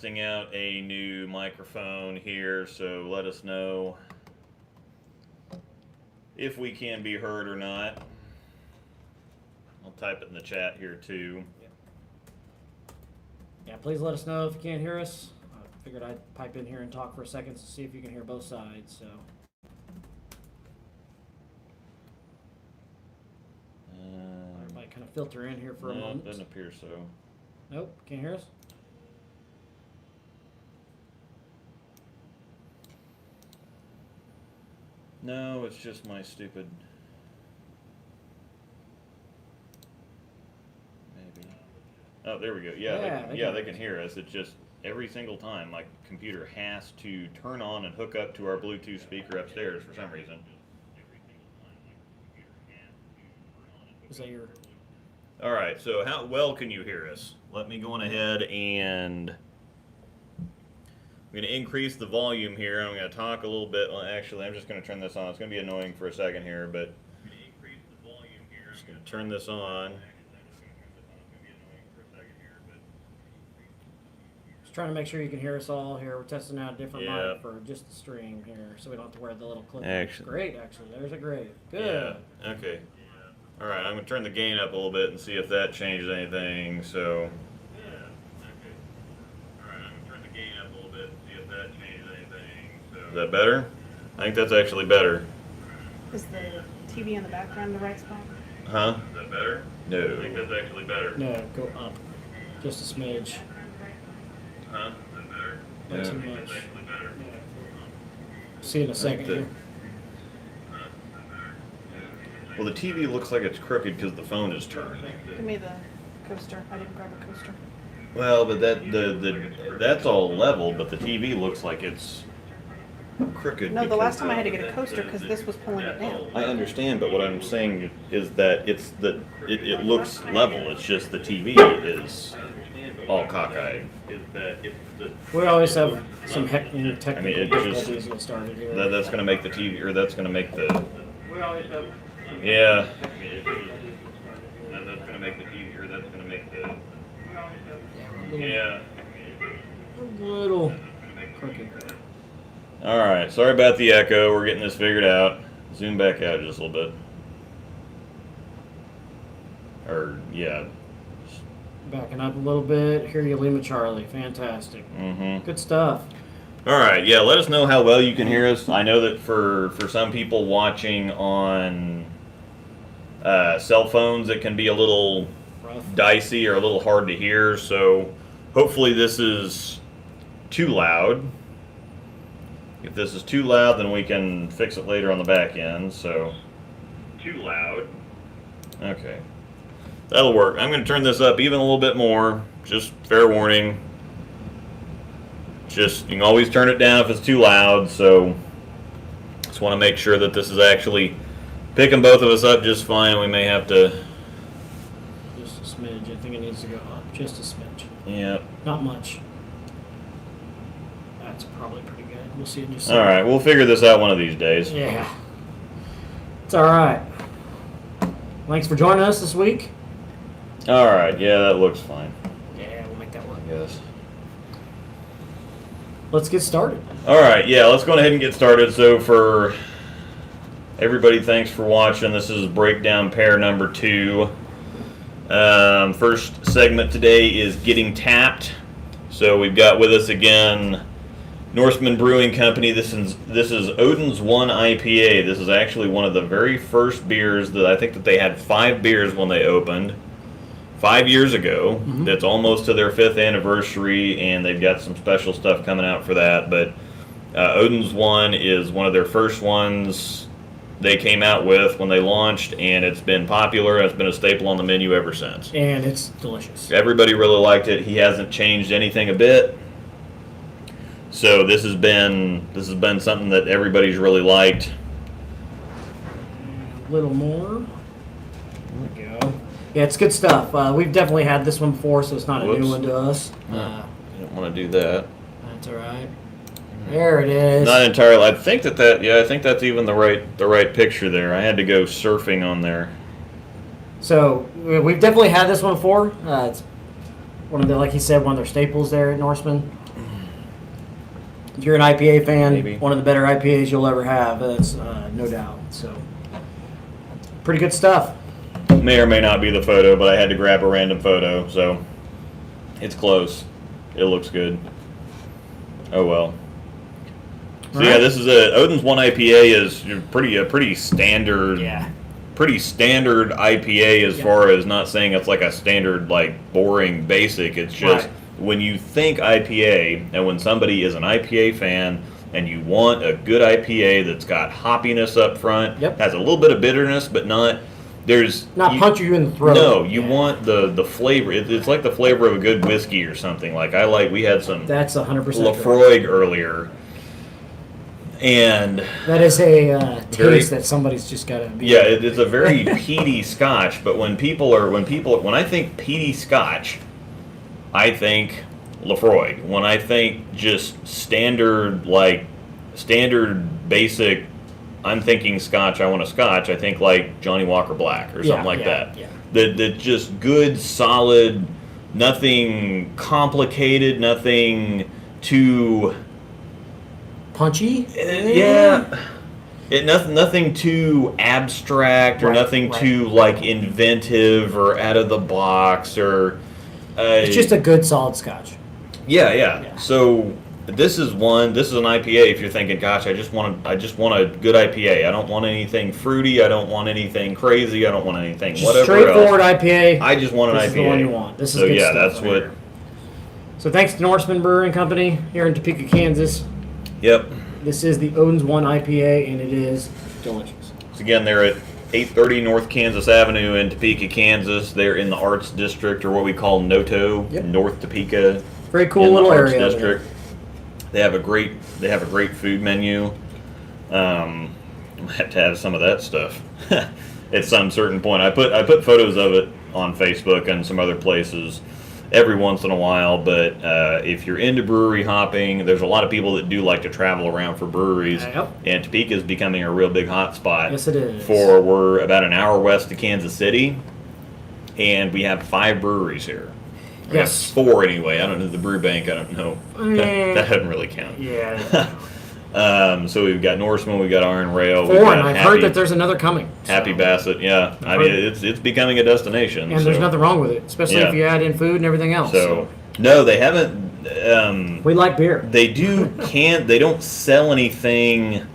testing out a new microphone here, so let us know if we can be heard or not. I'll type it in the chat here too. Yeah, please let us know if you can't hear us. I figured I'd pipe in here and talk for a second to see if you can hear both sides. So. Everybody kind of filter in here for a moment. Doesn't appear so. Nope, can't hear us. No, it's just my stupid. Maybe. Oh, there we go. Yeah, they can hear us. It's just every single time my computer has to turn on and hook up to our Bluetooth speaker upstairs for some reason. Is that your... All right, so how well can you hear us? Let me go on ahead and I'm going to increase the volume here. I'm going to talk a little bit. Well, actually, I'm just going to turn this on. It's going to be annoying for a second here, but I'm just going to turn this on. Just trying to make sure you can hear us all here. We're testing out a different mic for just the stream here, so we don't have to wear the little clip. Great, actually. There's a great. Good. Yeah, okay. All right, I'm going to turn the gain up a little bit and see if that changes anything. So. Is that better? I think that's actually better. Is the TV in the background the right spot? Huh? Is that better? No. I think that's actually better. No, go up. Just a smidge. Huh? Is that better? Not too much. That's actually better. Yeah. See in a second here. Well, the TV looks like it's crooked because the phone is turned. Give me the coaster. I didn't grab a coaster. Well, but that's all level, but the TV looks like it's crooked. No, the last time I had to get a coaster because this was pulling it down. I understand, but what I'm saying is that it looks level. It's just the TV is all cockeyed. We always have some technical difficulties get started here. That's going to make the TV, or that's going to make the. Yeah. That's going to make the TV, or that's going to make the. Yeah. A little crooked. All right. Sorry about the echo. We're getting this figured out. Zoom back out just a little bit. Yeah. Backing up a little bit. Hear you, Lima Charlie. Fantastic. Mm-hmm. Good stuff. All right. Yeah. Let us know how well you can hear us. I know that for some people watching on cell phones, it can be a little dicey or a little hard to hear. So hopefully this is too loud. If this is too loud, then we can fix it later on the back end. So too loud. Okay. That'll work. I'm going to turn this up even a little bit more. Just fair warning. Just, you can always turn it down if it's too loud. So just want to make sure that this is actually picking both of us up just fine. We may have to... Just a smidge. I think it needs to go up. Just a smidge. Yeah. Not much. That's probably pretty good. We'll see in just a second. All right. We'll figure this out one of these days. Yeah. It's all right. Thanks for joining us this week. All right. Yeah, that looks fine. Yeah, we'll make that work. Yes. Let's get started. All right. Yeah, let's go ahead and get started. So for everybody, thanks for watching. This is breakdown pair number 2. First segment today is Getting Tapped. So we've got with us again Norseman Brewing Company. This is Odin's 1 IPA. This is actually one of the very first beers that I think that they had 5 beers when they opened 5 years ago. Mm-hmm. That's almost to their 5th anniversary, and they've got some special stuff coming out for that. But Odin's 1 is one of their first ones they came out with when they launched, and it's been popular. It's been a staple on the menu ever since. And it's delicious. Everybody really liked it. He hasn't changed anything a bit. So this has been something that everybody's really liked. A little more. There we go. Yeah, it's good stuff. We've definitely had this one before, so it's not a new one to us. You don't want to do that. That's all right. There it is. Not entirely. I think that's even the right picture there. I had to go surfing on there. So we've definitely had this one before. It's one of the, like he said, one of their staples there at Norseman. If you're an IPA fan, Maybe. one of the better IPAs you'll ever have. That's no doubt. So, pretty good stuff. May or may not be the photo, but I had to grab a random photo, so it's close. It looks good. Oh well. So yeah, this is Odin's 1 IPA is a pretty standard. Yeah. Pretty standard IPA as far as not saying it's like a standard like boring basic. It's just when you think IPA and when somebody is an IPA fan and you want a good IPA that's got hoppiness up front, has a little bit of bitterness, but not punch you in the throat. No, you want the flavor. It's like the flavor of a good whiskey or something. Like we had some. That's 100% Lafroig earlier, and that is a taste that somebody's just got to. Yeah, it's a very peaty Scotch. But when I think peaty Scotch, I think Lafroig. When I think just standard basic. I'm thinking Scotch, I want a Scotch, I think like Johnny Walker Black or something like that. Yeah. That just good, solid, nothing complicated, nothing too... punchy? Nothing too abstract or nothing too like inventive or out of the box or... it's just a good, solid Scotch. Yeah. So... This is an IPA. If you're thinking, gosh, I just want a good IPA. I don't want anything fruity. I don't want anything crazy. I don't want anything just whatever straightforward else. IPA. I just want an IPA. This is the one you want. This is so good yeah, stuff that's right what. here. So thanks to Norseman Brewing Company here in Topeka, Kansas. Yep. This is the Odin's 1 IPA, and it is delicious. So again, they're at 830 North Kansas Avenue in Topeka, Kansas. They're in the Arts District, or what we call Noto, North Topeka. Very cool little Arts area. District. They have a great food menu. I have to have some of that stuff at some certain point. I put photos of it on Facebook and some other places every once in a while. But if you're into brewery hopping, there's a lot of people that do like to travel around for breweries. And Topeka is becoming a real big hot spot. Yes, it is. We're about an hour west of Kansas City, and we have 5 breweries here. Yes. 4 anyway. I don't know the brew bank. I don't know. That doesn't really count. Yeah. So we've got Norseman, we've got Iron Rail. 4, and I've heard that there's another coming. Happy Bassett, yeah. I mean, it's becoming a destination. And there's nothing wrong with it, especially if you add in food and everything else. No, they haven't. We like beer. They don't sell anything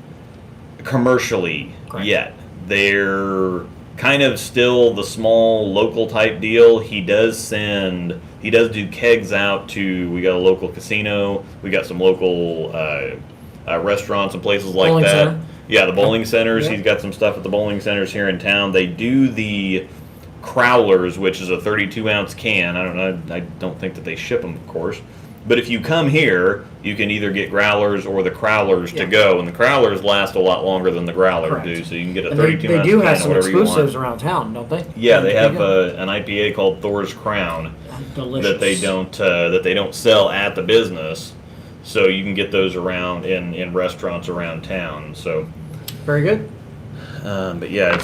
commercially yet. They're kind of still the small local type deal. He does do kegs out to, we got a local casino, we got some local restaurants and places like bowling that. Center. Yeah, the bowling centers. Yeah. He's got some stuff at the bowling centers here in town. They do the Crowlers, which is a 32-ounce can. I don't think that they ship them, of course. But if you come here, you can either get Growlers or the Crowlers to go, and the Crowlers last a lot longer than the Growlers do. So you can get a 32-ounce can. They do have some whatever exclusives around town, don't they? Yeah, they have an IPA called Thor's Crown that they don't sell at the business. So you can get those around in restaurants around town. So very good. But yeah,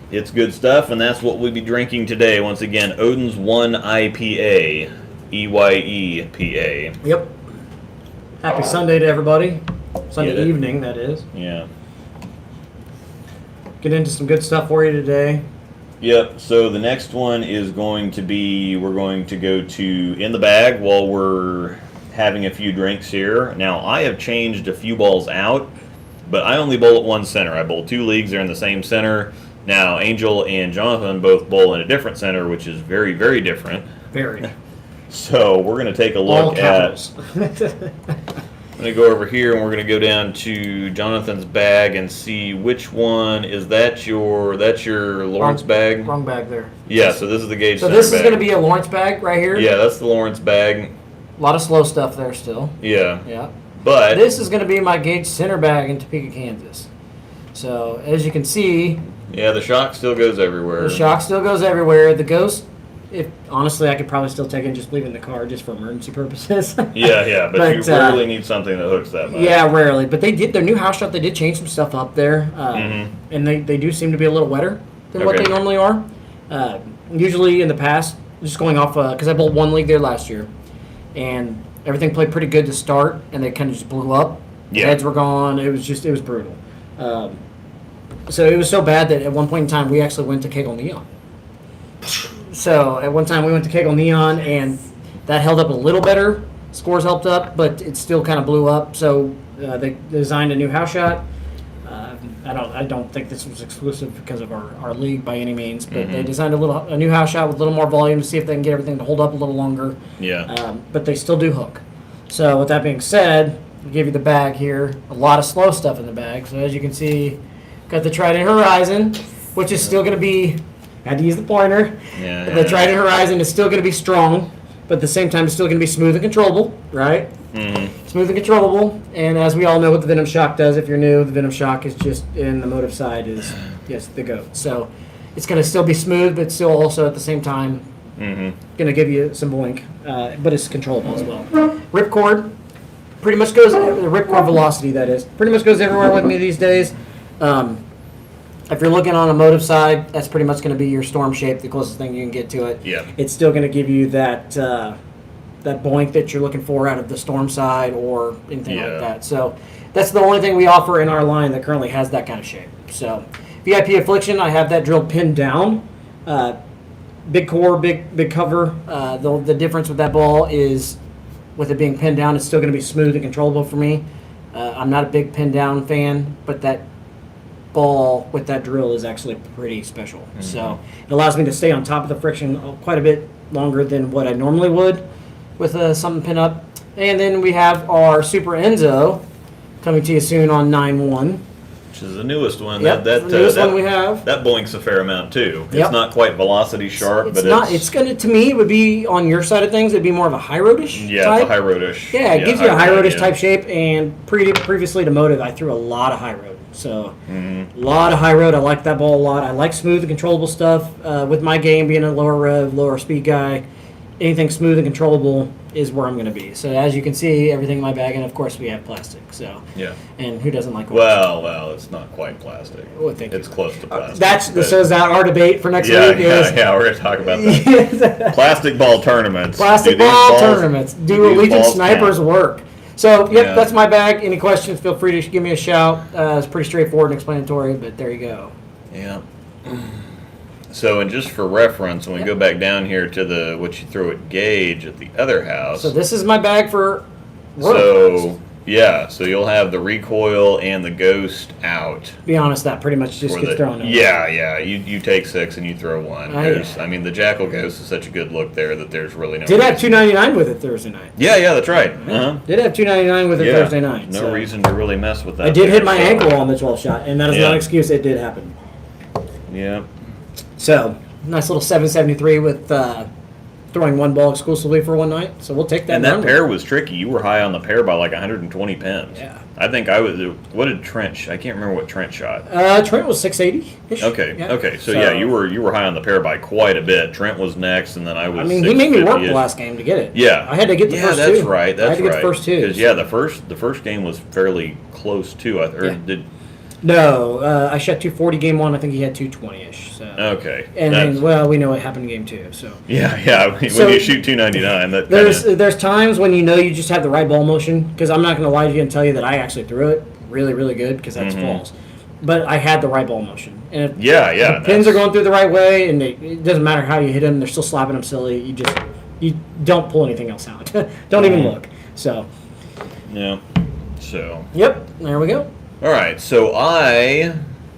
it's good stuff, and that's what we'll be drinking today. Once again, Odin's 1 IPA. EYEPA. Yep. Happy Sunday to everybody. Sunday evening, that is. Yeah. Get into some good stuff for you today. Yep. So the next one is going to be, we're going to go to In the Bag while we're having a few drinks here. Now, I have changed a few balls out, but I only bowl at one center. I bowl 2 leagues. They're in the same center. Now, Angel and Jonathan both bowl in a different center, which is very, very different. Very. So we're going to take a look at. I'm going to go over here and we're going to go down to Jonathan's bag and see which one is that. That's your Lawrence bag. Wrong bag there. Yeah. So this is the Gage. So this is going to be a Lawrence bag right here. Yeah, that's the Lawrence bag. A lot of slow stuff there still. Yeah. Yeah. But this is going to be my Gage center bag in Topeka, Kansas. So as you can see. Yeah, the shock still goes everywhere. The shock still goes everywhere. The Ghost. Honestly, I could probably still take it and just leave it in the car just for emergency purposes. yeah, but you rarely need something that hooks that much. Yeah, rarely. But they did their new house shop. They did change some stuff up there, and they do seem to be a little wetter than what they normally are. Usually in the past, just going off because I bowled 1 league there last year, and Everything played pretty good to start, and they kind of just blew up. The heads were gone. It was brutal. So it was so bad that at one point in time we actually went to Kegel Neon. So at one time we went to Kegel Neon, and that held up a little better. Scores helped up, but it still kind of blew up. So they designed a new house shot. I don't think this was exclusive because of our league by any means, but they designed a new house shot with a little more volume to see if they can get everything to hold up a little longer. Yeah. But they still do hook. So with that being said, we give you the bag here. A lot of slow stuff in the bag. So as you can see, got the Trident Horizon, which is still going to be. I had to use the pointer. Yeah. The Trident Horizon is still going to be strong, but at the same time, it's still going to be smooth and controllable, right? Smooth and controllable, and as we all know what the Venom Shock does, if you're new, the Venom Shock is just, in the motive side, is the GOAT. So it's going to still be smooth, but still also at the same time going to give you some blink, but it's controllable as well. Ripcord pretty much goes, the ripcord velocity that is, pretty much goes everywhere with me these days. If you're looking on a motive side, that's pretty much going to be your storm shape, the closest thing you can get to it. Yeah. It's still going to give you that that boink that you're looking for out of the storm side or anything like that. So that's the only thing we offer in our line that currently has that kind of shape. So VIP Affliction, I have that drilled pinned down. Big core, big cover. The difference with that ball is with it being pinned down, it's still going to be smooth and controllable for me. I'm not a big pinned down fan, but that ball with that drill is actually pretty special. So it allows me to stay on top of the friction quite a bit longer than what I normally would with something pin up. And then we have our Super Enzo coming to you soon on 9/1. Which is the newest one. Yep, the newest one we have. That boinks a fair amount too. Yep. It's not quite velocity sharp, It's but not. It's gonna, to me, it would be on your side of things. It'd be more of a high roadish. Yeah, type. it's a high roadish. Yeah, it gives you a high road, roadish type shape. And previously to motive, I threw a lot of high road. So a lot of high road. I like that ball a lot. I like smooth and controllable stuff. With my game being a lower rev, lower speed guy, anything smooth and controllable is where I'm going to be. So as you can see, everything in my bag, and of course we have plastic. So yeah. And who doesn't like? Well, it's not quite plastic. Well, thank you. It's close to plastic. So is that our debate for next week? Yeah, we're going to talk about that. Plastic ball tournaments. Plastic ball tournaments. Do Allegiant snipers work? So, yep, that's my bag. Any questions, feel free to give me a shout. It's pretty straightforward and explanatory, but there you go. Yeah. So, and just for reference, when we go back down here to what you throw at Gage at the other house. So this is my bag for so you'll have the recoil and the ghost out. Be honest, that pretty much just gets thrown out. Yeah. You take 6 and you throw 1. I mean, the Jackal Ghost is such a good look there that there's really no Did have $2.99 with it Thursday night. Yeah, that's right. Did have $2.99 with it Thursday night. No reason to really mess with that. I did hit my ankle on the 12 shot, and that is not an excuse. It did happen. Yeah. So, nice little 773 with throwing one ball exclusively for one night. So we'll take that. And that pair was tricky. You were high on the pair by like 120 pins. Yeah. I think I was. What did Trent? I can't remember what Trent shot. Trent was 680-ish. Okay. Yeah. Okay. So you were high on the pair by quite a bit. Trent was next, and then I was. I mean, he made me work the last game to get it. Yeah. I had to get the first two. Yeah, that's right. I had to get the first two. Because the first game was fairly close too. No, I shot 240 game one. I think he had 220-ish. So. Okay. And then, we know what happened in game two. So. Yeah. When you shoot 299, there's times when you know you just have the right ball motion. Because I'm not going to lie to you and tell you that I actually threw it really, really good because that's false. But I had the right ball motion. And if the pins are going through the right way, and it doesn't matter how you hit them, they're still slapping them silly. You don't pull anything else out. Don't even look. So. Yeah. So. Yep. There we go. All right, so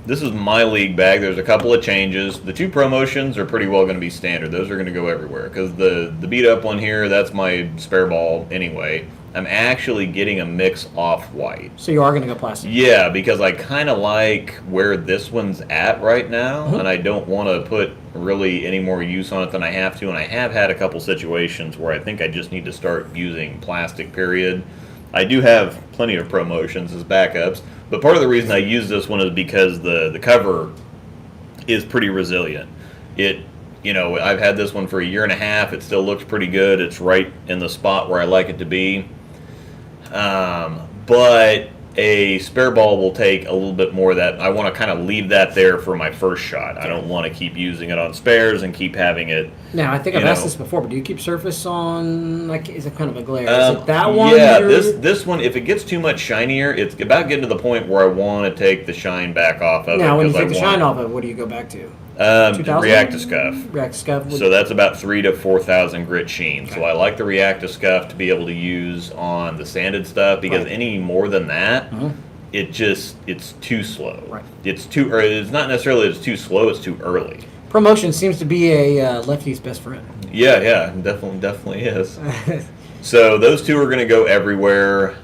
this is my league bag. There's a couple of changes. The 2 promotions are pretty well going to be standard. Those are going to go everywhere because the beat up one here, that's my spare ball anyway. I'm actually getting a mix off-white. So you are going to go plastic? Yeah, because I kind of like where this one's at right now, and I don't want to put really any more use on it than I have to, and I have had a couple situations where I think I just need to start using plastic, period. I do have plenty of promotions as backups, but part of the reason I use this one is because the cover is pretty resilient. I've had this one for a year and a half. It still looks pretty good. It's right in the spot where I like it to be. But a spare ball will take a little bit more of that. I want to kind of leave that there for my first shot. I don't want to keep using it on spares and keep having it. Now, I think I've asked this before, but do you keep surface on, like, is it kind of a glare? Is it that one? Yeah, this one, if it gets too much shinier, it's about getting to the point where I want to take the shine back off of it. Now, when you take the shine off of it, what do you go back to? Reactive scuff. Reactive scuff. So that's about 3,000 to 4,000 grit sheen. Okay. So I like the reactive scuff to be able to use on the sanded stuff because any more than that, it's too slow. Right. It's not necessarily it's too slow, it's too early. Promotion seems to be a lefty's best friend. Yeah, definitely is. So those two are going to go everywhere.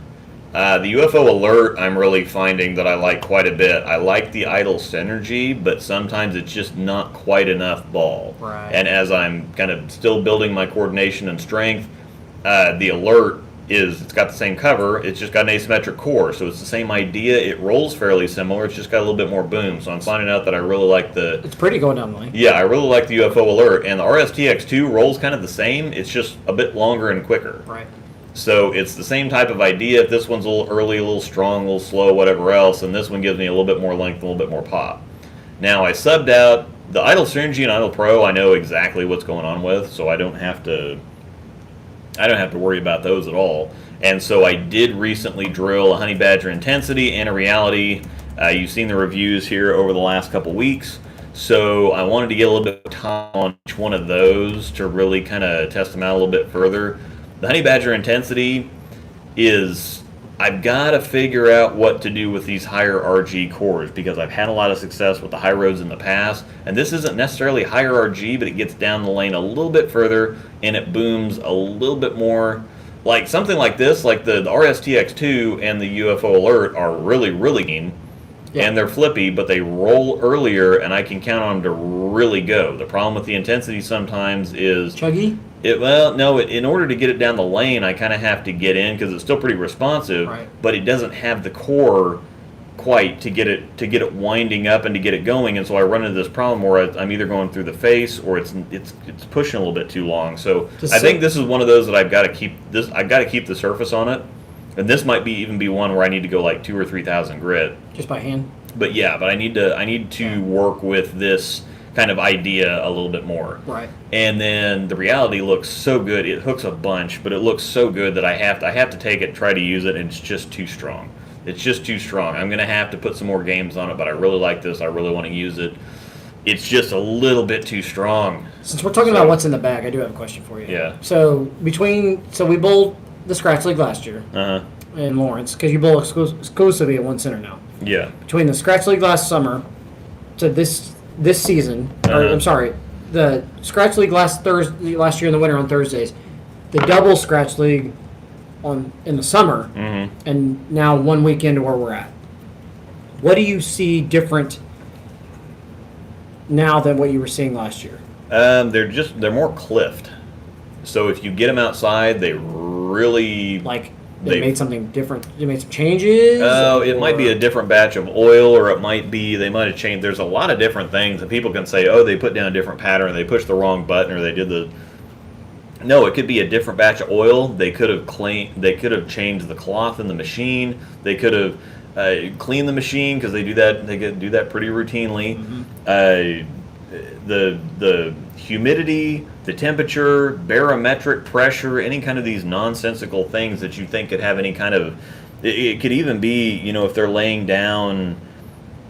The UFO alert, I'm really finding that I like quite a bit. I like the idle synergy, but sometimes it's just not quite enough ball. Right. And as I'm kind of still building my coordination and strength, the alert it's got the same cover, it's just got an asymmetric core, so it's the same idea. It rolls fairly similar, it's just got a little bit more boom. So I'm finding out that I really like It's pretty going down the lane. Yeah, I really like the UFO alert, and the RSTX2 rolls kind of the same. It's just a bit longer and quicker. Right. So it's the same type of idea. If this one's a little early, a little strong, a little slow, whatever else, and this one gives me a little bit more length, a little bit more pop. Now I subbed out the Idle Synergy and Idle Pro. I know exactly what's going on with, so I don't have to worry about those at all. And so I did recently drill a Honey Badger Intensity and a Reality. You've seen the reviews here over the last couple weeks. So I wanted to get a little bit of time on each one of those to really kind of test them out a little bit further. The Honey Badger Intensity is, I've got to figure out what to do with these higher RG cores because I've had a lot of success with the high roads in the past. And this isn't necessarily higher RG, but it gets down the lane a little bit further and it booms a little bit more. Like something like this, like the RSTX2 and the UFO Alert are really, really keen. Yeah. And they're flippy, but they roll earlier, and I can count on them to really go. The problem with the intensity sometimes is chuggy. In order to get it down the lane, I kind of have to get in because it's still pretty responsive, right. But it doesn't have the core quite to get it winding up and to get it going. And so I run into this problem where I'm either going through the face or it's pushing a little bit too long. So I think this is one of those that I've got to keep this. I've got to keep the surface on it. And this might even be one where I need to go like 2,000 or 3,000 grit. Just by hand? But yeah, I need to work with this kind of idea a little bit more. Right. And then the Reality looks so good. It hooks a bunch, but it looks so good that I have to take it, try to use it, and it's just too strong. It's just too strong. I'm going to have to put some more games on it, but I really like this. I really want to use it. It's just a little bit too strong. Since we're talking about what's in the bag, I do have a question for you. Yeah. So we bowled the Scratch League last year in Lawrence because you bowl exclusively at one center now. Yeah. Between the Scratch League last summer to this season, the Scratch League last year in the winter on Thursdays, the double Scratch League in the summer, and now 1 week into where we're at. What do you see different now than what you were seeing last year? They're more cliffed. So if you get them outside, they really they made something different. They made some changes. It might be a different batch of oil, or it might be they might have changed. There's a lot of different things that people can say. Oh, they put down a different pattern. They pushed the wrong button, or they did the. No, it could be a different batch of oil. They could have They could have changed the cloth in the machine. They could have cleaned the machine because they do that. They do that pretty routinely. The humidity, the temperature, barometric pressure, any kind of these nonsensical things that you think could have any kind of. It could even be, if they're laying down.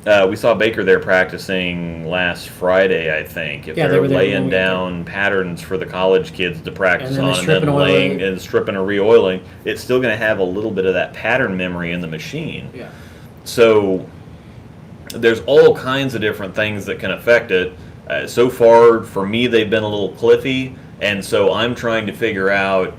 We saw Baker there practicing last Friday, I think. If they're laying down patterns for the college kids to practice on and then laying and stripping or re-oiling, it's still going to have a little bit of that pattern memory in the machine. Yeah. So there's all kinds of different things that can affect it. So far, for me, they've been a little cliffy, and so I'm trying to figure out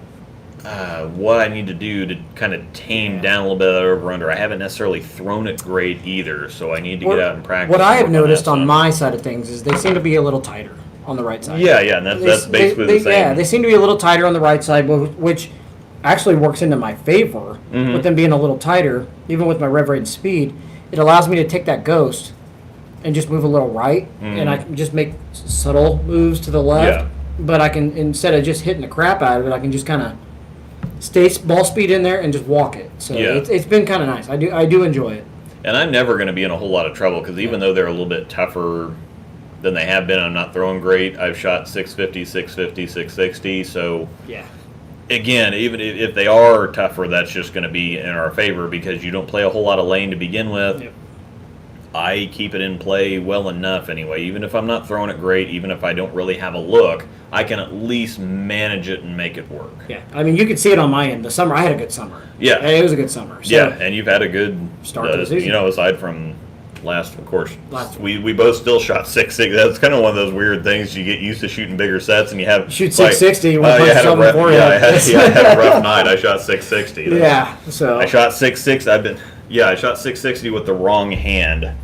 what I need to do to kind of tame down a little bit of that over-under. I haven't necessarily thrown it great either, so I need to get out and practice. What I have noticed on my side of things is they seem to be a little tighter on the right side. Yeah, and that's basically the same. Yeah, they seem to be a little tighter on the right side, which actually works into my favor with them being a little tighter. Even with my rev rate and speed, it allows me to take that ghost and just move a little right, and I can just make subtle moves to the left. Yeah. But I can, instead of just hitting the crap out of it, I can just kind of stay ball speed in there and just walk it. So it's been kind of nice. I do enjoy it. And I'm never going to be in a whole lot of trouble because even though they're a little bit tougher than they have been, I'm not throwing great. I've shot 650, 650, 660. So yeah. Again, even if they are tougher, that's just going to be in our favor because you don't play a whole lot of lane to begin with. Yep. I keep it in play well enough anyway. Even if I'm not throwing it great, even if I don't really have a look, I can at least manage it and make it work. Yeah, I mean, you could see it on my end. The summer, I had a good summer. Yeah. It was a good summer. So. Yeah, and you've had a good start to the season. You know, aside from last, of course, last we both still shot 660. That's kind of one of those weird things. You get used to shooting bigger sets, and you have shoot 660. I had a rough night. I shot 660. Yeah, so I shot 660. I shot 660 with the wrong hand.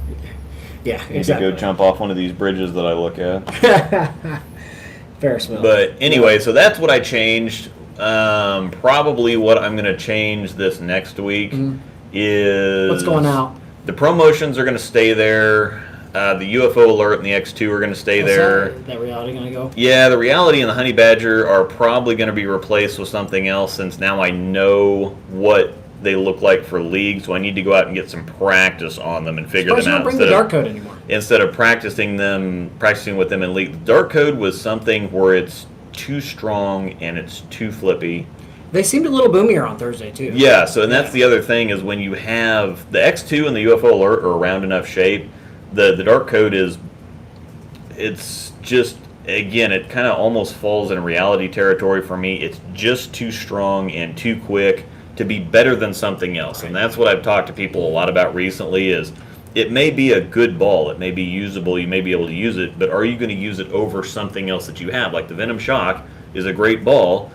Yeah, Need exactly. to go jump off one of these bridges that I look at. Ferris wheel. But anyway, so that's what I changed. Probably what I'm going to change this next week is what's going out. The promotions are going to stay there. The UFO alert and the X2 are going to stay there. That reality going to go? Yeah, the reality and the honey badger are probably going to be replaced with something else since now I know what they look like for league, so I need to go out and get some practice on them and figure them out. Bring the dark code anymore. Instead of practicing with them in league. The dark code was something where it's too strong and it's too flippy. They seemed a little boomier on Thursday too. Yeah, so and that's the other thing is when you have the X2 and the UFO alert are around enough shape, the dark code it's just, again, it kind of almost falls in reality territory for me. It's just too strong and too quick to be better than something else. And that's what I've talked to people a lot about recently is it may be a good ball. It may be usable. You may be able to use it. But are you going to use it over something else that you have? Like the Venom Shock is a great ball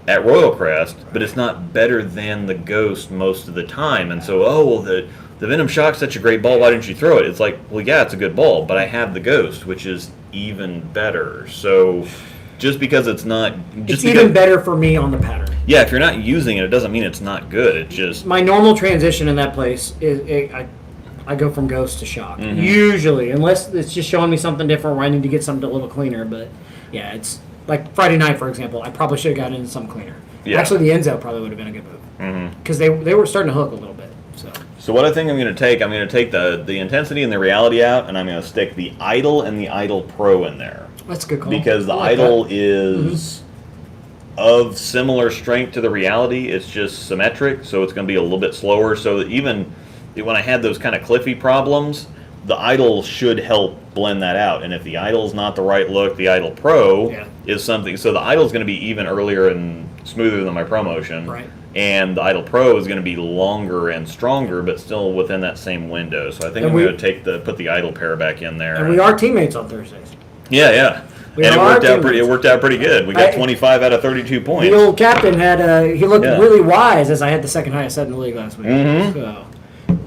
at Royal Crest, but it's not better than the Ghost most of the time. And so, the Venom Shock's such a great ball. Why didn't you throw it? It's like, well, yeah, it's a good ball, but I have the Ghost, which is even better. So just because it's not... It's even better for me on the pattern. Yeah, if you're not using it, it doesn't mean it's not good. It just... My normal transition in that place is I go from Ghost to Shock. Usually, unless it's just showing me something different where I need to get something a little cleaner. But, yeah, it's... Like Friday night, for example, I probably should have gotten into something cleaner. Yeah. Actually, the Enzo probably would have been a good move. Because they were starting to hook a little bit. So what I think I'm going to take the intensity and the reality out, and I'm going to stick the Idol and the Idol Pro in there. That's a good call. Because the Idol is of similar strength to the reality. It's just symmetric, so it's going to be a little bit slower. So that even when I had those kind of cliffy problems, the Idol should help blend that out. And if the Idol's not the right look, the Idol Pro is something. So the Idol's going to be even earlier and smoother than my ProMotion. Right. And the Idol Pro is going to be longer and stronger, but still within that same window. So I think I'm going to put the Idol pair back in there. And we are teammates on Thursdays. Yeah. And it worked out pretty good. We got 25 out of 32 points. The old captain he looked really wise as I had the second highest set in the league last week. So,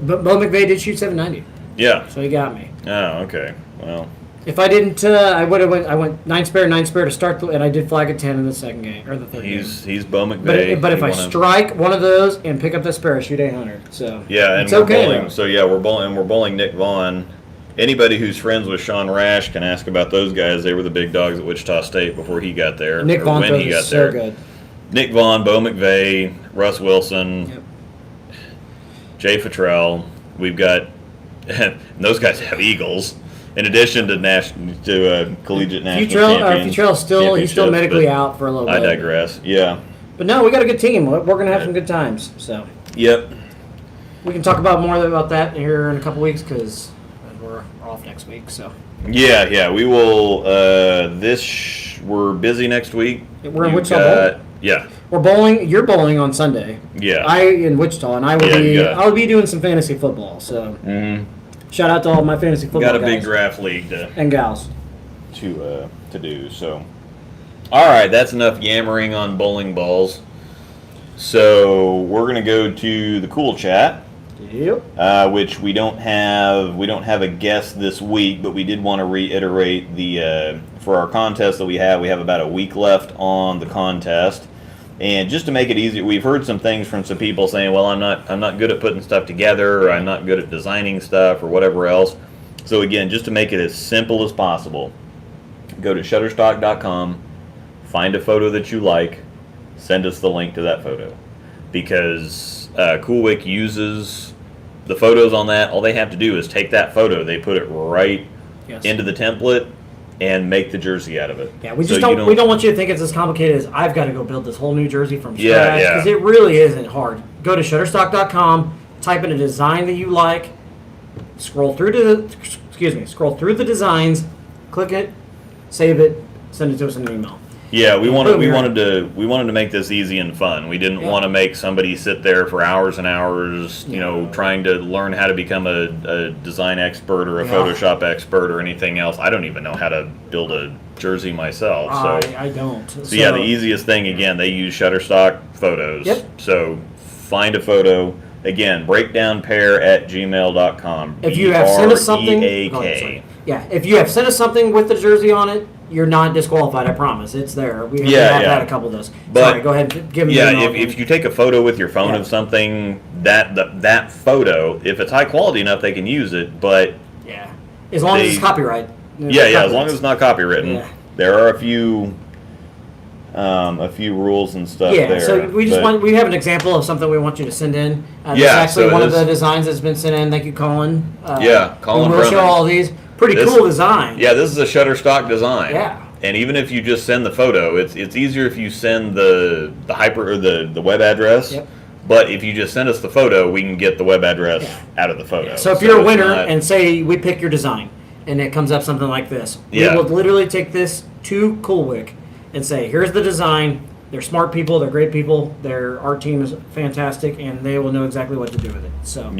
but Bo McVay did shoot 790. Yeah. So he got me. Oh, okay. Well, if I didn't, I would have went. I went 9 spare to start, and I did flag a 10 in the second game or the third game. He's Bo McVay. But if I strike one of those and pick up the spare, I shoot 800. So yeah, and it's we're okay. Bowling, so yeah, we're bowling Nick Vaughn. Anybody who's friends with Sean Rash can ask about those guys. They were the big dogs at Wichita State before he got there. Nick Vaughn was so good. Nick Vaughn, Bo McVay, Russ Wilson, Jay Futrell. We've got those guys have Eagles. In addition to collegiate national champions. Futrell he's still medically out for a little bit. I digress. Yeah. But no, we got a good team. We're going to have some good times. So. Yep. We can talk more about that here in a couple weeks because we're off next week. So. Yeah, we will. We're busy next week. We're in Wichita. Yeah. We're bowling. You're bowling on Sunday. Yeah. I in Wichita, and I will be doing some fantasy football. So. Shout out to all my fantasy football guys. Got a big draft league and gals to do. So, all right, that's enough yammering on bowling balls. So we're gonna go to the cool chat. Yep. Which we don't have a guest this week, but we did want to reiterate the for our contest that we have about a week left on the contest. And just to make it easier, we've heard some things from some people saying, well, I'm not good at putting stuff together, or I'm not good at designing stuff, or whatever else. So again, just to make it as simple as possible, go to Shutterstock.com, find a photo that you like, send us the link to that photo, because Coolwick uses the photos on that. All they have to do is take that photo, they put it right into the template, and make the jersey out of it. Yeah, we just we don't want you to think it's as complicated as I've got to go build this whole new jersey from scratch, because it really isn't hard. Go to Shutterstock.com, type in a design that you like, scroll through the designs, click it, save it, send it to us in an email. Yeah, we wanted to make this easy and fun. We didn't want to make somebody sit there for hours and hours, trying to learn how to become a design expert or a Photoshop expert or anything else. I don't even know how to build a jersey myself. So I don't. So yeah, the easiest thing, again, they use Shutterstock photos. Yep. So find a photo. Again, breakdownpair@gmail.com. If you have sent us something, if you have sent us something with the jersey on it, you're not disqualified. I promise, it's there. We have had a couple of those. Sorry, go ahead. Give me. Yeah, if you take a photo with your phone of something, that photo, if it's high quality enough, they can use it. But as long as it's copyright. As long as it's not copywritten. Yeah. There are a few rules and stuff there. So we have an example of something we want you to send in. This is actually one of the designs that's been sent in. Thank you, Colin. Colin. We'll show all these. Pretty cool design. Yeah, this is a Shutterstock design. Yeah. And even if you just send the photo, it's easier if you send the web address. Yep. But if you just send us the photo, we can get the web address out of the photo. Yeah. So if you're a winner and say we pick your design and it comes up something like this, we will literally take this to Coolwick and say, here's the design. They're smart people. They're great people. Their art team is fantastic, and they will know exactly what to do with it. So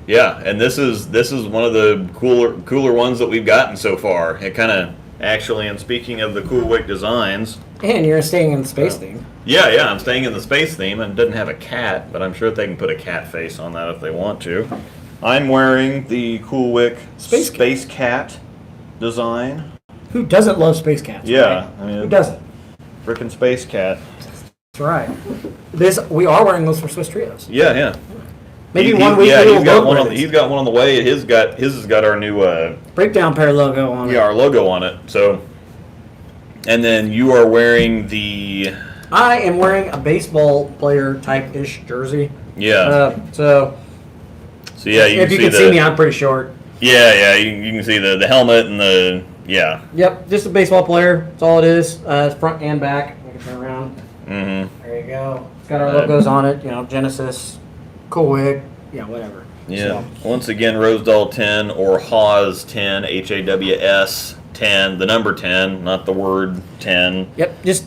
and this is one of the cooler ones that we've gotten so far. It kind of actually, and speaking of the Coolwick designs, and you're staying in the space theme. Yeah, I'm staying in the space theme, and it doesn't have a cat, but I'm sure they can put a cat face on that if they want to. I'm wearing the Coolwick space cat design. Who doesn't love space cats? Yeah, right? Who doesn't? Frickin' space cat. That's right. We are wearing those for Swiss Trios. Yeah. Maybe one week he's got one on the way. His has got our new breakdown pair logo on it. Yeah, our logo on it. So, and then you are wearing the. I am wearing a baseball player type-ish jersey. Yeah. So yeah, if you can see me, I'm pretty short. Yeah, you can see the helmet and the Yep, just a baseball player. That's all it is. It's front and back. We can turn around. Mm-hmm. There you go. It's got our logos on it. Genesis, Coolwick, whatever. Yeah. So. Once again, Rosedal 10 or Haws 10, HAWS 10, the number 10, not the word 10. Yep, just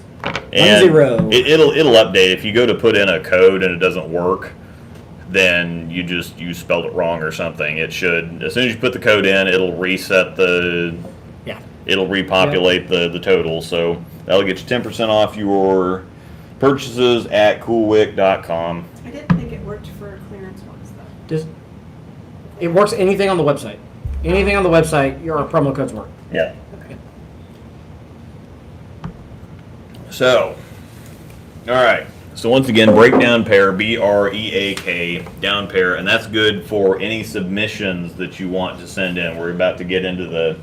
10. It'll update if you go to put in a code and it doesn't work. Then you spelled it wrong or something. It should, as soon as you put the code in, it'll reset it'll repopulate the total. So that'll get you 10% off your purchases at coolwick.com. I didn't think it worked for clearance ones though. It works anything on the website. Anything on the website, your promo codes work. Yeah. Okay. So, all right. So once again, breakdown pair, BREAK, down pair, and that's good for any submissions that you want to send in. We're about to get into the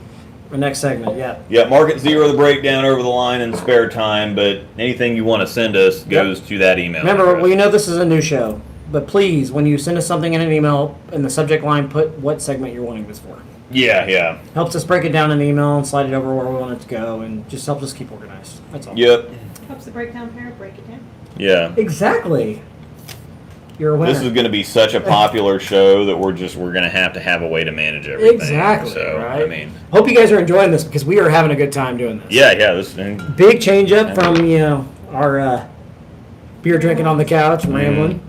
next segment, Yeah, Market Zero the breakdown over the line in spare time, but anything you want to send us goes to that email. Remember, we know this is a new show, but please, when you send us something in an email, in the subject line, put what segment you're wanting this for. Yeah. Helps us break it down in the email and slide it over where we want it to go, and just helps us keep organized. That's all. Yep. Helps the breakdown pair break it down. Yeah. Exactly. You're a winner. This is going to be such a popular show that we're going to have a way to manage everything. Exactly. So, right? I mean, hope you guys are enjoying this because we are having a good time doing this. Yeah. This big change up from our beer drinking on the couch, rambling.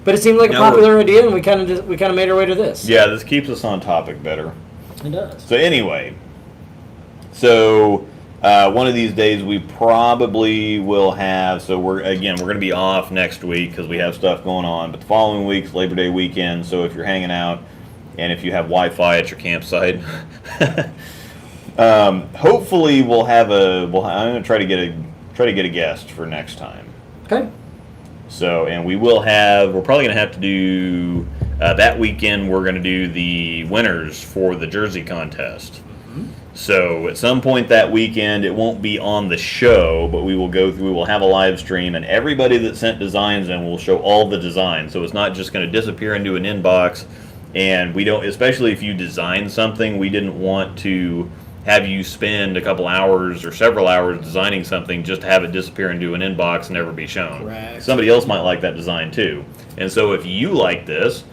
But it seemed like a popular idea, and we kind of made our way to this. Yeah, this keeps us on topic better. It does. So anyway, one of these days we probably will have. So we're going to be off next week because we have stuff going on. But the following week's Labor Day weekend. So if you're hanging out, and if you have Wi-Fi at your campsite, hopefully we'll have I'm going to try to get a guest for next time. Okay. So, and we're probably going to have to do that weekend. We're going to do the winners for the jersey contest. So at some point that weekend, it won't be on the show, but we will have a live stream, and everybody that sent designs in will show all the designs. So it's not just going to disappear into an inbox, and we don't, especially if you design something, we didn't want to have you spend a couple hours or several hours designing something just to have it disappear into an inbox and never be shown. Correct. Somebody else might like that design too. And so if you like this,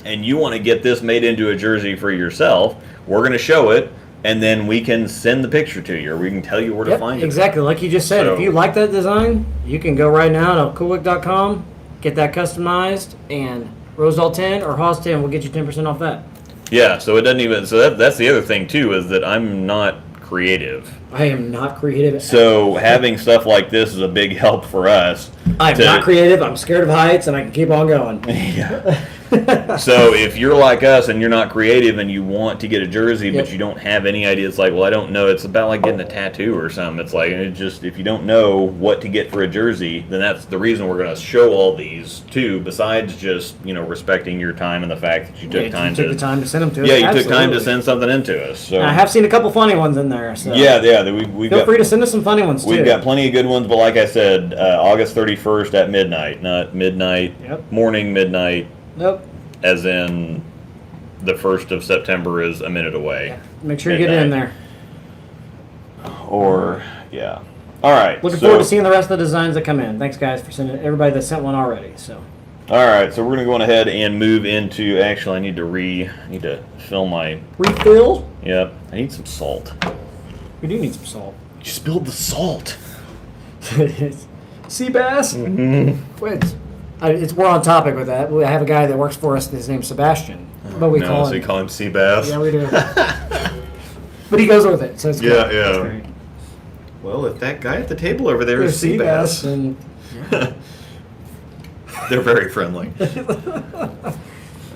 and you want to get this made into a jersey for yourself, we're going to show it, and then we can send the picture to you, or we can tell you where to find it. Exactly, like you just said. So, if you like that design, you can go right now to coolwick.com, get that customized, and Rosedal 10 or Haas 10 will get you 10% off that. Yeah, so it doesn't even. So that's the other thing too, is that I'm not creative. I am not creative. So having stuff like this is a big help for us. I'm not creative. I'm scared of heights, and I can keep on going. Yeah. So if you're like us and you're not creative and you want to get a jersey, but you don't have any idea, it's like, well, I don't know. It's about like getting a tattoo or something. It's like, if you don't know what to get for a jersey, then that's the reason we're going to show all these too. Besides just respecting your time and the fact that you took time the time to send them to us. Yeah, you took time to send something into us. So I have seen a couple funny ones in there. So we feel free to send us some funny ones too. We've got plenty of good ones, but like I said, August 31st at midnight, not midnight, morning, midnight. Nope. As in, the 1st of September is a minute away. Yeah. Make sure you get it in there. Or, All right. Looking forward to seeing the rest of the designs that come in. Thanks, guys, for sending everybody that sent one already. So. All right, so we're gonna go on ahead and move into. Actually, I need to fill my refill. Yep, I need some salt. We do need some salt. You spilled the salt. Sea bass. We're on topic with that. I have a guy that works for us. His name's Sebastian, but we call him. So you call him sea bass. Yeah, we do. But he goes with it, so it's good. Yeah. Great. Well, if that guy at the table over there is sea bass, and they're very friendly.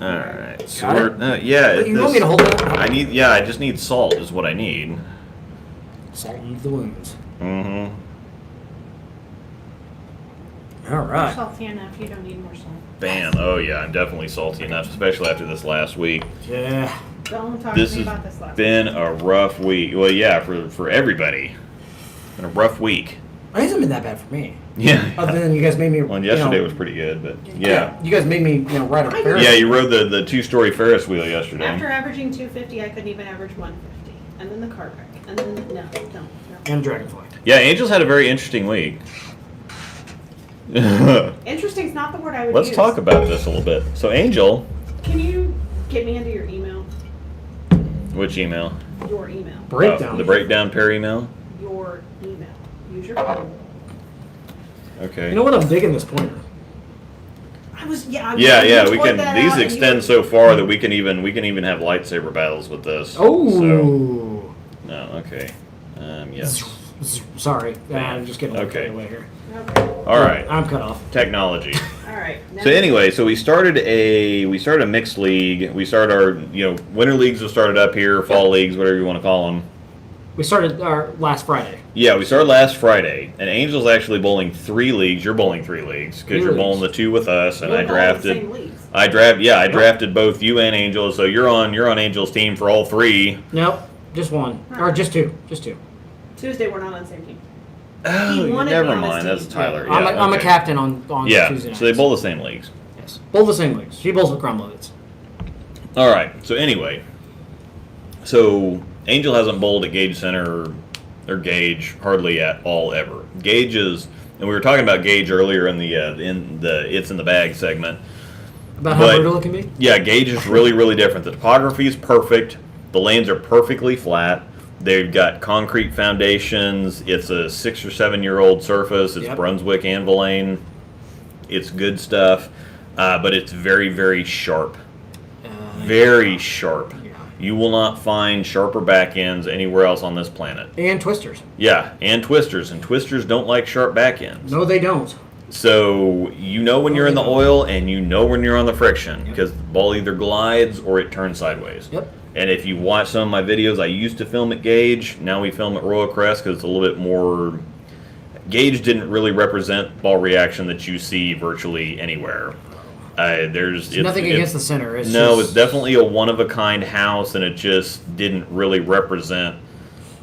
All right. So you want me to hold it? I just need salt. Is what I need. Salt into the wounds. Mm-hmm. All right. You're salty enough. You don't need more salt. Bam. Oh, yeah. I'm definitely salty enough, especially after this last week. Yeah. Don't talk to me about this last week. This has been a rough week. Well, yeah, for everybody. Been a rough week. It hasn't been that bad for me. Yeah. Other than you guys made me. Well, yesterday was pretty good, but yeah. You guys made me, ride a Ferris. Yeah, you rode the 2-story Ferris wheel yesterday. After averaging 250, I couldn't even average 150. And then the car wreck. And then, no. And Dragonfly. Yeah, Angel's had a very interesting week. Interesting's not the word I would Let's use. talk about this a little bit. So, Angel. Can you get me into your email? Which email? Your email. Breakdown. The breakdown.pair email? Your email. Use your phone. Okay. You know what? I'm digging this pointer. We can. These extend so far that we can even have lightsaber battles with this. Oh. So, no. Okay. Yes. Sorry, I'm just getting away here. Okay. All right. I'm cut off. Technology. All right. So anyway, we started a mixed league. We started our winter leagues have started up here, fall leagues, whatever you want to call them. We started our last Friday. Yeah, we started last Friday, and Angel's actually bowling 3 leagues. You're bowling 3 leagues because you're bowling the 2 with us, and I drafted both you and Angel, so you're on Angel's team for all 3. Nope, just one or just 2, Tuesday we're not on the same team. Oh, never mind. That's Tyler. Yeah, I'm a captain on Tuesday nights. So they bowl the same leagues. Yes, bowl the same leagues. She bowls with Crumlowitz. All right. So anyway, Angel hasn't bowled at Gage Center or Gage hardly at all ever. Gage is, and we were talking about Gage earlier in the It's in the Bag segment. About how brutal it can be? Yeah, Gage is really, really different. The topography is perfect. The lanes are perfectly flat. They've got concrete foundations. It's a 6 or 7 year old surface. It's Brunswick anvil lane. It's good stuff, but it's very, very sharp. Very sharp. Yeah. You will not find sharper back ends anywhere else on this planet. And twisters. Yeah, and twisters. And twisters don't like sharp back ends. No, they don't. So when you're in the oil and when you're on the friction because the ball either glides or it turns sideways. Yep. And if you watch some of my videos, I used to film at Gage. Now we film at Royal Crest because it's a little bit more. Gage didn't really represent ball reaction that you see virtually anywhere. There's nothing against the center. It's it's definitely a one-of-a-kind house, and it just didn't really represent,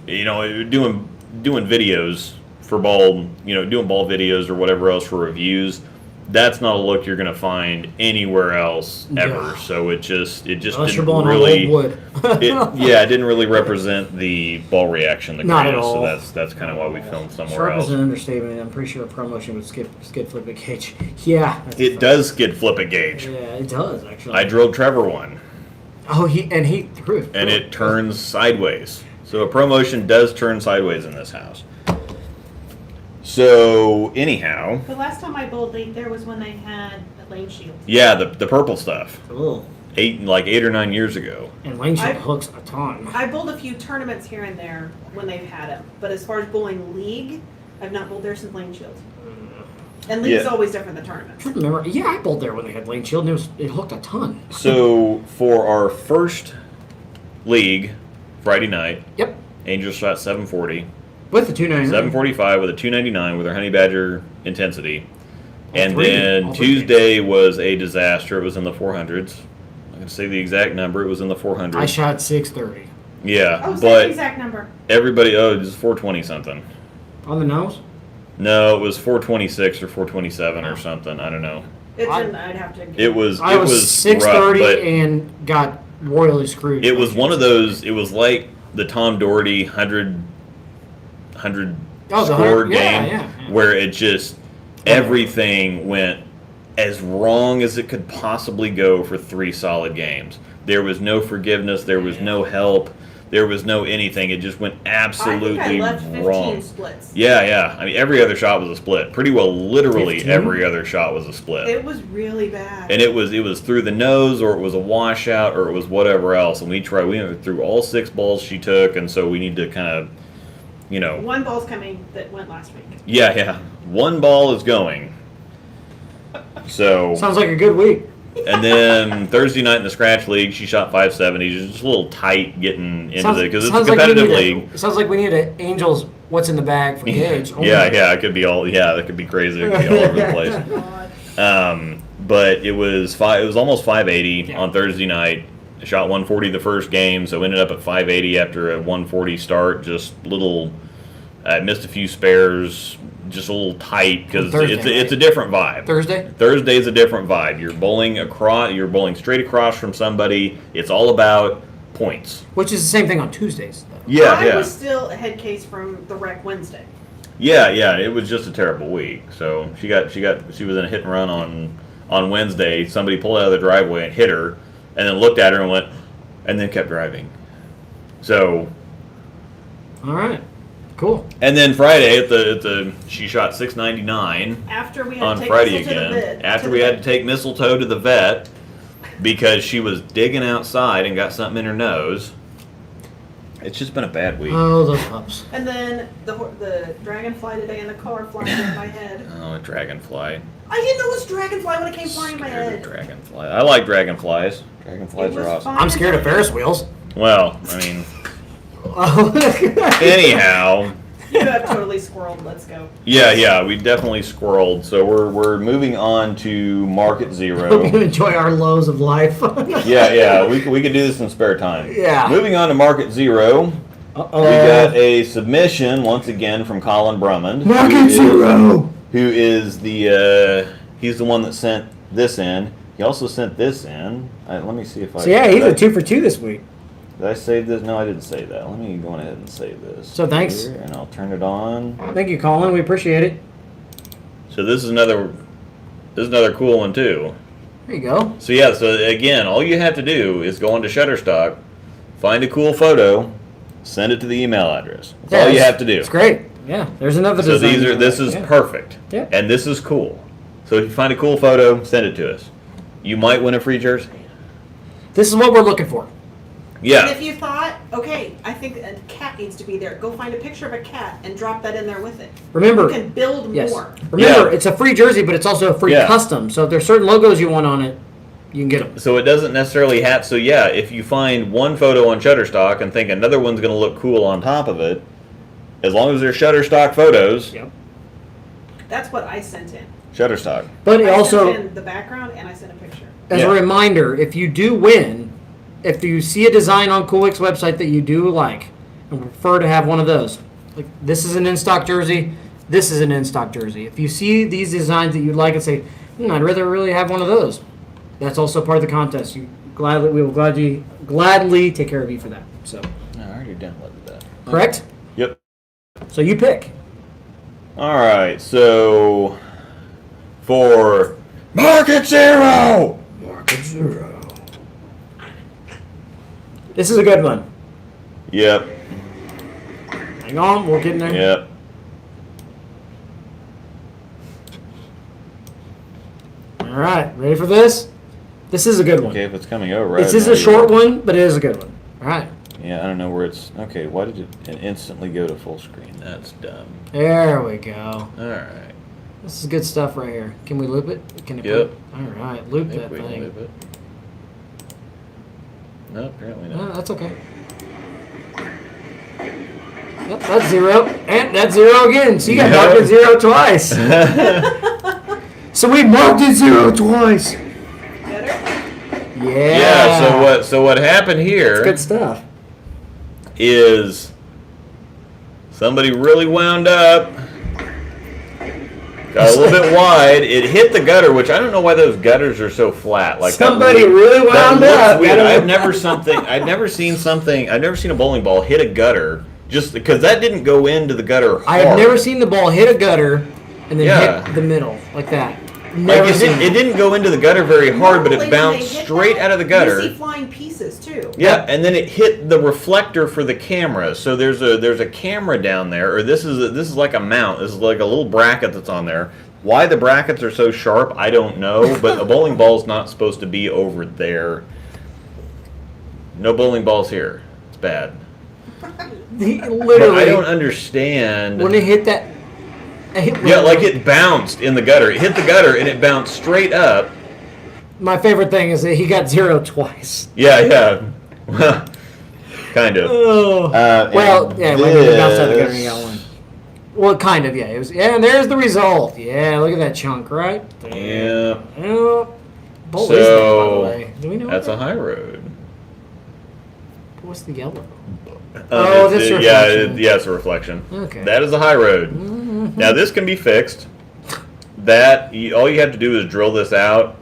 doing videos for ball, doing ball videos or whatever else for reviews. That's not a look you're going to find anywhere else ever. Yeah. So it just Unless you're didn't blowing really, on old wood. it didn't really represent the ball reaction the Not at greatest. all. So that's kind of why we filmed somewhere Sharp else. is an understatement. I'm pretty sure a promotion would skid flip a gauge. Yeah. It does skid flip a gauge. Yeah, it does actually. I drilled Trevor one, Oh, he threw it. and it turns sideways. So a promotion does turn sideways in this house. So anyhow, The last time I bowled late there was when they had a lane shield. yeah, the purple stuff, Oh. 8 or 9 years ago. And lane shield I- hooks a ton. I bowled a few tournaments here and there when they've had them, but as far as bowling league, I've not bowled there since lane shield. And league's Yeah. always different than tournaments. I remember, yeah, I bowled there when they had lane shield, and it hooked a ton. So for our first league, Friday night, Yep, Angels shot 740, with the 299. 745 with a 299 with our Honey Badger intensity. And All then three Tuesday was a disaster. It was in the 400s. I can say the exact number. It was in the 400s. I shot 630 Yeah, Oh, say the but exact number. everybody, it was 420 something. on the nose. No, it was 426 or 427 or something. I don't know. I'd have to. It was. I it was 630 rough, but and got royally screwed. it was one of those. It was like the Tom Doherty 100 Oh, the score 100 yeah, game, yeah. where it just everything went as wrong as it could possibly go for 3 solid games. There was no forgiveness. There was no help. There was no anything. It just went absolutely I think I left 15 wrong. splits. Yeah. I mean, every other shot was a split. Pretty well, literally 15? every other shot was a split. It was really bad. And it was through the nose, or it was a washout, or it was whatever else. And we went through all 6 balls she took, and so we need to kind of, One ball's coming that went last week. yeah. One ball is going. So, Sounds like a good week. and then Thursday night in the Scratch League, she shot 570. She's just a little tight getting into it because it's a competitive league. It sounds like we need an Angels what's in the bag for Gage. Oh Yeah, it could be all. Yeah, that could be crazy. It could be all over the place. God. But it was almost 580 Yeah. on Thursday night. I shot 140 the first game, so ended up at 580 after a 140 start. Just little, missed a few spares. Just a little tight because Thursday, it's a different vibe. Thursday? Thursday's a different vibe. You're bowling straight across from somebody. It's all about points. Which is the same thing on Tuesdays, though. I was still a head case from the wreck Wednesday. Yeah. It was just a terrible week. So she was in a hit and run on Wednesday. Somebody pulled out of the driveway and hit her, and then looked at her and went, and then kept driving. So. All right. Cool. And then Friday she shot 699 After we had on to take Friday Missile to the again. vet. After we had to take Mistletoe to the vet because she was digging outside and got something in her nose. It's just been a bad week. Oh, those pups. And then the dragonfly today in the car flying in my head. Oh, a dragonfly. I didn't know it was dragonfly when it came flying in my Scared of head. dragonfly. I like dragonflies. Dragonflies It was are awesome. fine. I'm scared of Ferris wheels. Well, I mean, Oh. anyhow, You have totally squirreled. Let's go. yeah, we definitely squirreled. So we're moving on to Market Hope Zero. you enjoy our lows of life. Yeah, we could do this in spare time. Yeah. Moving on to Market Zero. We got a submission once again from Colin Brummond. Market Zero. Who is he's the one that sent this in. He also sent this in. Let me see if I. So yeah, he's a 2 for 2 this week. Did I save this? No, I didn't save that. Let me go on ahead and save this. So thanks. Here, and I'll turn it on. Thank you, Colin. We appreciate it. So this is another cool one too. There you go. So yeah, so again, all you have to do is go onto Shutterstock, find a cool photo, send it to the email address. That's all you have to do. It's great. Yeah, there's another So design. this is Yeah. perfect. Yeah. And this is cool. So if you find a cool photo, send it to us. You might win a free jersey. This is what we're looking for. And Yeah. if you thought, okay, I think a cat needs to be there, go find a picture of a cat and drop that in there with it. Remember, You can build yes. more. Remember, Yeah. it's a free jersey, but it's also a free Yeah. custom. So if there's certain logos you want on it, you can get them. So it doesn't necessarily have. So yeah, if you find one photo on Shutterstock and think another one's going to look cool on top of it, as long as they're Shutterstock photos, Yep. That's what I sent in. Shutterstock. But it I also, sent in the background and I sent a picture. as Yeah. a reminder, if you do win, if you see a design on Coolwick's website that you do like and prefer to have one of those, like this is an in-stock jersey, this is an in-stock jersey. If you see these designs that you'd like and say, I'd rather really have one of those, that's also part of the contest. We will gladly take care of you for that. So, No, I already downloaded that. correct? Yep. So you pick. All right, so for Market Zero. Market Zero. This is a good one. Yep. Hang on, we're getting there. Yep. All right, ready for this? This is a good one. Okay, if it's coming over, right? This is a short one, but it is a good one. All right. Yeah, I don't know where it's. Okay, why did it instantly go to full screen? That's dumb. There we go. All right. This is good stuff right here. Can we loop it? Can it Yep. All right, loop I think that we can thing. move it. No, apparently No, not. that's okay. Yep, that's zero. And that's zero again. So you got Yep. marked zero twice. So we marked it zero twice. Better? Yeah. Yeah. So what happened here Good stuff. is somebody really wound up, got a little bit wide. It hit the gutter, which I don't know why those gutters are so flat. Like Somebody that, really that wound looks up. weird. I I've don't never seen a bowling ball hit a gutter just because that didn't go into the gutter hard. I have never seen the ball hit a gutter and then Yeah. hit the middle like that. Like Never seen it didn't go into the gutter very hard, but Normally it when bounced they hit straight that, out of the gutter. You see flying pieces too. Yeah, and then it hit the reflector for the camera. So there's a camera down there, or this is like a mount. This is like a little bracket that's on there. Why the brackets are so sharp, I don't know. But a bowling ball's not supposed to be over there. No bowling balls here. It's bad. He But literally, I don't understand. when it hit that, Yeah, like it bounced in the gutter. It hit the gutter and it bounced straight up. My favorite thing is that he got zero twice. Yeah. Well, kind of. Oh. Well, and yeah, when he bounced out the gutter, he this- got one. Well, kind of, yeah. It was, yeah, and there's the result. Yeah, look at that chunk, right? Yeah. Oh, bowl is that, by the way? Do we know That's a what high road. What's the yellow? Oh, this reflection. Yeah, it's a reflection. Okay. That is a high road. Mhm. Now this can be fixed. All you have to do is drill this out,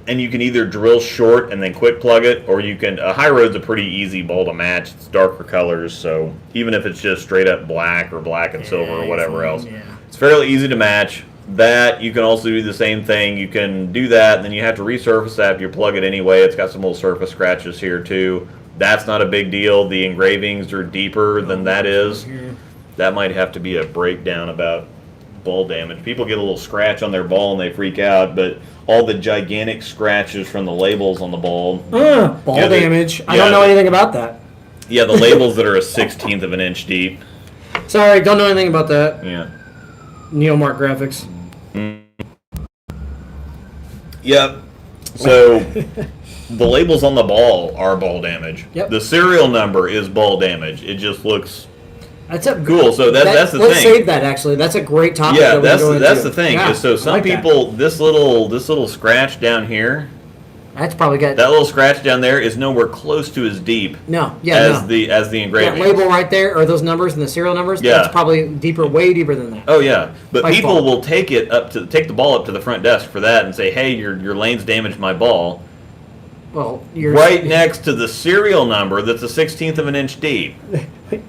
and you can either drill short and then quick plug it, or you can. A high road's a pretty easy bowl to match. It's darker colors, so even if it's just straight up black or black and silver or whatever else, Yeah. it's fairly easy to match. That you can also do the same thing. You can do that, and then you have to resurface that if you plug it anyway. It's got some little surface scratches here too. That's not a big deal. The engravings are deeper than that is. Here. That might have to be a breakdown about ball damage. People get a little scratch on their ball and they freak out, but all the gigantic scratches from the labels on the ball. Ball Yeah, damage. I don't know anything about that. Yeah, the labels that are a 1/16 of an inch deep. Sorry, don't know anything about that. Yeah. Neomark graphics. Yep. So the labels on the ball are ball damage. Yep. The serial number is ball damage. It just looks That's a cool. So that's the let's thing. save that. Actually, that's a great topic. Yeah, that we can go that's into. the thing. Yeah, Is so I some like that. people this little scratch down here, That's probably got that little scratch down there is nowhere close to as deep no. Yeah, as no. the That engraving. label right there, or those numbers and the serial numbers. Yeah. That's probably deeper, way deeper than that. Oh yeah, but By people far. will take the ball up to the front desk for that and say, "Hey, your lane's damaged my ball." Well, you're Right next to the serial number that's a 1/16 of an inch deep.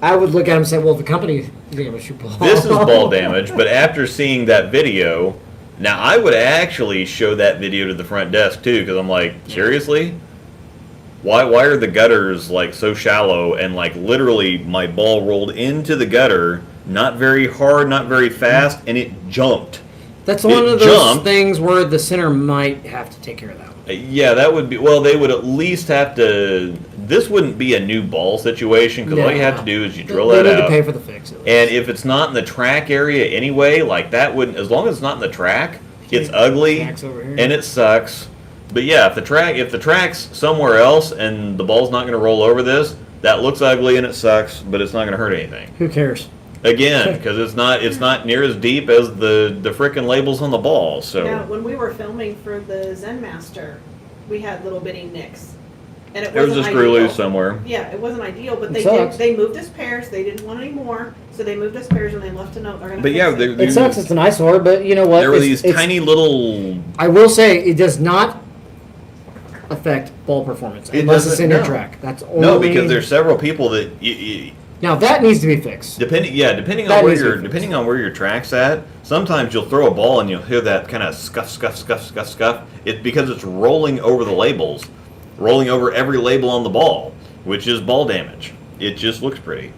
I would look at him and say, "Well, the company damaged your ball." This is ball damage, but after seeing that video, now I would actually show that video to the front desk too, because I'm like, seriously? Why are the gutters like so shallow and like literally my ball rolled into the gutter, not very hard, not very fast, and it jumped. That's one It of those jumped. things where the center might have to take care of that. Yeah, that would be, well, they would at least have to, this wouldn't be a new ball situation, because all you have to do is you drill they that need out. to pay for the fix. At least. And if it's not in the track area anyway, like that wouldn't, as long as it's not in the track, it's ugly Tracks over here. and it sucks. But yeah, if the track's somewhere else and the ball's not going to roll over this, that looks ugly and it sucks, but it's not going to hurt anything. Who cares? Again, because it's not near as deep as the frickin' labels on the ball. So Now, when we were filming for the Zen Master, we had little bitty nicks, and it there was a wasn't screw ideal. loose somewhere. Yeah, it wasn't ideal, but It they sucks. did. They moved us pairs. They didn't want any more, so they moved us pairs, and they left a note. They're gonna. But fix yeah, it. It sucks. It's an eyesore, but you know what? There were It's- these it's- tiny little. I will say it does not affect ball performance It unless it's doesn't, in your no. track. That's only No, because there's several people that now that needs to be fixed. depending That on where needs to be your fixed. depending on where your track's at. Sometimes you'll throw a ball and you'll hear that kind of scuff, scuff, scuff, scuff, scuff. It's because it's rolling over the labels, rolling over every label on the ball, which is ball damage. It just looks pretty.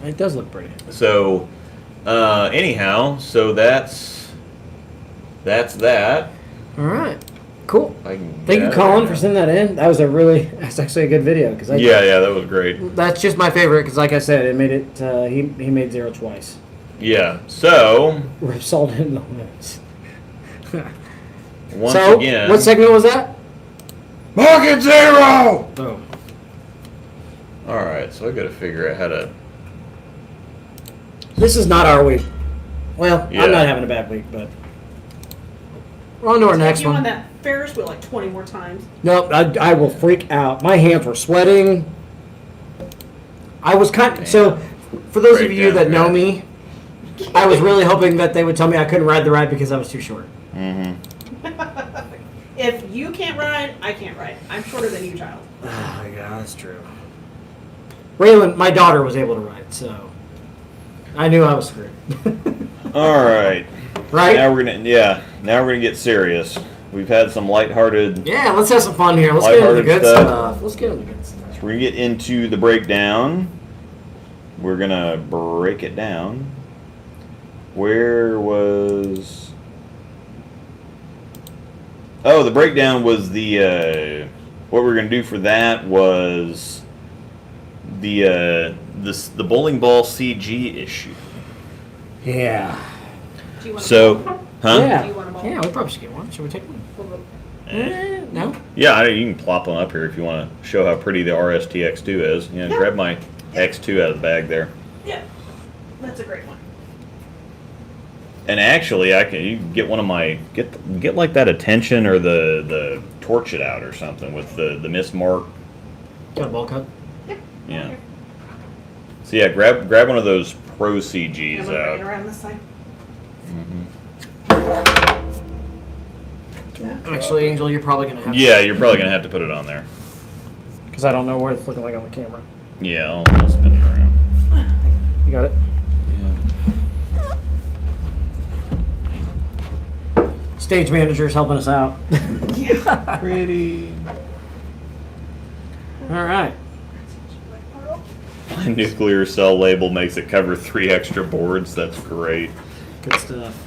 It does look pretty. So, anyhow, so that's that. All right, cool. I can Thank you, get Colin, out of for here. sending that in. That's actually a good video because Yeah, that was great. that's just my favorite because, like I said, it made it. He made 0 twice. Yeah. So Rip salt in the wounds. once So, again, what segment was that? Market Zero. Oh, All right, so I got to figure out how to. this is not our week. Well, Yeah. I'm not having a bad week, but we're on to our next you on one. that Ferris wheel like 20 more times. No, I will freak out. My hands were sweating. I was so. For those of you that know me, I was really hoping that they would tell me I couldn't ride the ride because I was too short. Mm-hmm. If you can't ride, I can't ride. I'm shorter than you, child. Oh my god, that's true. Raylan, my daughter, was able to ride, so I knew I was screwed. All right. Right? Now we're gonna get serious. We've had some lighthearted. Yeah, let's have some fun here. Let's get into the Lighthearted good stuff. stuff. Let's get into the good stuff. So we're gonna get into the breakdown. We're gonna break it down. Where was? Oh, the breakdown was the. What we're gonna do for that was the bowling ball CG issue. Yeah. Do you want So, huh? Yeah. Do you want a ball? Yeah, we probably should get one. Should we take one? No? Yeah, you can plop them up here if you want to show how pretty the RSTX2 is. Yeah, grab my X2 out of the bag there. Yeah, that's a great one. And actually, you can get one of my get like that attention or the torch it out or something with the miss mark. Got a ball cut? Yeah. So yeah, grab one of those pro I'm CGs gonna bring it out. around this side. Actually, Angel, you're probably going to have Yeah, you're probably gonna have to put it on there. because I don't know what it's looking like on the camera. Yeah, I'll spin it around. You got it? Stage manager's helping us out. Yeah. Pretty. All right. My nuclear cell label makes it cover 3 extra boards. That's great. Good stuff.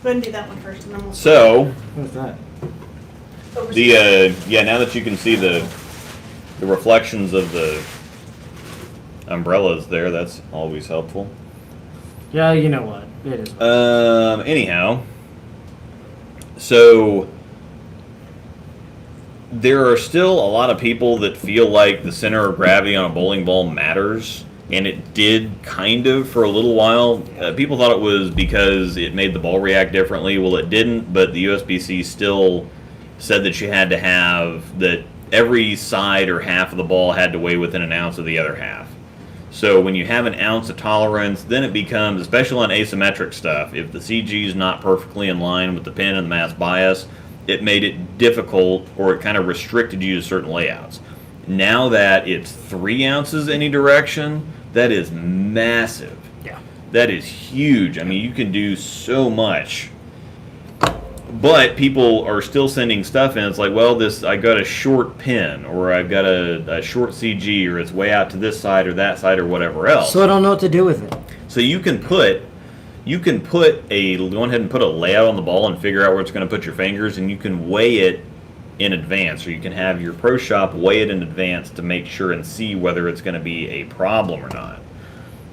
Go ahead and do that one first, and then we'll. So What's that? now that you can see the reflections of the umbrellas there, that's always helpful. Yeah, you know what? It is. Anyhow, so there are still a lot of people that feel like the center of gravity on a bowling ball matters, and it did kind of for a little while. People thought it was because it made the ball react differently. Well, it didn't, but the USBC still said that you had to have that every side or half of the ball had to weigh within an ounce of the other half. So when you have an ounce of tolerance, then it becomes, especially on asymmetric stuff, if the CG is not perfectly in line with the pin and the mass bias, it made it difficult, or it kind of restricted you to certain layouts. Now that it's 3 ounces any direction, that is massive. Yeah. That is huge. I mean, you can do so much. But people are still sending stuff in. It's like, well, I got a short pin, or I've got a short CG, or it's way out to this side or that side or whatever else. So I don't know what to do with it. So you can go ahead and put a layout on the ball and figure out where it's going to put your fingers, and you can weigh it in advance, or you can have your pro shop weigh it in advance to make sure and see whether it's going to be a problem or not.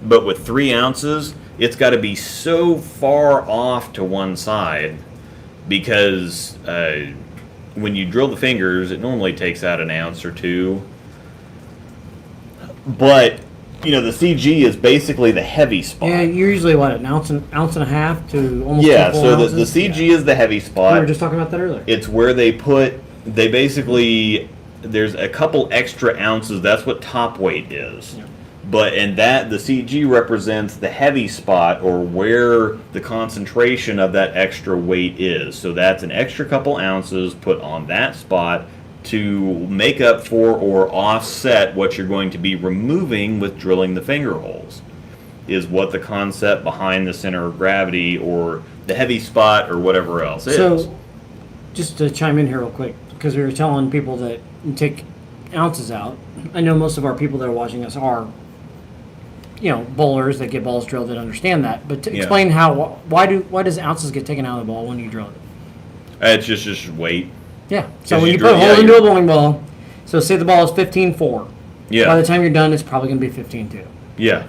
But with 3 ounces, it's got to be so far off to one side, because when you drill the fingers, it normally takes out an ounce or 2. But the CG is basically the heavy spot. Yeah, you're usually what, an ounce and a half to almost Yeah, 2 full so the ounces? CG Yeah. is the heavy spot. We were just talking about that earlier. It's where they basically, there's a couple extra ounces. That's what top weight is. Yeah. And the CG represents the heavy spot, or where the concentration of that extra weight is. So that's an extra couple ounces put on that spot to make up for or offset what you're going to be removing with drilling the finger holes, is what the concept behind the center of gravity or the heavy spot or whatever else is. So, just to chime in here real quick, because we were telling people that you take ounces out. I know most of our people that are watching us are, bowlers that get balls drilled that understand that. But to explain why does ounces get taken out of the ball when you drill it? It's just weight. Yeah. So 'Cause when you you put a drill- hole yeah, into a you're- bowling ball, so say the ball is 15.4. Yeah. By the time you're done, it's probably going to be 15.2. Yeah.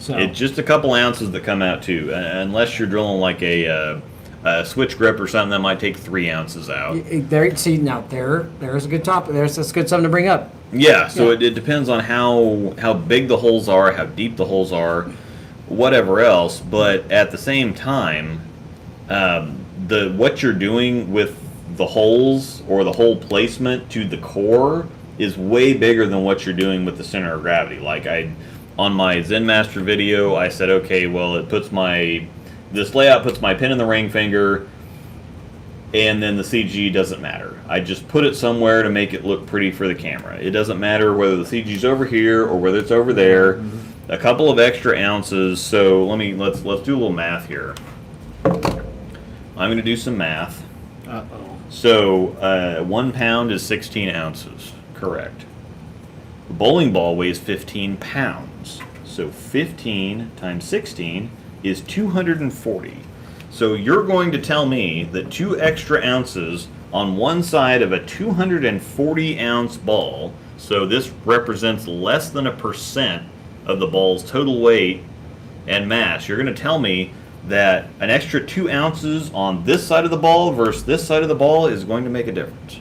So It's just a couple ounces that come out too, unless you're drilling like a switch grip or something that might take 3 ounces out. there, see now there's a good topic. That's good something to bring up. Yeah, so Yeah. it depends on how big the holes are, how deep the holes are, whatever else. But at the same time, what you're doing with the holes or the hole placement to the core is way bigger than what you're doing with the center of gravity. Like on my Zen Master video, I said, okay, well, this layout puts my pin in the ring finger, and then the CG doesn't matter. I just put it somewhere to make it look pretty for the camera. It doesn't matter whether the CG's over here or whether it's over there. Mm-hmm. A couple of extra ounces. So let's do a little math here. I'm going to do some math. Uh-oh. So 1 pound is 16 ounces. Correct. The bowling ball weighs 15 pounds. So 15 times 16 is 240. So you're going to tell me that 2 extra ounces on one side of a 240 ounce ball, so this represents less than 1% of the ball's total weight and mass. You're going to tell me that an extra 2 ounces on this side of the ball versus this side of the ball is going to make a difference.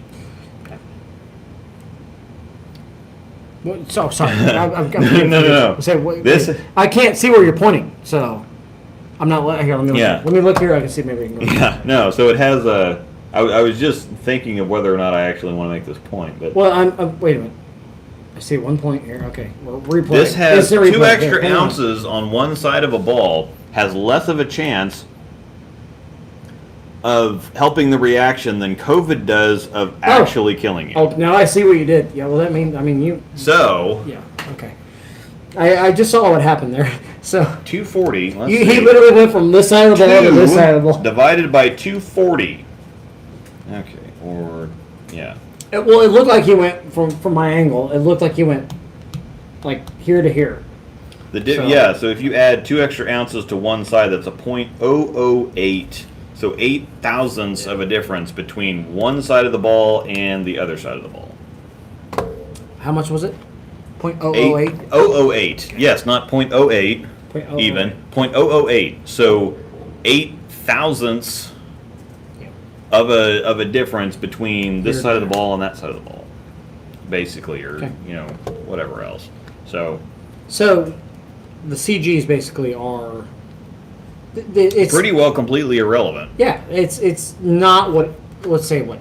So sorry. I'm No. I can't see where you're pointing, so I'm not. Here, let me look. Yeah. Let me look here. I can see maybe. Yeah, no. So it has a. I was just thinking of whether or not I actually want to make this point, but Well, I'm. Wait a minute. I see 1 point here. Okay, well, replay. this has Instant 2 replay. extra Hang on. ounces on one side of a ball, has less of a chance of helping the reaction than COVID does of actually killing you. Oh, now I see what you did. Yeah, well, that means you. So Yeah. Okay. I just saw what happened there. So 240. Let's he see. literally went from this side of the ball to this side of the ball. divided by 240. Okay, or yeah. It looked like he went from my angle. It looked like he went like here to here. So if you add 2 extra ounces to one side, that's a .008. So 8 thousandths of a difference between one side of the ball and the other side of the ball. How much was it? 0.008? 008. Yes, not .08 0.008. even. .008. So 8 thousandths of a difference between this side of the ball and that side of the ball, basically, or whatever else. So the CGs basically are. It's pretty well completely irrelevant. Yeah, it's not what. Let's say what.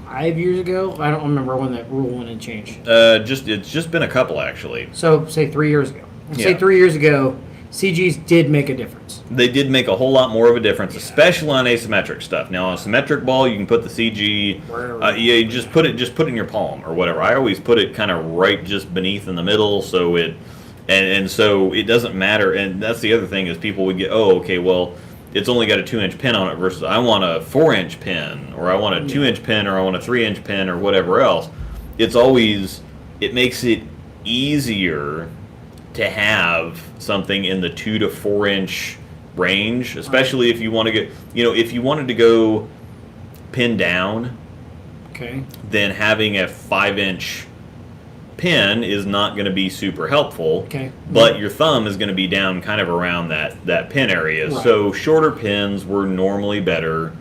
5 years ago, I don't remember when that rule went and changed. It's just been a couple actually. So say 3 years ago. Yeah. Say 3 years ago, CGs did make a difference. They did make a whole lot more of a difference, especially on asymmetric stuff. Now, on a symmetric ball, you can put the CG. You just put it in your palm or whatever. I always put it kind of right just beneath in the middle, so it, and so it doesn't matter. And that's the other thing is people would get, oh, okay, well, it's only got a 2-inch pin on it versus I want a 4-inch pin, or I want a 2-inch pin, or I want a 3-inch pin, or whatever else. It makes it easier to have something in the 2 to 4 inch range, especially if you want to get, if you wanted to go pin down, Okay. then having a 5-inch pin is not going to be super helpful. Okay. But your thumb is going to be down kind of around that pin area. Right. So shorter pins were normally better.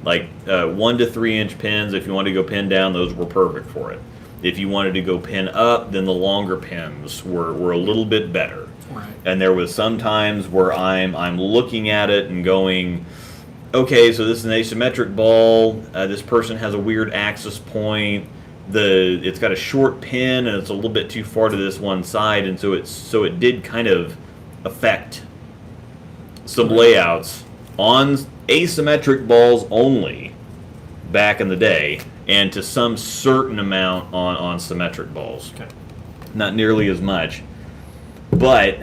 Like 1 to 3 inch pins, if you want to go pin down, those were perfect for it. If you wanted to go pin up, then the longer pins were a little bit better. Right. And there was some times where I'm looking at it and going, okay, so this is an asymmetric ball. This person has a weird axis point. It's got a short pin and it's a little bit too far to this one side, and so it did kind of affect some layouts on asymmetric balls only back in the day, and to some certain amount on symmetric balls. Okay. Not nearly as much, but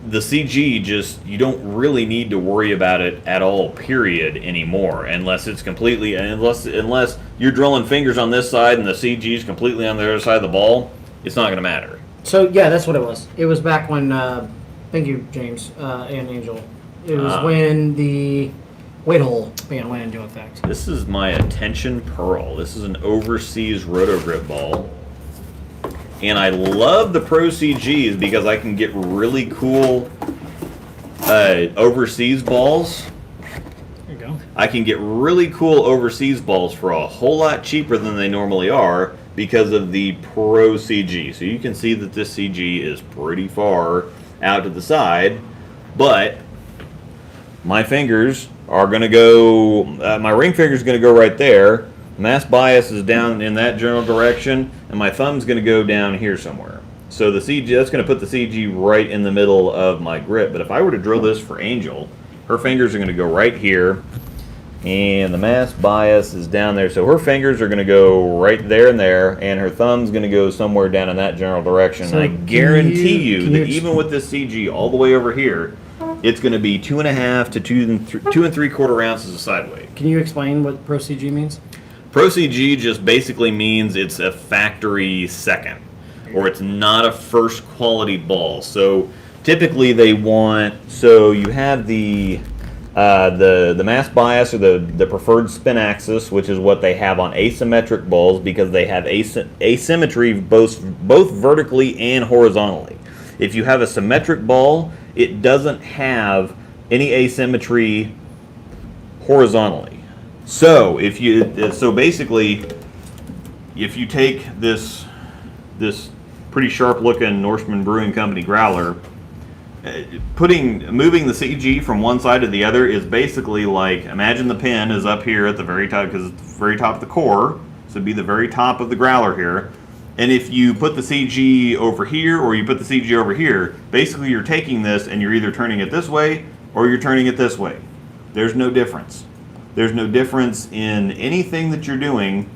the CG you don't really need to worry about it at all, period, anymore, unless it's completely, unless you're drilling fingers on this side and the CG is completely on the other side of the ball, it's not going to matter. So yeah, that's what it was. It was back when, thank you, James and Angel. It was when the weight hole ban went into effect. This is my Attention Pearl. This is an overseas roto-grip ball. And I love the Pro CGs because I can get really cool overseas balls. There you go. I can get really cool overseas balls for a whole lot cheaper than they normally are because of the Pro CG. So you can see that this CG is pretty far out to the side, but my fingers are going to go, my ring finger is going to go right there. Mass bias is down in that general direction, and my thumb's going to go down here somewhere. So the CG, that's going to put the CG right in the middle of my grip. But if I were to drill this for Angel, her fingers are going to go right here, and the mass bias is down there. So her fingers are going to go right there and there, and her thumb's going to go somewhere down in that general direction. So and I guarantee you that even with this CG all the way over here, it's going to be 2.5 to 2 3/4 ounces of side weight. Can you explain what Pro CG means? Pro CG just basically means it's a factory second, or it's not a first quality ball. So typically they want, so you have the mass bias or the preferred spin axis, which is what they have on asymmetric balls because they have asymmetry both vertically and horizontally. If you have a symmetric ball, it doesn't have any asymmetry horizontally. So basically, if you take this pretty sharp looking Norseman Brewing Company growler, moving the CG from one side to the other is basically like, imagine the pin is up here at the very top, because it's the very top of the core, so it'd be the very top of the growler here. And if you put the CG over here or you put the CG over here, basically you're taking this and you're either turning it this way or you're turning it this way. There's no difference. There's no difference in anything that you're doing,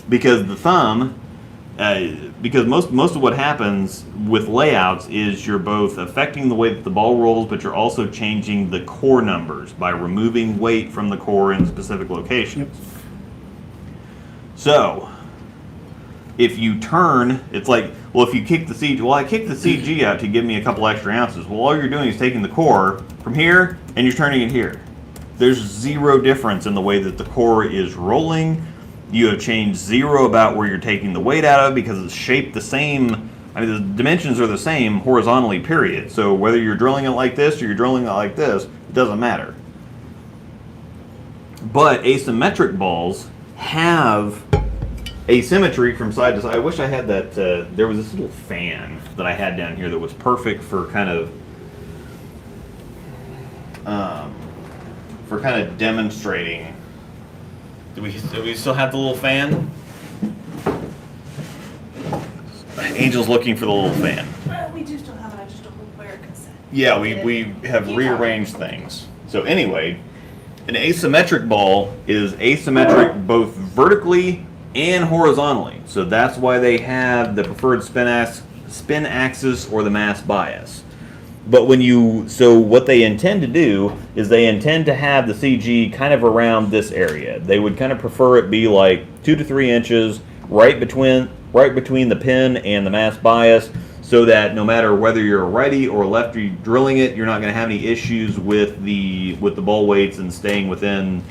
because the thumb, because most of what happens with layouts is you're both affecting the way that the ball rolls, but you're also changing the core numbers by removing weight from the core in specific locations. Yep. So if you turn, it's like, well, if you kick the CG, well, I kicked the CG out to give me a couple extra ounces. Well, all you're doing is taking the core from here and you're turning it here. There's zero difference in the way that the core is rolling. You have changed zero about where you're taking the weight out of, because it's shaped the same. I mean, the dimensions are the same horizontally, period. So whether you're drilling it like this or you're drilling it like this, it doesn't matter. But asymmetric balls have asymmetry from side to side. I wish I had that. There was this little fan that I had down here that was perfect for kind of demonstrating. Do we still have the little fan? Angel's looking for the little fan. We do still have it. I just don't know where cassette. Yeah, we have rearranged things. So anyway, an asymmetric ball is asymmetric both vertically and horizontally. So that's why they have the preferred spin axis or the mass bias. But so what they intend to do is they intend to have the CG kind of around this area. They would kind of prefer it be like 2 to 3 inches right between the pin and the mass bias, so that no matter whether you're a righty or lefty drilling it, you're not going to have any issues with the ball weights and staying within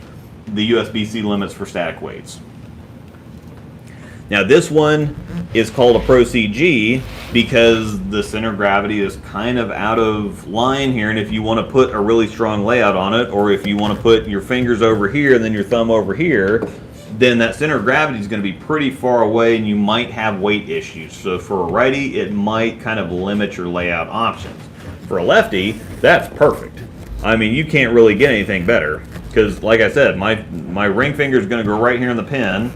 the USB-C limits for static weights. Now this one is called a Pro CG because the center of gravity is kind of out of line here, and if you want to put a really strong layout on it, or if you want to put your fingers over here and then your thumb over here, then that center of gravity is going to be pretty far away and you might have weight issues. So for a righty, it might kind of limit your layout options. For a lefty, that's perfect. I mean, you can't really get anything better because, like I said, my ring finger is going to go right here in the pin,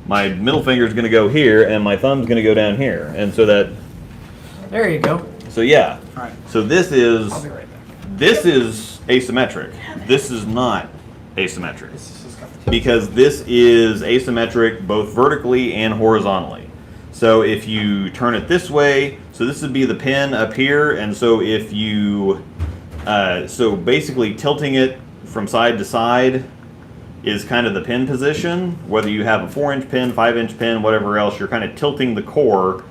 my middle finger is going to go here, and my thumb's going to go down here. And so that... There you go. So yeah. All right. So this is... I'll be right back. This is asymmetric. This is not asymmetric. Because this is asymmetric both vertically and horizontally. So if you turn it this way, so this would be the pin up here, and so if you... so basically tilting it from side to side is kind of the pin position. Whether you have a 4-inch pin, 5-inch pin, whatever else, you're kind of tilting the core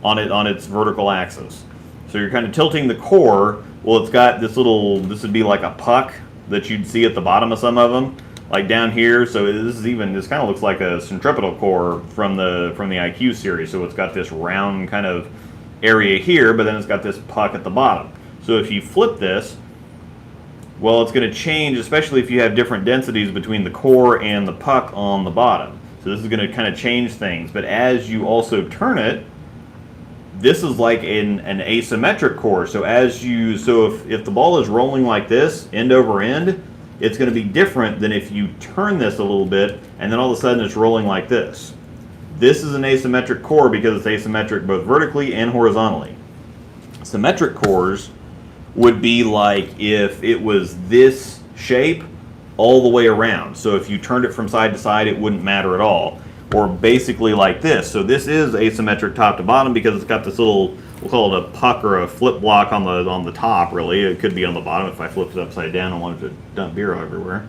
on its vertical axis. So you're kind of tilting the core. Well, it's got this little, this would be like a puck that you'd see at the bottom of some of them, like down here. So this kind of looks like a centripetal core from the IQ series. So it's got this round kind of area here, but then it's got this puck at the bottom. So if you flip this, well, it's going to change, especially if you have different densities between the core and the puck on the bottom. So this is going to kind of change things. But as you also turn it, this is like an asymmetric core. So if the ball is rolling like this, end over end, it's going to be different than if you turn this a little bit and then all of a sudden it's rolling like this. This is an asymmetric core because it's asymmetric both vertically and horizontally. Symmetric cores would be like if it was this shape all the way around. So if you turned it from side to side, it wouldn't matter at all. Or basically like this. So this is asymmetric top to bottom because it's got this little, we'll call it a puck or a flip block on the top, really. It could be on the bottom if I flipped it upside down and wanted to dump beer everywhere.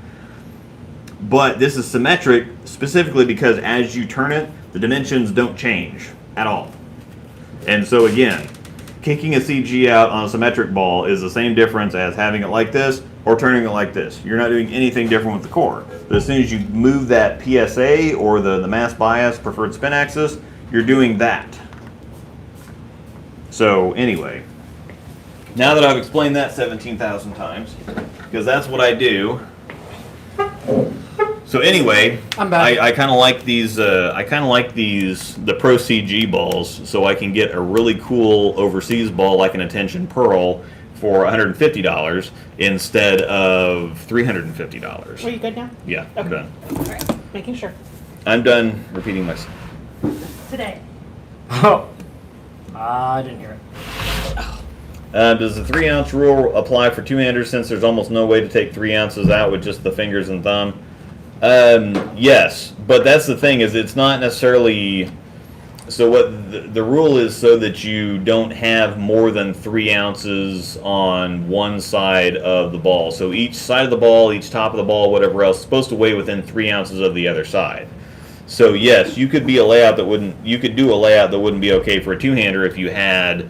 But this is symmetric specifically because as you turn it, the dimensions don't change at all. And so again, kicking a CG out on a symmetric ball is the same difference as having it like this or turning it like this. You're not doing anything different with the core. But as soon as you move that PSA or the mass bias, preferred spin axis, you're doing that. So anyway, now that I've explained that 17,000 times, because that's what I do. So anyway, I'm back. I kind of like these. The Pro CG balls, so I can get a really cool overseas ball like an Attention Pearl for $150 instead of $350. Are you good now? Yeah, I'm Okay. done. All right, making sure. I'm done repeating myself. Today. Oh. I didn't hear it. Does the 3-ounce rule apply for two-handers since there's almost no way to take 3 ounces out with just the fingers and thumb? Yes, but that's the thing is it's not necessarily... So what the rule is so that you don't have more than 3 ounces on one side of the ball. So each side of the ball, each top of the ball, whatever else, is supposed to weigh within 3 ounces of the other side. So yes, you could do a layout that wouldn't be okay for a two-hander if you had,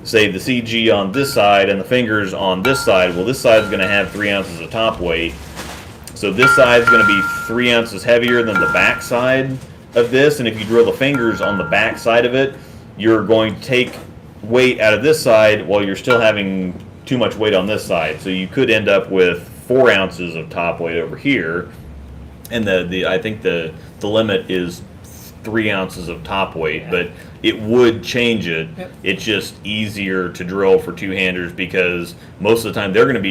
say, the CG on this side and the fingers on this side. Well, this side is going to have 3 ounces of top weight. So this side is going to be 3 ounces heavier than the back side of this, and if you drill the fingers on the back side of it, you're going to take weight out of this side while you're still having too much weight on this side. So you could end up with 4 ounces of top weight over here, and I think the limit is 3 ounces of top weight, but it would change it. Yep. It's just easier to drill for two-handers because most of the time you're going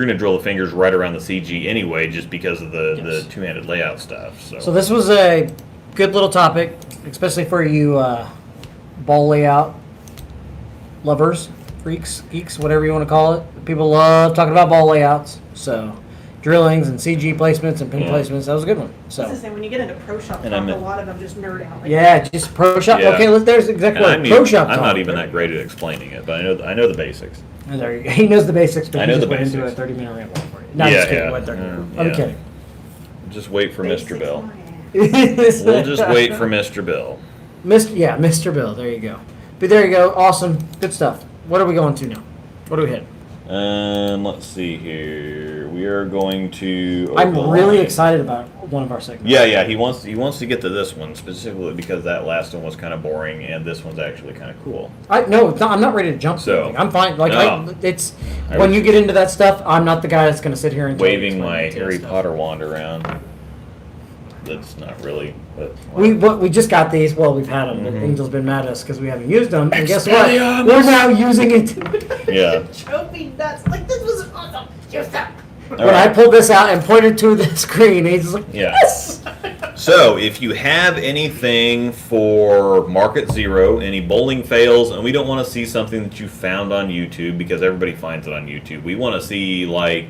to drill the fingers right around the CG anyway, just because of the two-handed layout stuff. So this was a good little topic, especially for you ball layout lovers, freaks, geeks, whatever you want to call it. People love talking about ball layouts. So drillings and CG placements and pin placements, that was a good one. So That's the same. When you get into pro shop And talk, I'm a in- lot of them just nerd out. Like, yeah, just pro shop. Yeah. Okay, there's exactly And what pro shop I'm talk. not even that great at explaining it, but I know the basics. And there you go. He knows the basics, but I he know just the went into a basics. 30-minute rant for you. No, Yeah, just kidding. yeah. Went 30. Yeah. I'm kidding. Just wait for basics Mr. Bill. my ass. We'll just wait for Mr. Bill. Mr. Bill. There you go. But there you go. Awesome. Good stuff. What are we going to now? What are we hitting? Let's see here. We are going to. I'm open really line. excited about one of our segments. Yeah. He wants to get to this one specifically because that last one was kind of boring, and this one's actually kind of cool. I'm not ready to jump to So, anything. I'm fine. Like no. I when was you get into that stuff, I'm not the guy that's going to sit here and tell you Waving explain my it to you Harry stuff. Potter wand around. that's not really. But, We just got these. Well, we've had them. But Angel's been mad at us because we haven't used them. And guess what? Expelliarmus! We're now using it. yeah. Drove me nuts. Like, this was awesome. Use that. When I pulled this out and pointed to the screen, he's like, Yeah. yes! So, if you have anything for Market Zero, any bowling fails, and we don't want to see something that you found on YouTube because everybody finds it on YouTube. We want to see, like,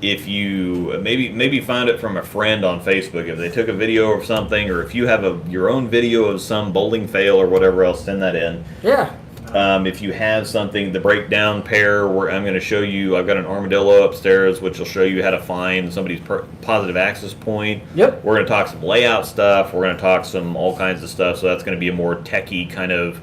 if you maybe find it from a friend on Facebook, if they took a video of something, or if you have your own video of some bowling fail or whatever else, send that in. Yeah. If you have something, the breakdown pair, where I'm going to show you, I've got an armadillo upstairs, which will show you how to find somebody's positive access point. Yep. We're going to talk some layout stuff. We're going to talk some all kinds of stuff. So that's going to be a more techie kind of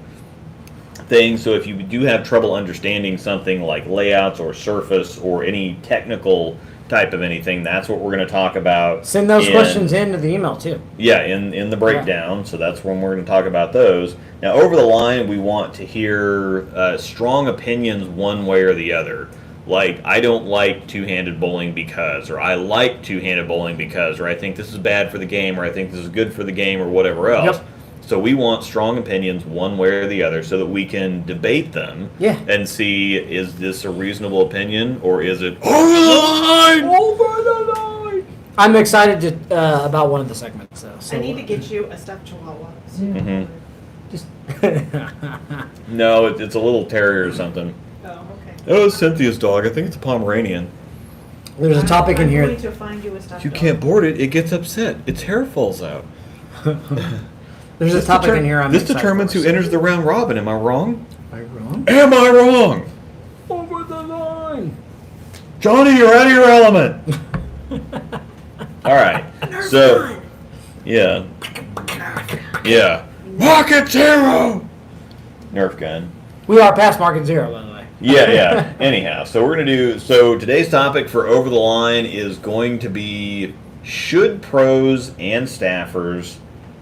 thing. So if you do have trouble understanding something like layouts or surface or any technical type of anything, that's what we're going to talk about. Send those questions into the email too. Yeah, in the breakdown. So that's when we're going to talk about those. Now, over the line, we want to hear strong opinions one way or the other. Like, I don't like two-handed bowling because, or I like two-handed bowling because, or I think this is bad for the game, or I think this is good for the game, or whatever else. Yep. So we want strong opinions one way or the other so that we can debate them and see, is this a reasonable opinion or is it over the line? Over the line! I'm excited to, about one of the segments, though. So I need to get you a stuffed chihuahua. Mm-hmm. Just No, it's a little terrier or something. Oh, okay. Oh, it's Cynthia's dog. I think it's a Pomeranian. There's a topic in I'm here. going to find you a stuffed You dog. can't board it. It gets upset. Its hair falls out. There's a topic in here. This determines who enters the round robin. Am I wrong? Am I wrong? Am I wrong? Over the line. Johnny, you're out of your element. All right. Nerf So, gun. yeah. Yeah. Market Zero! Nerf gun. We are past Market Zero, by the way. Yeah. Anyhow, so we're going to do, so today's topic for Over the Line is going to be, should pros and staffers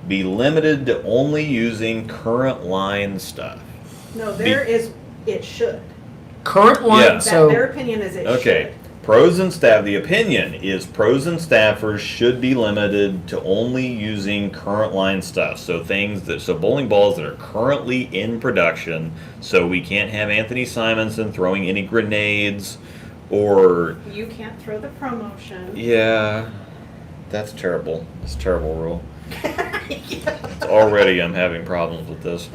be limited to only using current line stuff? No, it should. Current line. Yeah. So Their opinion is it Okay. Pros and staff. The opinion is pros and staffers should be limited to only using current line stuff. So bowling balls that are currently in production. So we can't have Anthony Simonson throwing any grenades, or should. You can't throw the promotion. yeah, that's terrible. That's a terrible rule. Already, I'm having problems with this.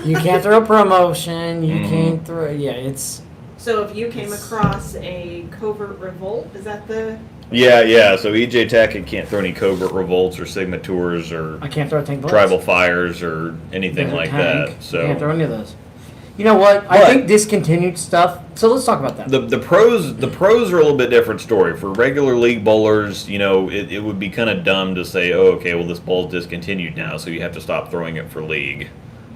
you can't throw a promotion. You can't throw. Yeah, it's. So if you came across a covert revolt, is that the... Yeah. So EJ Tackett can't throw any covert revolts or Sigma Tours or I can't throw a tank bullets. tribal fires or anything There's a like tank. that. So You can't throw any of those. You know what? I But- think discontinued stuff. So let's talk about that. the pros are a little bit different story. For regular league bowlers, it would be kind of dumb to say, oh, okay, well, this ball's discontinued now, so you have to stop throwing it for league.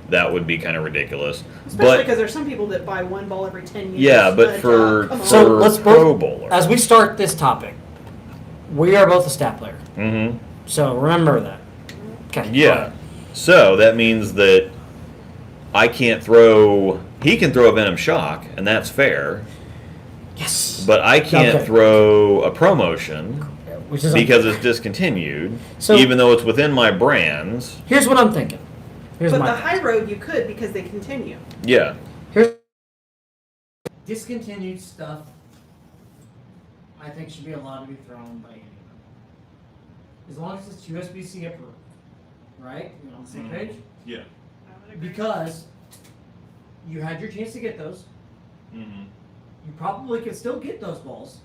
That would be kind of ridiculous. Especially But because there's some people that buy one ball every 10 years. yeah, but for come on. So for let's pro both, bowler, as we start this topic, we are both a stat player. mm-hmm. So remember that. Okay. Yeah. So that means that I can't throw. He can throw a Venom Shock, and that's fair. Yes. But I can't Okay. throw a promotion Which is because it's discontinued, So- even though it's within my brands. Here's what I'm thinking. Here's But my the high road you could because they continue. Yeah. Here's discontinued stuff. I think should be allowed to be thrown by anyone, as long as it's USB-C approved. Right? You on the same page? Yeah. Because you had your chance to get those. Mm-hmm. You probably can still get those balls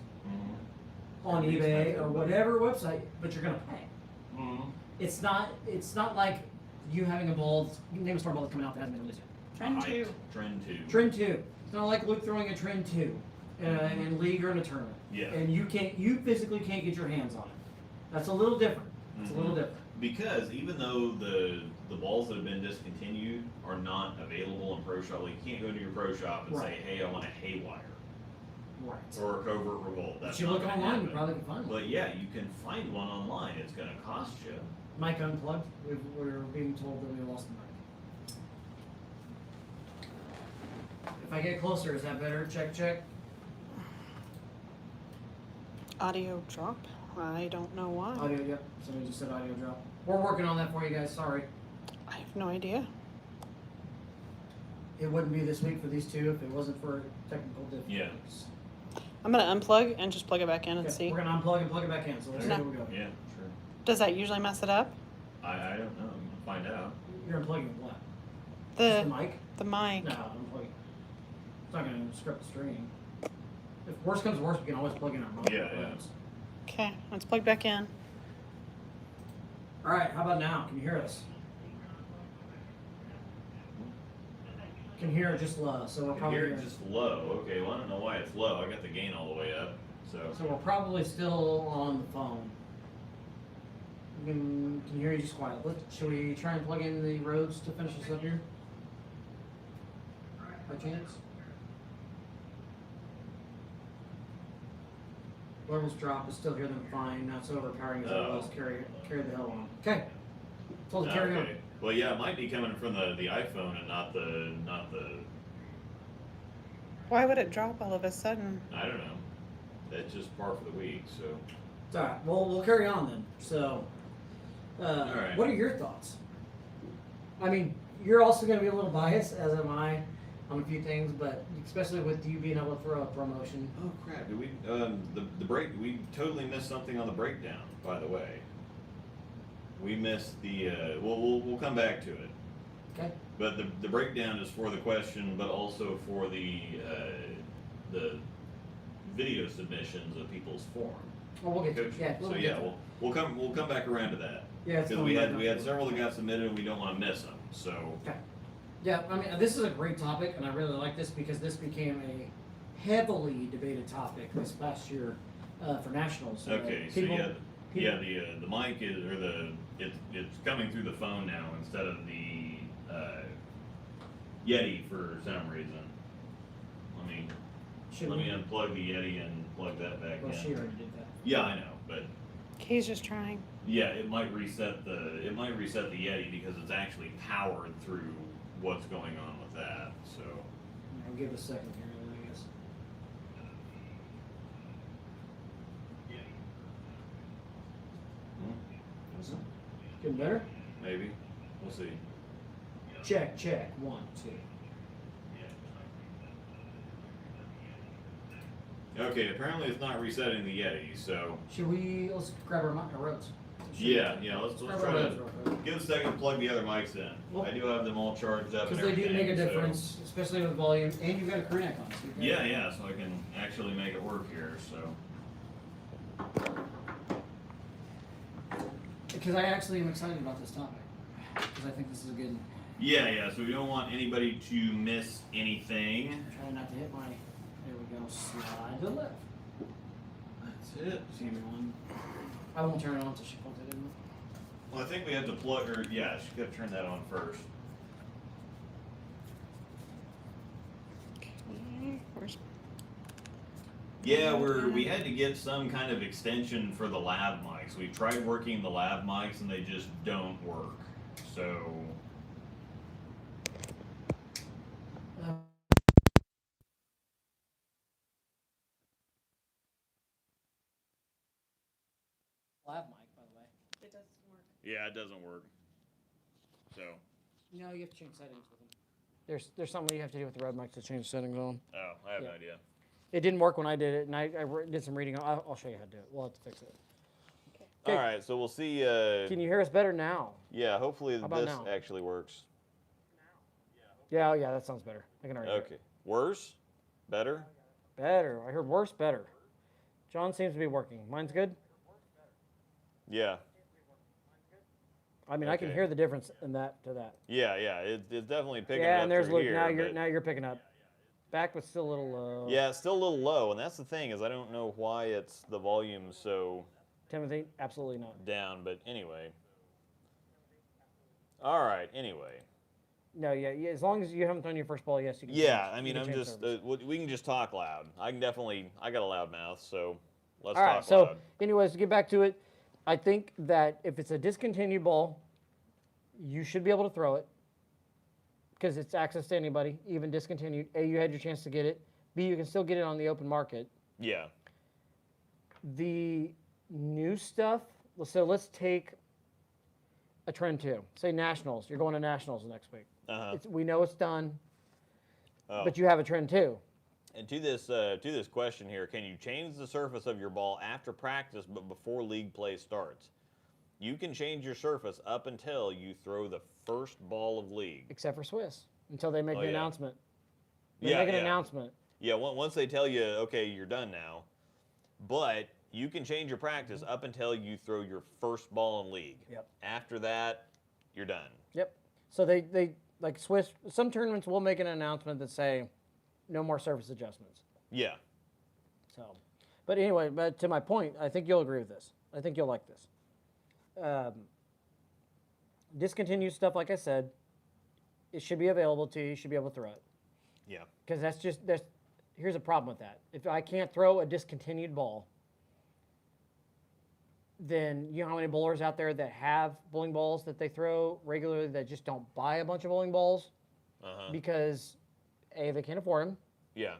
on eBay or whatever website, but you're gonna pay. Mm-hmm. It's not like you having a ball. Name a storm ball that's coming out that hasn't been released yet. Trend 2. Trend 2. Trend 2. It's not like Luke throwing a Trend 2 in league or in a tournament. Yeah. And you physically can't get your hands on it. That's a little different. It's a little different. Because even though the balls that have been discontinued are not available in Pro Shop, like you can't go to your Pro Shop and say, hey, I want a Haywire Right. or a Covert Revolt. That's But you not look gonna online, you happen. probably can find one. But yeah, you can find one online. It's going to cost you. Mic unplugged. We're being told that we lost the mic. If I get closer, is that better? Check. Audio drop. I don't know why. Audio, yep. Somebody just said audio drop. We're working on that for you guys. Sorry. I have no idea. It wouldn't be this week for these two if it wasn't for technical difficulties. I'm going to unplug and just plug it back in and Okay, see. we're going to unplug and plug it back in, so let's see No. how we go. Yeah, sure. Does that usually mess it up? I don't know. We'll find out. You're unplugging what? Just the The mic? the mic. No, unplugging. It's not going to script the stream. If worse comes to worse, we can always plug in our mic. Yeah. Okay, let's plug back in. All right, how about now? Can you hear us? Can hear just low, so we're probably Here it's just low. Okay, well I don't know why it's low. I got the gain all the way up. So we're probably still on the phone. We can hear you just quiet. Should we try and plug in the roads to finish this up here? By chance? Levels drop, but still hear them fine. Not so overpowering as it was. Carry the hell on. Okay. Told to carry on. Well, yeah, it might be coming from the iPhone and not the. Why would it drop all of a sudden? I don't know. That's just par for the week. So. It's all right. Well, we'll carry on then. So, right. What are your thoughts? I mean, you're also going to be a little biased, as am I, on a few things, but especially with you being able to throw a promotion. Oh crap! Did we the break? We totally missed something on the breakdown. By the way, we missed the. We'll come back to it. Okay. But the breakdown is for the question, but also for the video submissions of people's form. Well, we'll get to it. Yeah, So yeah, we'll come back around to that. Yeah, it's because fine. we had several that got submitted, and we don't want to miss them. So. Okay. Yeah, I mean, this is a great topic, and I really like this because this became a heavily debated topic this past year for nationals. So Okay, so the mic is it's coming through the phone now instead of the Yeti for some reason. Let me unplug the Yeti and plug that back in. Well, she already did that. Yeah, I know, but He's just trying. yeah, it might reset the Yeti because it's actually powered through what's going on with that. So I'll give it a second here, I guess. Getting better? maybe we'll see. Check. 1, 2. Okay, apparently it's not resetting the Yeti, so Let's grab our roads. yeah, let's Grab try our roads real to quick. give a second to plug the other mics in. Well, I do have them all charged up. Because and they do make a everything, so- difference, especially with volume, and you've got a crew neck on. So So I can actually make it work here. So Because I actually am excited about this topic. Because I think this is a good. yeah. So we don't want anybody to miss anything. Try not to hit my. There we go. Slide to the left. That's it. See one. I won't turn it on until she plugs it in. Well, I think we have to plug her. Yeah, she's got to turn that on first. Okay, where's Yeah, we had to get some kind of extension for the lav mics. We tried working the lav mics and they just don't work. So Lav mic, by the way. It doesn't work. yeah, it doesn't work. So No, you have to change settings with them. There's something you have to do with the Rode mic to change settings on. I have no idea. It didn't work when I did it, and I did some reading. I'll show you how to do it. We'll have to fix it. Okay. All right, so we'll see. Can you hear us better now? Yeah, hopefully How about this now? actually works. Yeah, that sounds better. I can already hear it. Okay. Worse? Better? Better. I heard worse, better. John seems to be working. Mine's good? Yeah. I mean, I can Okay. hear the difference in that to that. Yeah. It's definitely picking Yeah, up and there's through Luke. here. Now you're picking up. Back was still a little low. Yeah, it's still a little low, and that's the thing is I don't know why it's the volume so Timothy, absolutely not. down, but anyway. All right. Anyway. No, yeah. As long as you haven't thrown your first ball, yes, you can. Yeah, change- I you mean, can I'm change just service. we can just talk loud. I got a loud mouth, so let's All talk right. So, loud. anyways, to get back to it, I think that if it's a discontinued ball, you should be able to throw it because it's access to anybody, even discontinued. A, you had your chance to get it. B, you can still get it on the open market. Yeah. The New stuff. So let's take a trend 2. Say Nationals. You're going to Nationals next week. We know it's done, but you have a trend 2. And to this question here, can you change the surface of your ball after practice but before league play starts? You can change your surface up until you throw the first ball of league. Except for Swiss, until they make the announcement. They Yeah, make an announcement. Yeah, once they tell you, okay, you're done now. But you can change your practice up until you throw your first ball in league. Yep. After that, you're done. Yep. So they like Swiss. Some tournaments will make an announcement that say, no more surface adjustments. Yeah. So, but anyway, but to my point, I think you'll agree with this. I think you'll like this. Discontinued stuff, like I said, it should be available to you. You should be able to throw it. Yeah. Because here's a problem with that. If I can't throw a discontinued ball, then you know how many bowlers out there that have bowling balls that they throw regularly that just don't buy a bunch of bowling balls because A, they can't afford them. Yeah.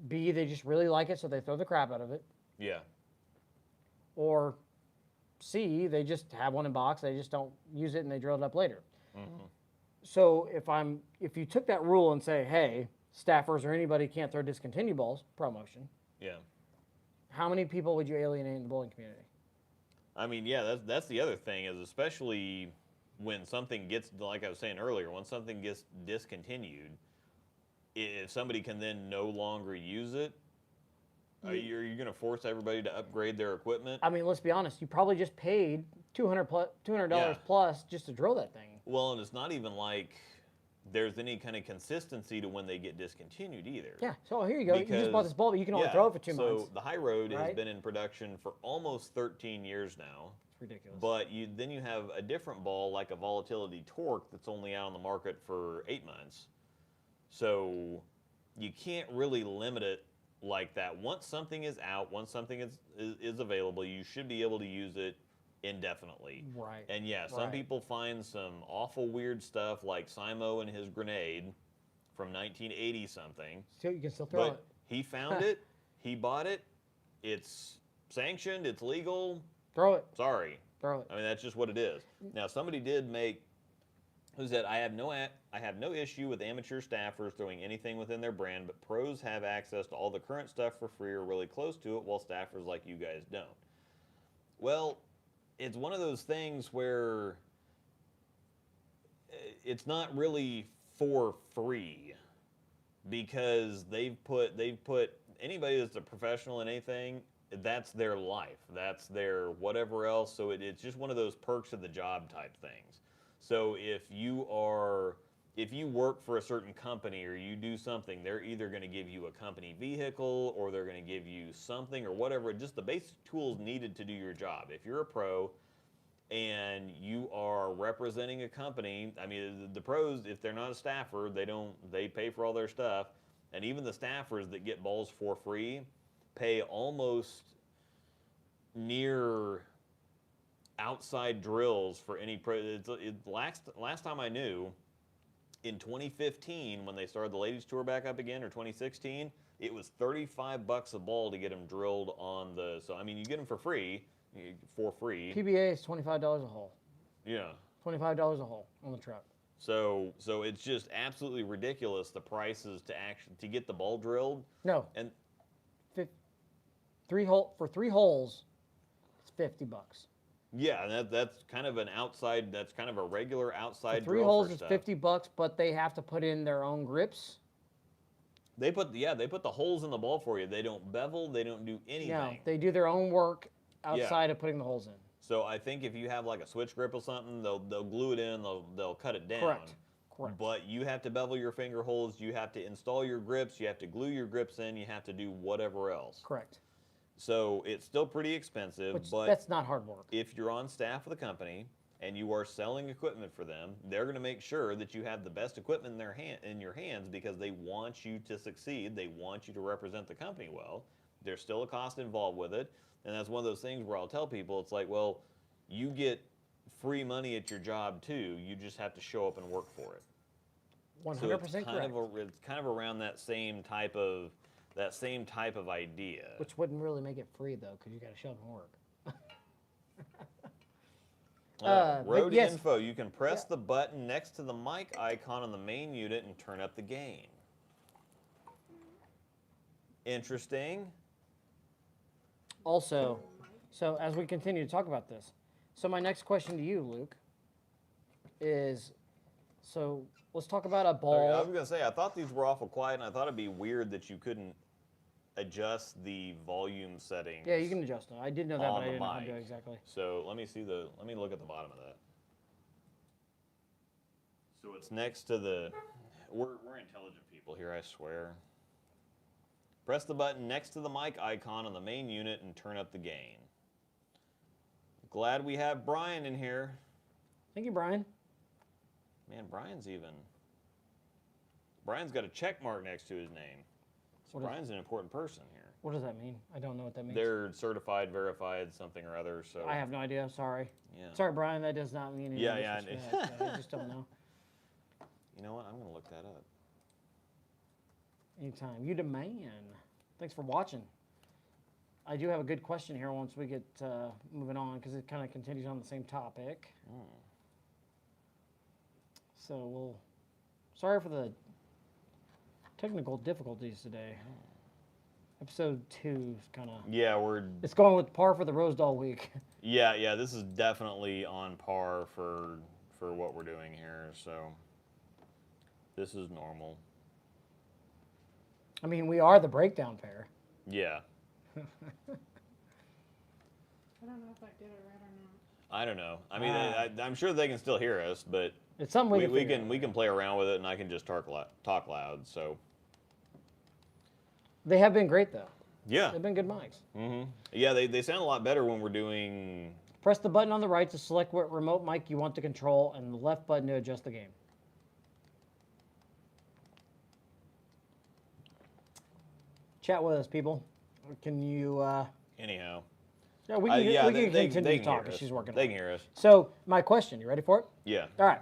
B, they just really like it, so they throw the crap out of it. Yeah. Or C, they just have one in box, they just don't use it and they drill it up later. So if you took that rule and say, hey, staffers or anybody can't throw discontinued balls, promotion. Yeah. How many people would you alienate in the bowling community? I mean, yeah, that's the other thing is especially when something gets, like I was saying earlier, when something gets discontinued, if somebody can then no longer use it, are you going to force everybody to upgrade their equipment? I mean, let's be honest. You probably just paid $200 plus just to drill that thing. Well, and it's not even like there's any kind of consistency to when they get discontinued either. Yeah. So here you go. You just bought this ball, but you can only throw it for 2 months. So the High Road has right? been in production for almost 13 years now. It's ridiculous. But then you have a different ball like a Volatility Torque that's only out on the market for 8 months. So you can't really limit it like that. Once something is out, once something is available, you should be able to use it indefinitely. Right. And yeah, some people find some awful weird stuff like Simo and his grenade from 1980 something. So you can still throw it. He found it, he bought it, it's sanctioned, it's legal. Throw it. Sorry. Throw it. I mean, that's just what it is. Now, somebody did make, who said, I have no issue with amateur staffers throwing anything within their brand, but pros have access to all the current stuff for free or really close to it, while staffers like you guys don't. Well, it's one of those things where it's not really for free because they've put anybody that's a professional in anything, that's their life, that's their whatever else. So it's just one of those perks of the job type things. So if you work for a certain company or you do something, they're either going to give you a company vehicle or they're going to give you something or whatever, just the basic tools needed to do your job. If you're a pro and you are representing a company, I mean, the pros, if they're not a staffer, they pay for all their stuff. And even the staffers that get balls for free pay almost near outside drills for any pro. Last time I knew, in 2015, when they started the ladies tour back up again, or 2016, it was $35 a ball to get them drilled on the. So I mean, you get them for free. PBA is $25 a hole. Yeah. $25 a hole on the truck. So it's just absolutely ridiculous the prices to get the ball drilled. No. And for 3 holes, it's $50. Yeah, and that's kind of an outside. That's kind of a regular outside. For 3 holes is $50, but they have to put in their own grips. They put the holes in the ball for you. They don't bevel. They don't do anything. No, they do their own work outside of putting the holes in. So I think if you have like a switch grip or something, they'll glue it in. They'll cut it down. Correct. But you have to bevel your finger holes. You have to install your grips. You have to glue your grips in. You have to do whatever else. Correct. So it's still pretty expensive, but that's not hard work. If you're on staff with a company and you are selling equipment for them, they're going to make sure that you have the best equipment in your hands because they want you to succeed. They want you to represent the company well. There's still a cost involved with it, and that's one of those things where I'll tell people, it's like, well, you get free money at your job too. You just have to show up and work for it. 100% so it's correct. It's kind of around that same type of idea. Which wouldn't really make it free though, because you got to show up and work. But Road yes. info. You can press the button next to the mic icon on the main unit and turn up the gain. Interesting. Also, so as we continue to talk about this, so my next question to you, Luke, is, so let's talk about a I was ball. going to say, I thought these were awful quiet, and I thought it'd be weird that you couldn't adjust the volume settings. Yeah, you can adjust it. I did know that, but on I the didn't know how to mic. do it exactly. So let me look at the bottom of that. So it's next to the, we're intelligent people here, I swear. Press the button next to the mic icon on the main unit and turn up the gain. Glad we have Brian in here. Thank you, Brian. Man, Brian's got a check mark next to his name. So Brian's an important person here. What does that mean? I don't know what that means. They're certified, verified, something or other. So I have no idea. Sorry. Yeah. Sorry, Brian. That does not mean anything. Yeah. I just don't know. You know what? I'm going to look that up. Anytime. You demand. Thanks for watching. I do have a good question here once we get moving on, because it kind of continues on the same topic. So sorry for the technical difficulties today. Episode 2 is kind of... Yeah, It's going with par for the Rose Doll week. Yeah, this is definitely on par for what we're doing here, so this is normal. I mean, we are the breakdown pair. Yeah. I don't know if I did it right or not. I don't know. I mean, I'm sure they can still hear us, but It's something we can play around with it, and I can just talk loud. So They have been great, though. yeah, They've been good mics. yeah, they sound a lot better when we're doing. Press the button on the right to select what remote mic you want to control, and the left button to adjust the game. Chat with us, people. Can you... Anyhow. Yeah, we can continue they to can talk hear as us. she's working They on can it. hear us. So, my question, you ready for it? Yeah. All right.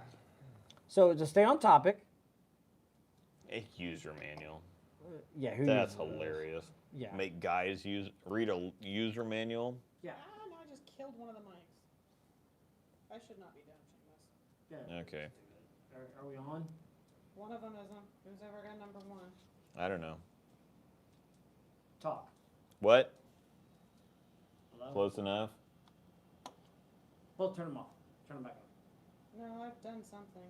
So, to stay on topic... A user manual. Yeah, who That's uses those? hilarious. Yeah. Make guys read a user manual. Yeah. Ah, no, I just killed one of the mics. I should not be damaging this. Yeah. Okay. Are we on? One of them isn't. Who's ever got number 1? I don't know. Talk. What? Hello? Close enough? Both turn them off. Turn them back on. No, I've done something.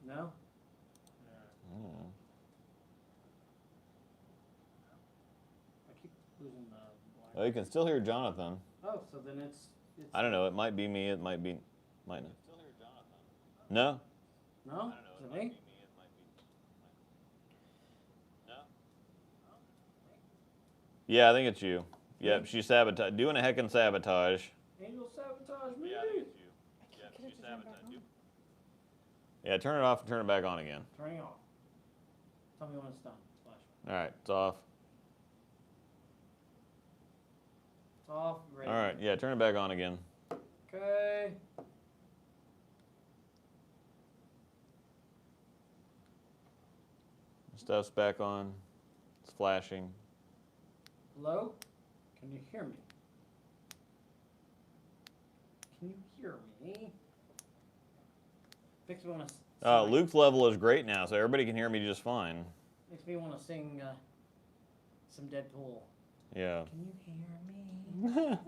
No? Mm. I keep losing the black. Well, you can still hear Jonathan. Oh, so then it's I don't know. It might be me. It might not. Still hear Jonathan. No. No? Is it me? No. Yeah, I think it's you. Yep, she's doing a heckin' sabotage. Angel sabotage me. Yeah, I think it's you. Yep, get it she's to turn back sabotaging. on. Yeah, turn it off and turn it back on again. Turning off. Tell me when it's done. Flash. All right, it's off. It's off. Ready. All right, yeah, turn it back on again. Okay. Stuff's back on. It's flashing. Hello? Can you hear me? Can you hear me? Makes me want to. Luke's level is great now, so everybody can hear me just fine. Makes me want to sing some Deadpool. Yeah. Can you hear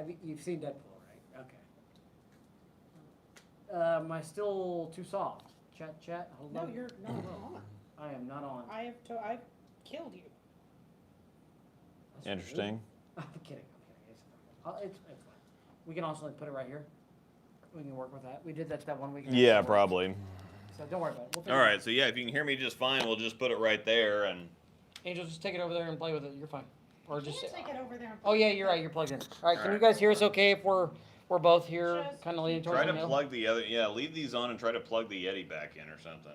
me? You've seen Deadpool, right? Okay. Am I still too soft? Chat. Hold No, on. you're not on. I am not on. I've killed you. That's Interesting. rude. I'm kidding. It's fine. We can also put it right here. We can work with that. We did that one week. Yeah, probably. So don't worry about it. We'll All right, so yeah, if you can hear me just fine, we'll just put it right there and. Angel, just take it over there and play with it. You're fine. Or You just. can't take it over there and Oh yeah, you're right. You're plugged in. All right. Can All you right. guys hear us okay if we're both here, Just kind of leaning towards Try the to middle? plug the other. Yeah, leave these on and try to plug the Yeti back in or something.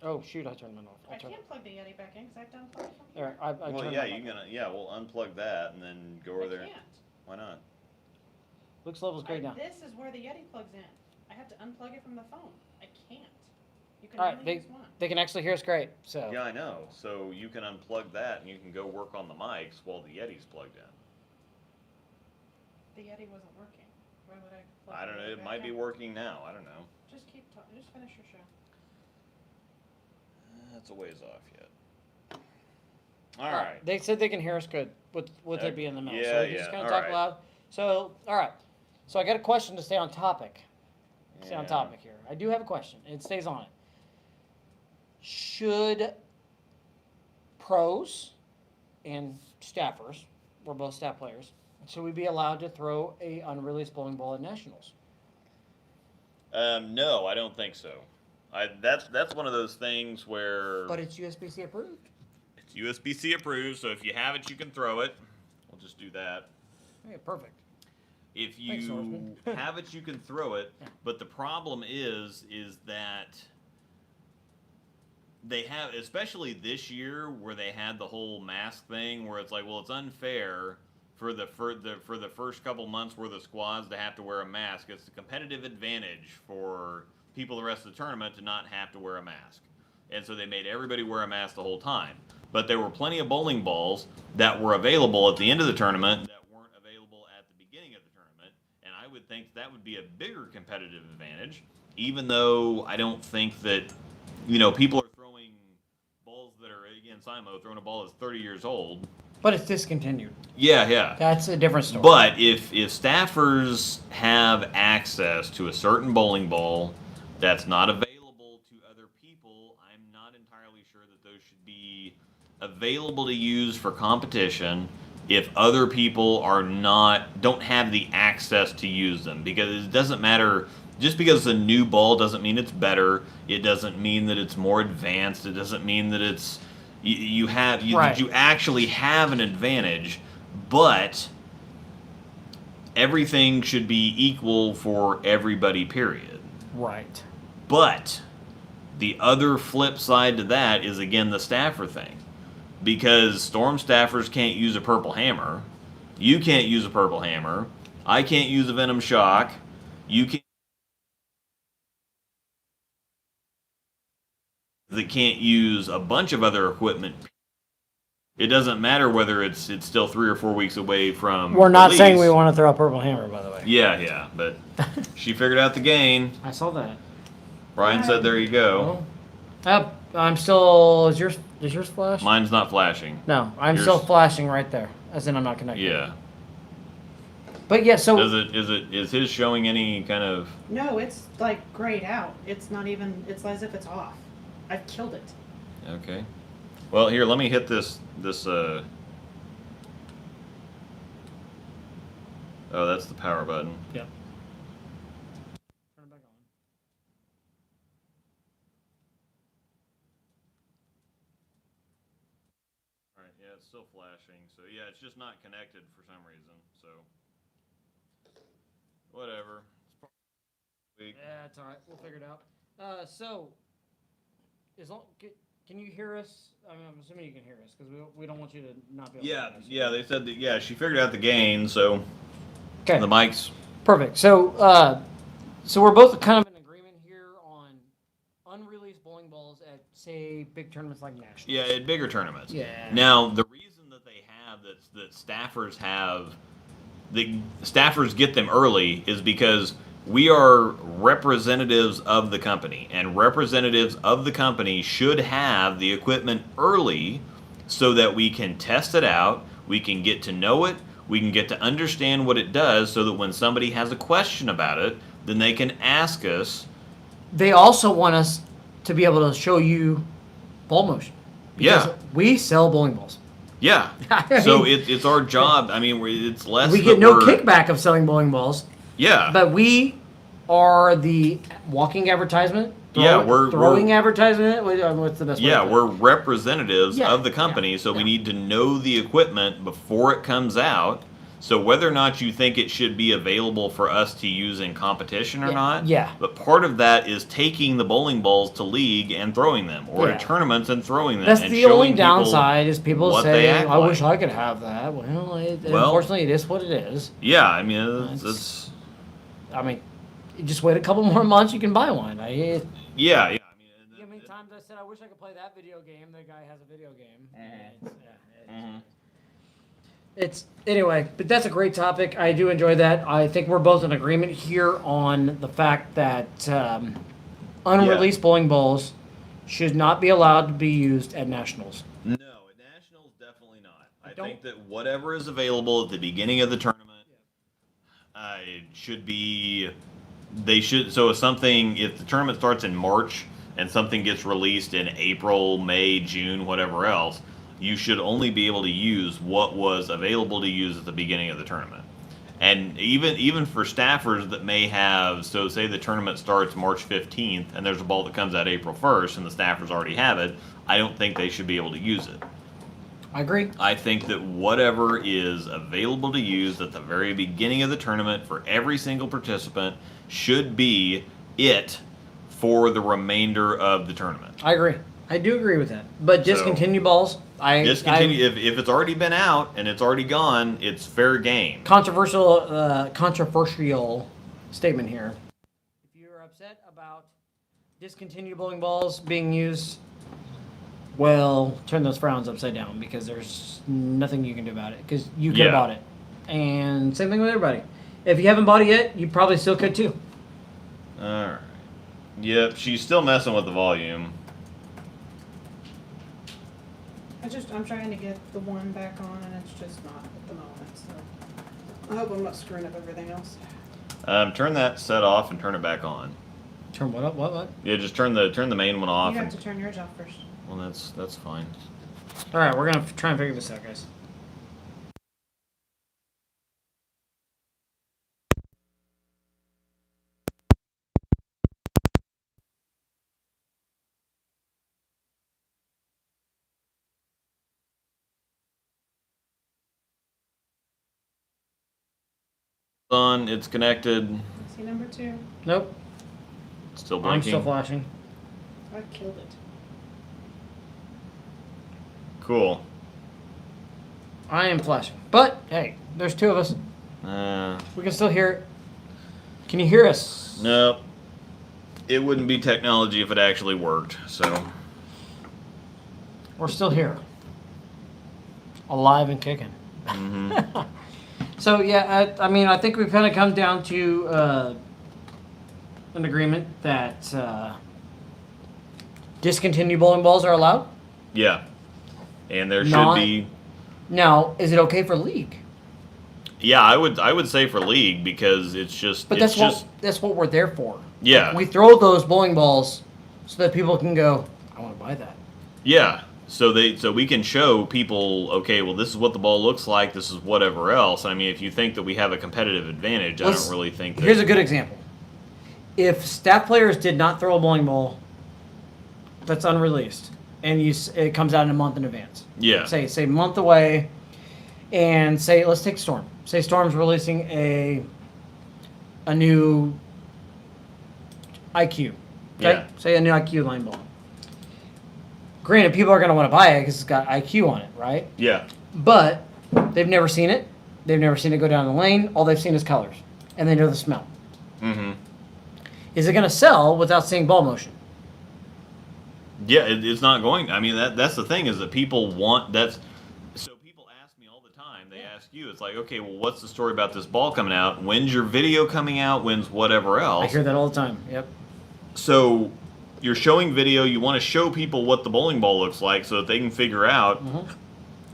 Oh shoot! I turned mine off. I can't plug the Yeti back in because I've done plugged from All here. right. I Well, turned yeah, mine you off. gonna. Yeah, we'll unplug that and then go over I there. can't. Why not? Luke's level's great now. This is where the Yeti plugs in. I have to unplug it from the phone. I can't. You can All right. only use one. They can actually hear us great. So. Yeah, I know. So you can unplug that and you can go work on the mics while the Yeti's plugged in. the Yeti wasn't working. Why would I? Plug I don't know. It back might be in? working now. I don't know. Just keep talking. Just finish your show. That's a ways off yet. All right. They said they can hear us good with Okay. it being in the middle. Yeah, So we're just yeah. going All to talk right. loud. So, all right. So I got a question to stay on topic. Stay on Yeah. topic here. I do have a question. It stays on it. Should pros and staffers, we're both staff players, should we be allowed to throw a unreleased bowling ball at nationals? No, I don't think so. That's one of those things where But it's USBC approved. it's USB-C approved, so if you have it, you can throw it. We'll just do that. Okay, perfect. If Thanks, you Norseman. have it, you can throw it. Yeah. But the problem is that they have, especially this year, where they had the whole mask thing, where it's like, well, it's unfair for the first couple months where the squads to have to wear a mask. It's a competitive advantage for people the rest of the tournament to not have to wear a mask, and so they made everybody wear a mask the whole time. But there were plenty of bowling balls that were available at the end of the tournament that weren't available at the beginning of the tournament, and I would think that would be a bigger competitive advantage, even though I don't think that, people are throwing balls that are, again, Simo throwing a ball that's 30 years old. But it's discontinued. Yeah. That's a different story. But if staffers have access to a certain bowling ball that's not available to other people, I'm not entirely sure that those should be available to use for competition if other people don't have the access to use them. Because it doesn't matter, just because it's a new ball doesn't mean it's better. It doesn't mean that it's more advanced. It doesn't mean that it's Right. that you actually have an advantage, but everything should be equal for everybody, period. Right. But the other flip side to that is, again, the staffer thing. Because Storm staffers can't use a purple hammer. You can't use a purple hammer. I can't use a Venom Shock. You can't. That can't use a bunch of other equipment. It doesn't matter whether it's still 3 or 4 weeks away from. We're not release. saying we want to throw a purple hammer, by the way. Yeah, but she figured out the gain. I saw that. Brian said, "There you go." I'm still. Is yours flash? Mine's not flashing. No, I'm Yours- still flashing right there. As in, I'm not connected. Yeah. But yeah, so Is his showing any kind of? No, it's like grayed out. It's not even. It's as if it's off. I've killed it. Okay. Well, here, let me hit this. Oh, that's the power button. Yep. Turn it back on. All right. Yeah, it's still flashing. So yeah, it's just not connected for some reason. So whatever. Yeah, it's all right. We'll figure it out. So, can you hear us? I mean, I'm assuming you can hear us because we don't want you to not be able to hear us. Yeah. They said that. Yeah, she figured out the gain. So Okay. the mics. Perfect. So, so we're both kind of in agreement here on unreleased bowling balls at, say, big tournaments like Nationals. Yeah, at bigger tournaments. Yeah. Now, the reason that they have that staffers have, the staffers get them early is because we are representatives of the company, and representatives of the company should have the equipment early so that we can test it out, we can get to know it, we can get to understand what it does, so that when somebody has a question about it, then they can ask us. They also want us to be able to show you ball motion. Because Yeah. we sell bowling balls. Yeah. I So mean, it's our job. I mean, it's less. we that get no we're- kickback of selling bowling balls, Yeah. but we are the walking advertisement. Yeah, we're- throwing advertisement. What's the best way Yeah, to put it? we're representatives Yeah, of the company, so we yeah. need to know the equipment before it comes out. So whether or not you think it should be available for us to use in competition or Yeah, not, yeah. but part of that is taking the bowling balls to league and throwing them, or Yeah. to tournaments and throwing them. That's and the showing only people downside is people what they say, act "I wish like." I could have that." Well, Well- unfortunately, it is what it is. Yeah, I mean, It's- it's I mean, you just wait a couple more months, you can buy one. yeah. I mean, How many times I said I wish I could play that video game? The guy has a video game. Mhm. It's- yeah, it's- Mhm. Anyway, but that's a great topic. I do enjoy that. I think we're both in agreement here on the fact that unreleased bowling balls should not be allowed to be used at nationals. No, at nationals, definitely not. I think that whatever is available at the beginning of the tournament should be. They should. So if the tournament starts in March and something gets released in April, May, June, whatever else, you should only be able to use what was available to use at the beginning of the tournament. And even for staffers that may have, so say the tournament starts March 15th and there's a ball that comes out April 1st and the staffers already have it, I don't think they should be able to use it. I agree. I think that whatever is available to use at the very beginning of the tournament for every single participant should be it for the remainder of the tournament. I agree. I do agree with that. But discontinue balls, if it's already been out and it's already gone, it's fair game. Controversial statement here. If you're upset about discontinued bowling balls being used, well, turn those frowns upside down because there's nothing you can do about it because you could have bought it. And same thing with everybody. If you haven't bought it yet, you probably still could too. All right. Yep, she's still messing with the volume. I'm trying to get the one back on, and it's just not at the moment. So I hope I'm not screwing up everything else. Turn that set off and turn it back on. Turn what up? What? Yeah, just turn the main one off. You have to turn yours off first. Well, that's fine. All right, we're gonna try and figure this out, guys. On, it's connected. See number 2? Nope. Still I'm blinking. still flashing. I killed it. Cool. I am flashing. But, hey, there's two of us. We can still hear it. Can you hear us? Nope. It wouldn't be technology if it actually worked, so. We're still here. Alive and kicking. Mm-hmm. So, yeah, I think we've kind of come down to an agreement that discontinued bowling balls are allowed. Yeah. And there should be. Now, is it okay for league? Yeah, I would say for league because it's just. But that's what we're there for. Yeah. We throw those bowling balls so that people can go, I want to buy that. Yeah. So we can show people, okay, well, this is what the ball looks like. This is whatever else. I mean, if you think that we have a competitive advantage, I don't really think that. Here's a good example. If staff players did not throw a bowling ball that's unreleased, and it comes out in a month in advance. Yeah. Say month away, and say let's take Storm. Say Storm's releasing a new IQ. Okay? Yeah. Say a new IQ line ball. Granted, people are going to want to buy it because it's got IQ on it, right? Yeah. But they've never seen it. They've never seen it go down the lane. All they've seen is colors, and they know the smell. Mm-hmm. Is it going to sell without seeing ball motion? Yeah, it's not going. I mean, that's the thing is that people want that's. So people ask me all the time. They ask you. It's like, okay, well, what's the story about this ball coming out? When's your video coming out? When's whatever else? I hear that all the time. Yep. So you're showing video. You want to show people what the bowling ball looks like so that they can figure out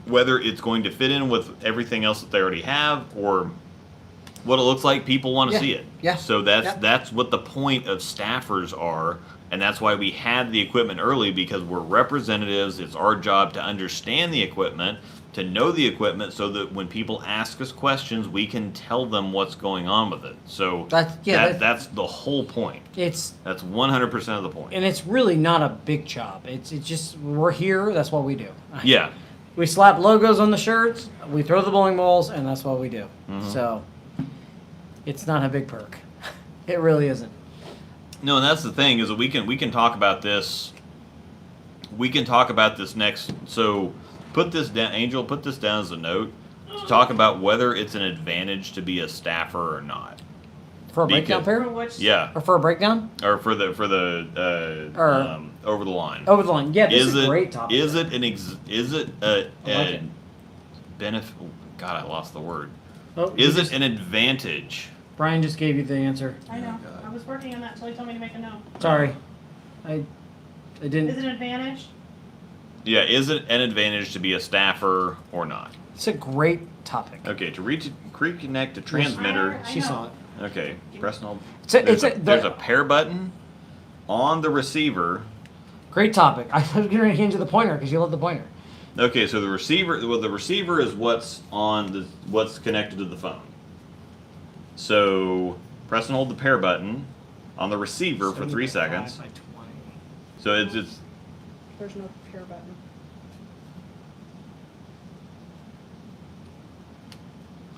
whether it's going to fit in with everything else that they already have or what it looks like. People want to see it. Yeah. So that's what the point of staffers are. And that's why we had the equipment early, because we're representatives. It's our job to understand the equipment, to know the equipment, so that when people ask us questions, we can tell them what's going on with it. So that's the whole point. That's 100% of the point. And it's really not a big job. It's just we're here. That's what we do. Yeah. We slap logos on the shirts. We throw the bowling balls, and that's what we do. Mm-hmm. So it's not a big perk. It really isn't. No, and that's the thing is that we can talk about this. We can talk about this next. So put this down, Angel. Put this down as a note to talk about whether it's an advantage to be a staffer or not. For a breakdown pair? Yeah. Or for a breakdown? Or for the over the line. Over the line. Yeah, this is a great topic. Is it benefit? God, I lost the word. Oh, Is it an advantage? Brian just gave you the answer. I know. I was working on that until he told me to make a note. Sorry. I didn't. Is it an advantage? Yeah, is it an advantage to be a staffer or not? It's a great topic. Okay, to reconnect a transmitter. I She know. saw it. Okay, press and hold. There's There's a pair button on the receiver. Great topic. I was getting ready to hand you the pointer because you love the pointer. Okay, so the receiver is what's what's connected to the phone. So press and hold the pair button on the receiver for 3 seconds. 75 by 20. So it's There's no pair button.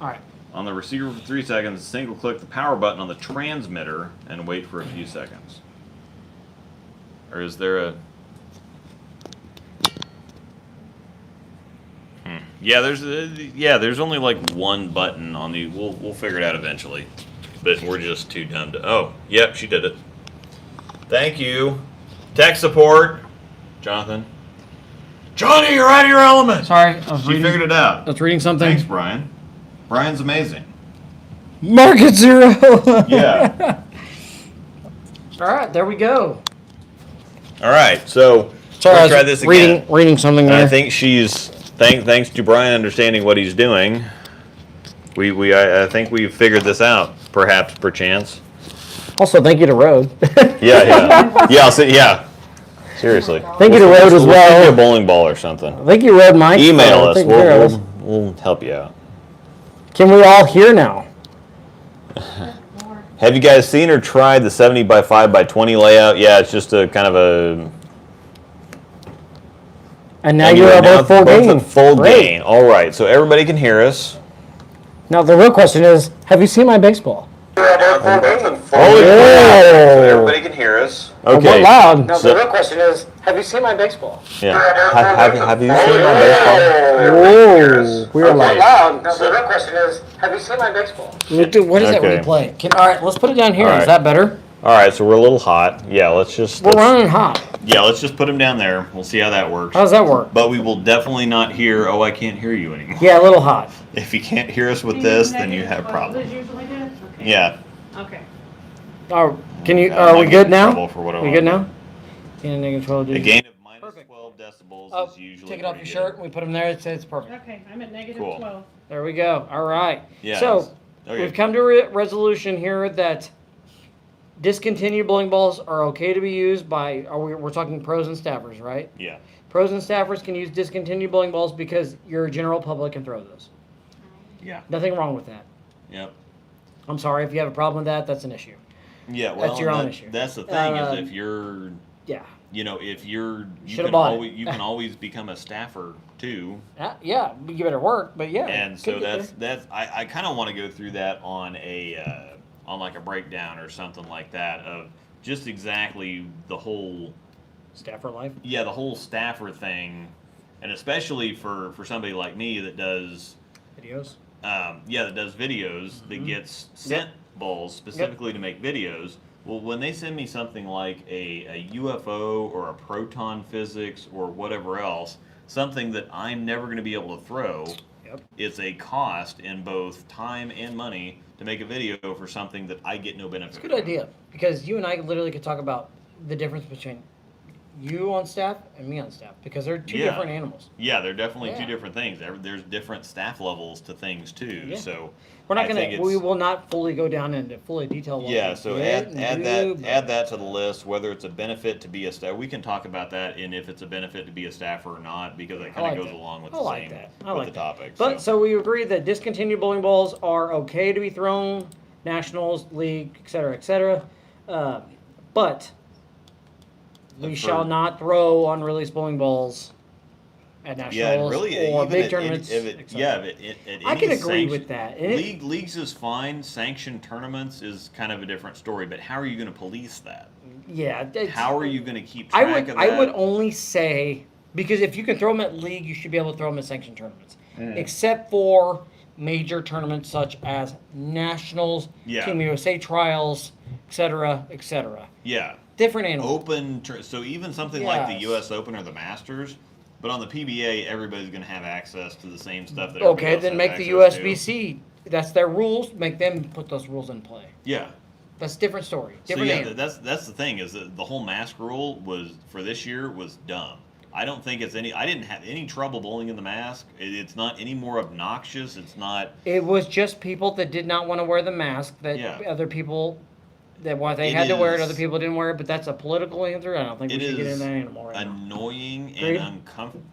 All right. on the receiver for 3 seconds. Single click the power button on the transmitter and wait for a few seconds. Or is there a? Yeah, there's only like one button on the. We'll figure it out eventually, but we're just too dumb to. Oh, yep, she did it. Thank you. Tech support, Jonathan. Johnny, you're out of your element. Sorry, I was She reading. figured it out. I was reading something. Thanks, Brian. Brian's amazing. Market 0. Yeah. All right, there we go. All right, so Sorry, we'll I try was this again. reading something And there. I think she's thanks to Brian understanding what he's doing. I think we've figured this out, perchance. Also, thank you to Road. Yeah. Seriously. Thank you to Road as We'll send you a well. bowling ball or something. Thank you, Road Mike. Email for us. taking care of us. We'll help you out. Can we all hear now? Have you guys seen or tried the 70 by 5 by 20 layout? Yeah, it's just a kind of a. And now you're about full gain. At full Great. gain. All right, so everybody can hear us. Now the real question is, have you seen my baseball? Holy crap. So everybody can hear us. Well, Okay. we're loud. Now So- the real question is, have you seen my baseball? Yeah. Have you seen my baseball? Whoa, we're Okay. loud. Now the real question is, have you seen my baseball? What is that Okay. replay? All right, let's put it down here. All Is right. that better? All right, so we're a little hot. Yeah, let's Running hot. Yeah, let's just put him down there. We'll see how that works. How does that work? But we will definitely not hear. Oh, I can't hear you anymore. Yeah, a little hot. If you can't hear us with this, then you have problems. Usually do? Okay. Yeah. Okay. Oh, can you? I Are might we get good in now? trouble for what I We want. good now? Gain negative 12 A degrees. gain of minus Perfect. 12 decibels Oh, is usually take it off your pretty shirt good. and we put them there. It's perfect. Okay, I'm at negative Cool. 12. There we go. All right. Yeah. So Okay. we've come to a resolution here that discontinued bowling balls are okay to be used by. We're talking pros and staffers, right? Yeah. Pros and staffers can use discontinued bowling balls because your general public can throw those. Yeah. Nothing wrong with that. Yep. I'm sorry if you have a problem with that. That's an issue. Yeah. Well, That's your own issue. That's the thing is if Um, you're, Yeah. you Should've can bought it. always you can always become a staffer too. Yeah. You better work, but yeah. And could so get there. I kind of want to go through that on on like a breakdown or something like that of just exactly the whole Staffer life. the whole staffer thing, and especially for somebody like me that does Videos. that does videos that gets sent balls specifically to make videos. Well, when they send me something like a UFO or a proton physics or whatever else, something that I'm never going to be able to throw, it's a cost in both time and money to make a video for something that I get no benefit. It's a good idea because you and I literally could talk about the difference between you on staff and me on staff because they're two different animals. Yeah, they're definitely Yeah. two different things. There's different staff levels to things too. Yeah. So We're not I think gonna. We it's- will not fully go down into fully detail. What Yeah, we so did and do, but- add that to the list. Whether it's a benefit to be a staff, we can talk about that, and if it's a benefit to be a staffer or not, because it I kind like of goes that. along with I the like same that. I with like the that. topic. But so we agree that discontinued bowling balls are okay to be thrown, nationals, league, etc., but we shall not throw unreleased bowling balls at nationals yeah, and really, or even big at tournaments. any, if it, etc. yeah, if it, at I any can agree sanction- with that. And Leagues is fine. Sanctioned tournaments is kind of a different story. But how are you going to police that? Yeah. it's- How are you going to keep track of that? I would only say because if you can throw them at league, you should be able to throw them at sanctioned tournaments, except for major tournaments such as nationals, Yeah. Team USA trials, etc., etc. Yeah. Different animals. So even something like the Yes. U.S. Open or the Masters, But on the PBA, everybody's going to have access to the same stuff that. Okay, everybody then else make has the access to. USB-C. That's their rules. Make them put those rules in play. Yeah. That's a different story. So Different yeah, animal. that's the thing is that the whole mask rule was for this year was dumb. I don't think it's any. I didn't have any trouble bowling in the mask. It's not any more obnoxious. It's not. It was just people that did not want to wear the mask. That Yeah. other people that they It had to wear it. is- Other people didn't wear it. But that's a political answer. I don't think we It should get is into that anymore. Right now. annoying Agreed. and uncomfortable.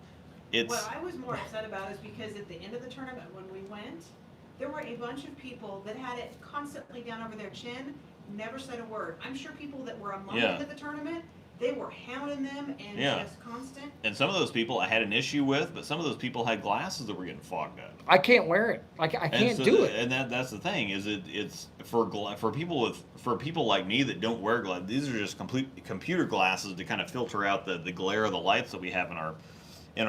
It's What I was more upset about is because at the end of the tournament when we went, there were a bunch of people that had it constantly down over their chin, never said a word. I'm sure people that were among Yeah. them at the tournament, they were hounding them and Yeah. just constant. and some of those people I had an issue with, but some of those people had glasses that were getting fogged up. I can't wear it. I can't do it. And that's the thing is it's for people like me that don't wear glasses. These are just complete computer glasses to kind of filter out the glare of the lights that we have in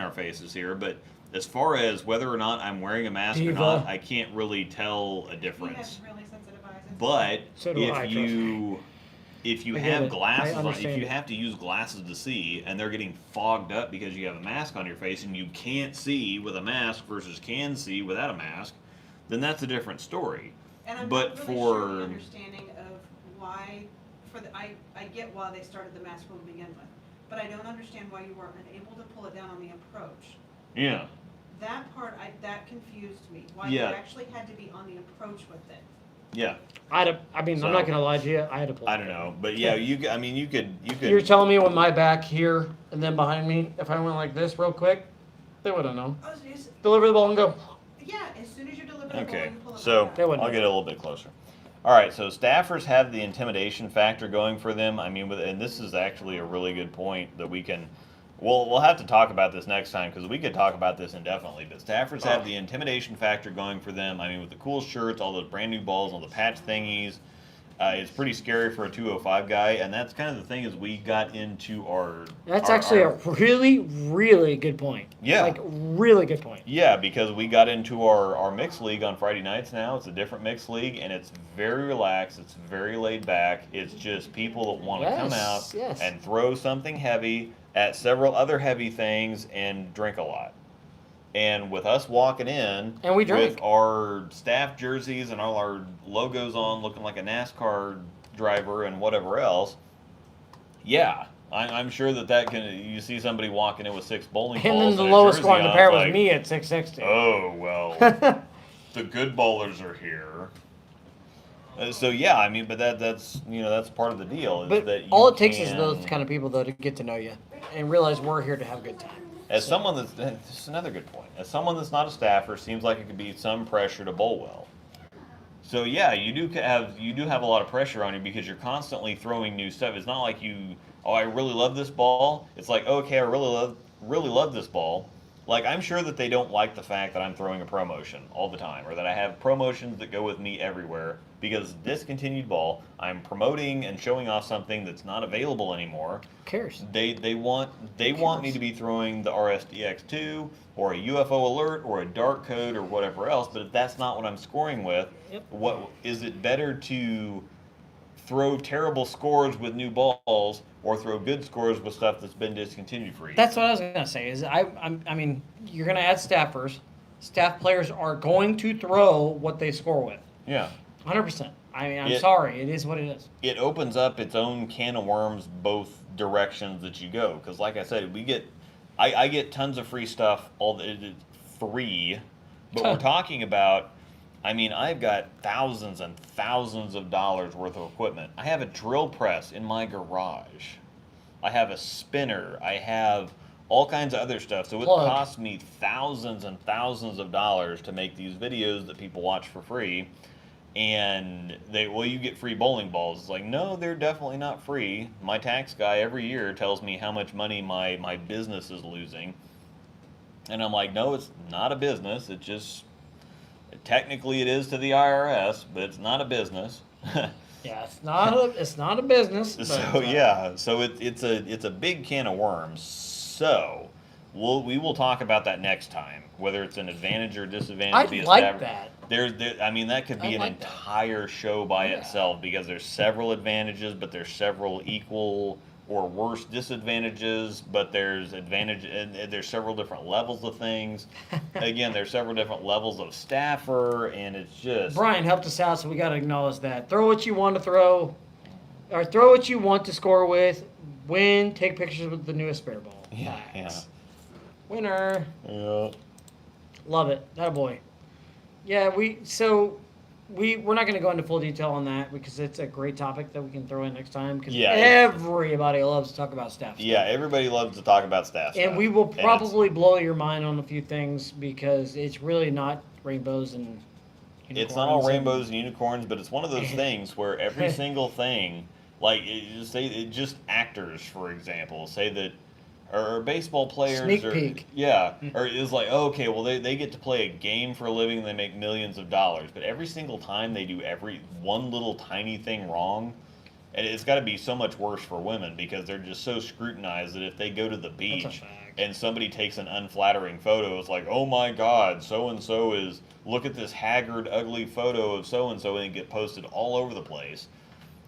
our faces here. But as far as whether or not I'm wearing a mask or Diva. not, I can't really tell a We have difference. really sensitive eyes. But So do I, if trust you I get have it. glasses I on, if understand you it. have to use glasses to see and they're getting fogged up because you have a mask on your face and you can't see with a mask versus can see without a mask, then that's a different story. And I'm but not really sure the for- understanding of why, I get why they started the mask rule to begin with, but I don't understand why you weren't able to pull it down on the approach. Yeah. That part, that confused me, why Yeah. you actually had to be on the approach with it. Yeah. I'm So- not gonna lie to you. I had to pull. I it don't down. know. But yeah, you could You're telling me with my back here and then behind me, if I went like this real quick, they would have known. Oh, so just, Deliver the ball and go. yeah, as soon as you deliver the ball, Okay, you pull it so back They out. wouldn't I'll do get a little bit closer. All right, so staffers have the intimidation factor going for them. I mean, and this is actually a really good point that we can. We'll have to talk about this next time because we could talk about this indefinitely. But staffers have the intimidation factor going for them. I mean, with the cool shirts, all those brand new balls, all the patch thingies, it's pretty scary for a 205 guy. And that's kind of the thing is we got into our. That's our- actually our- a really, really good point. Yeah. Like really good point. Yeah, because we got into our mixed league on Friday nights now. It's a different mixed league, and it's very relaxed. It's very laid back. It's just people that want to come out Yes. and throw something heavy at several other heavy things and drink a lot. And with us walking in And we drank. with our staff jerseys and all our logos on, looking like a NASCAR driver and whatever else, yeah, I'm sure that can. You see somebody walking in with 6 bowling And balls then the and a lowest jersey score in the on, pair it's was like, me at 660. Oh, well, the good bowlers are here. So yeah, I mean, but that's that's part of the deal. Is But that you all it takes is can- those kind of people though to get to know you and realize we're here to have a good time. As someone that's this is another good point. As someone that's not a staffer, seems like it could be some pressure to bowl well. So yeah, you do have a lot of pressure on you because you're constantly throwing new stuff. It's not like I really love this ball. It's like, okay, I really love this ball. Like, I'm sure that they don't like the fact that I'm throwing a promotion all the time, or that I have promotions that go with me everywhere, because discontinued ball, I'm promoting and showing off something that's not available anymore. Who cares? They want me to be throwing the RSDX2 or a UFO alert or a dark code or whatever else, but if that's not what I'm scoring with, Yep. what is it better to throw terrible scores with new balls or throw good scores with stuff that's been discontinued for you? That's what I was gonna say. Is I mean, you're gonna add staffers. Staff players are going to throw what they score with. Yeah. 100%. I mean, I'm It- sorry. It is what it is. It opens up its own can of worms both directions that you go, because like I said, I get tons of free stuff, free, but we're talking about, I mean, I've got thousands and thousands of dollars worth of equipment. I have a drill press in my garage. I have a spinner. I have all kinds of other stuff. So it Plug. costs me thousands and thousands of dollars to make these videos that people watch for free. And you get free bowling balls. It's like, no, they're definitely not free. My tax guy every year tells me how much money my business is losing. And I'm like, no, it's not a business. It just, technically it is to the IRS, but it's not a business. Yeah, it's not a business. But, So yeah, so it's a big can of worms. So we will talk about that next time, whether it's an advantage or disadvantage. I to be a like staffer. that. I mean, that could be I an like that. entire show by Yeah. itself because there's several advantages, but there's several equal or worse disadvantages, but there's advantage, and there's several different levels of things. Again, there's several different levels of staffer, and it's just Brian helped us out, so we got to acknowledge that. Throw what you want to throw, or throw what you want to score with. Win. Take pictures with the newest spare ball. yeah, Winner. yeah. Love it. That boy. Yeah, we're not going to go into full detail on that because it's a great topic that we can throw in next time because Yeah, everybody loves to talk about staff stuff. Yeah, everybody loves to talk about staff stuff. And we will And it's- probably blow your mind on a few things because it's really not rainbows and unicorns. It's not all rainbows and unicorns, but it's one of those things where every single thing, like just actors, for example, say that, or baseball players, Sneak or peek. yeah, or it's like, oh, okay, well they get to play a game for a living and they make millions of dollars, but every single time they do every one little tiny thing wrong, and it's got to be so much worse for women because they're just so scrutinized that if they go to the beach fact. and somebody takes an unflattering photo, it's like, oh my God, so and so is, look at this haggard, ugly photo of so and so, and it get posted all over the place.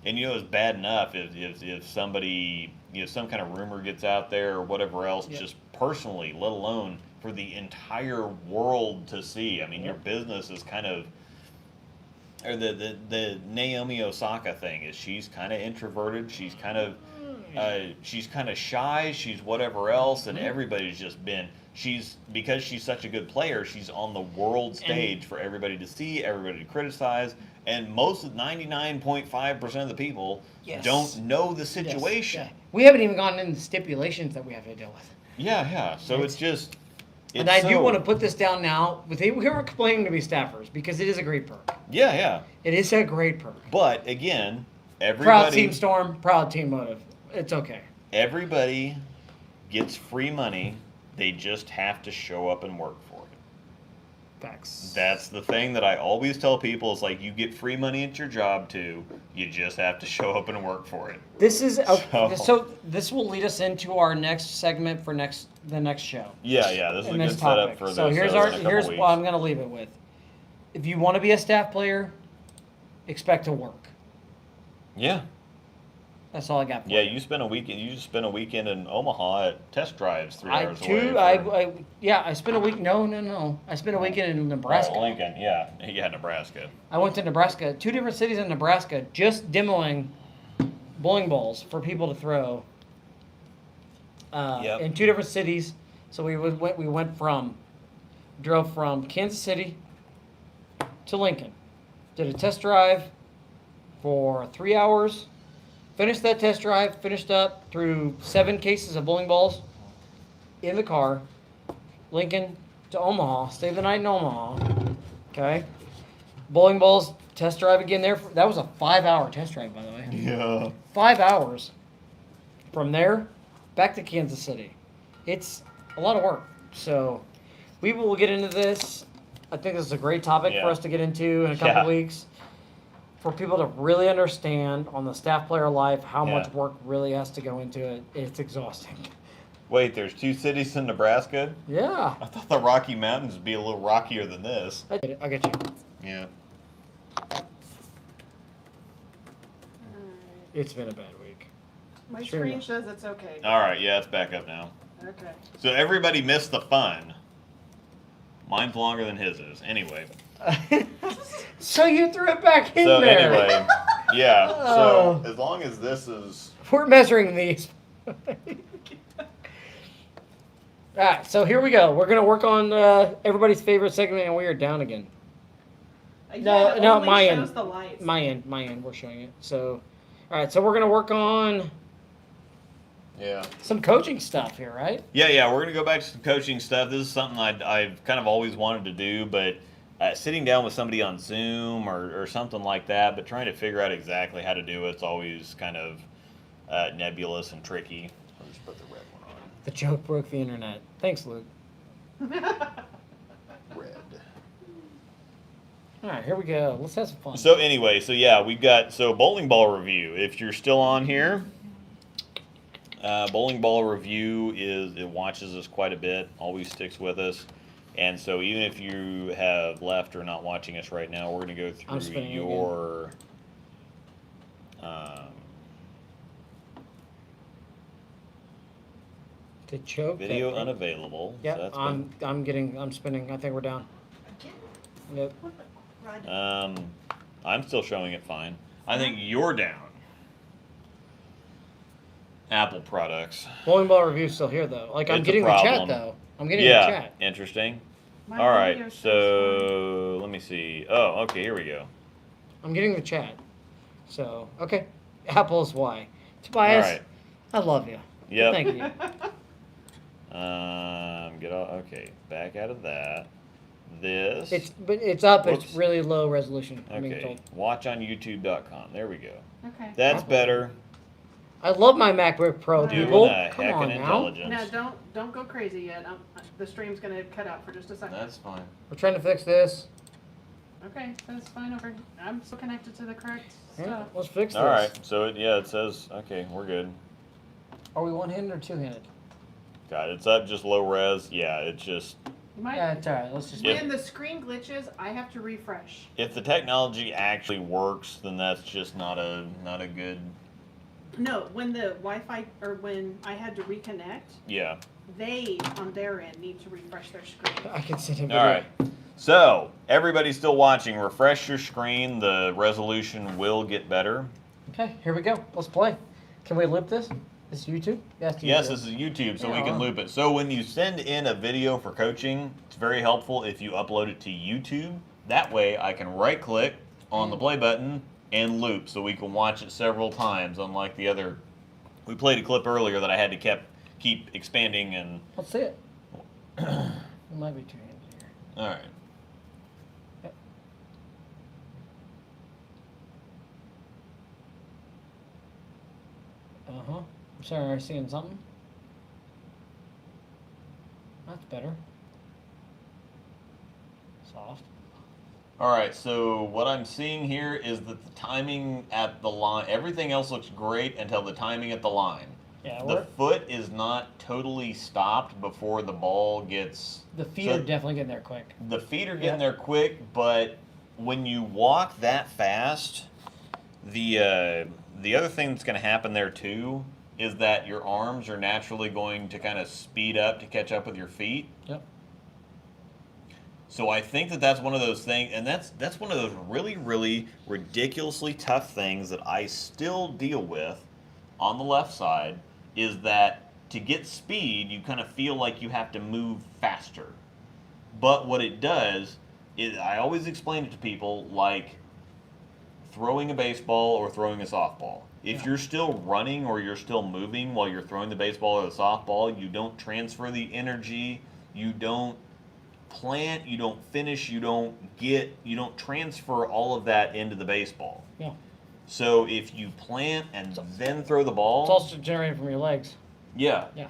And it's bad enough if somebody, some kind of rumor gets out there or whatever else, Yep. just personally, let alone for the entire world to see. I mean, your business is kind of, or the Naomi Osaka thing is she's kind of introverted, she's kind of shy, she's whatever else, and everybody's just been, because she's such a good player, she's on the world stage for everybody to see, everybody to criticize, and most of 99.5% of the people Yes. don't know the Yes, situation. yeah. We haven't even gone into the stipulations that we have to deal with. Yeah. So it's just. And I do want to put this down now. We were complaining to be staffers because it is a great perk. Yeah. It is a great perk. But again, Proud everybody. Team Storm, proud Team Motive. It's okay. Everybody gets free money. They just have to show up and work for it. Facts. That's the thing that I always tell people. It's like you get free money at your job too. You just have to show up and work for it. This is so this will lead us into our next segment for the next show. Yeah. This is a in good this setup topic. for this. So here's in a couple here's weeks. what I'm gonna leave it with. If you want to be a staff player, expect to work. Yeah. That's all I got for Yeah, you. you spent a weekend. You just spent a weekend in Omaha at test drives 3 I hours too. away. I spent a week. No. I spent a weekend in Nebraska. Lincoln, yeah, Nebraska. I went to Nebraska, 2 different cities in Nebraska, just demoing bowling balls for people to throw. Yep. In 2 different cities. So we drove from Kansas City to Lincoln, did a test drive for 3 hours. Finished that test drive, finished up, threw 7 cases of bowling balls in the car, Lincoln to Omaha, stayed the night in Omaha, okay? Bowling balls, test drive again there. That was a 5-hour test drive, by the way. Yeah. 5 hours. From there, back to Kansas City. It's a lot of work. So we will get into this. I think this is a great topic for us to get into in a couple weeks. For people to really understand on the staff player life how much work really has to go into it. It's exhausting. Wait, there's 2 cities in Nebraska? Yeah. I thought the Rocky Mountains would be a little rockier than this. I get it. I get you. Yeah. It's been a bad week. My Sure screen enough. says it's okay. All right, yeah, it's back up now. Okay. So everybody missed the fun. Mine's longer than his is. Anyway. So you threw it back in So there. anyway, yeah. Oh. So as long as this is. We're measuring these. Alright, so here we go. We're going to work on everybody's favorite segment, and we are down again. No, it no, only my shows end. the lights. My end, we're showing it. So, alright, so we're going to work on Yeah. some coaching stuff here, right? Yeah, we're going to go back to some coaching stuff. This is something I've kind of always wanted to do, but sitting down with somebody on Zoom or something like that, but trying to figure out exactly how to do it's always kind of nebulous and tricky. I'll just put the red one on. The joke broke the internet. Thanks, Luke. Red. Alright, here we go. Let's have some fun. So anyway, we've got bowling ball review. If you're still on here, bowling ball review it watches us quite a bit, always sticks with us. And so even if you have left or not watching us right now, we're going to go I'm through spinning your To choke. Video unavailable. Yeah, So that's I'm spinning. I think we're down. Again? Yep. What the crud? I'm still showing it fine. I think you're down. Apple products. Bowling ball review's still here though. Like I'm It's a getting the chat problem. though. I'm getting Yeah, the chat. interesting. My All right, video says so let me see. Oh, okay, here we go. I'm getting the chat. So okay, Apple's why. Tobias, All right. I love you. Yep. Thank you. Get all, okay, back out of that. This. It's up. Whoops. It's really low resolution. I'm being Okay, told. watch on YouTube.com. There we go. Okay. That's better. I love my MacBook Pro, Doing people. a Come heck on of now. intelligence. Now don't go crazy yet. The stream's gonna cut out for just a second. That's fine. We're trying to fix this. Okay, that's fine over. I'm still connected to the correct Yeah, stuff. let's fix this. All right, so it says okay, we're good. Are we one-handed or two-handed? Got it. It's up just low res. Yeah, it's just You might. Yeah, it's all right. Let's just. Yep. When the screen glitches, I have to refresh. if the technology actually works, then that's just not a good. No, when the Wi-Fi or when I had to reconnect, Yeah. they on their end need to refresh their screen. I can see him. All right. So everybody still watching, refresh your screen. The resolution will get better. Okay, here we go. Let's play. Can we loop this? This is YouTube? Yes, Yes, this is YouTube, so we Yeah. can loop it. So when you send in a video for coaching, it's very helpful if you upload it to YouTube. That way I can right click on the play button and loop so we can watch it several times, unlike the other. We played a clip earlier that I had to keep expanding and. Let's see it. It might be two-handed here. All right. Yep. Uh-huh. I'm sorry, are you seeing something? That's better. Soft. All right, so what I'm seeing here is that the timing at the line, everything else looks great until the timing at the line. Yeah, The foot is not totally stopped before the ball gets. the feet so are definitely getting there quick. The feet are Yeah. getting there quick, but when you walk that fast, the other thing that's going to happen there too is that your arms are naturally going to kind of speed up to catch up with your feet. Yep. So I think that that's one of those things, and that's one of those really, really ridiculously tough things that I still deal with on the left side, is that to get speed, you kind of feel like you have to move faster. But what it does is, I always explain it to people like throwing a baseball or throwing a softball. If Yeah. you're still running or you're still moving while you're throwing the baseball or the softball, you don't transfer the energy, you don't plant, you don't finish, you don't transfer all of that into the baseball. Yeah. So if you plant and then throw the ball, It's also generated from your legs. yeah, Yeah.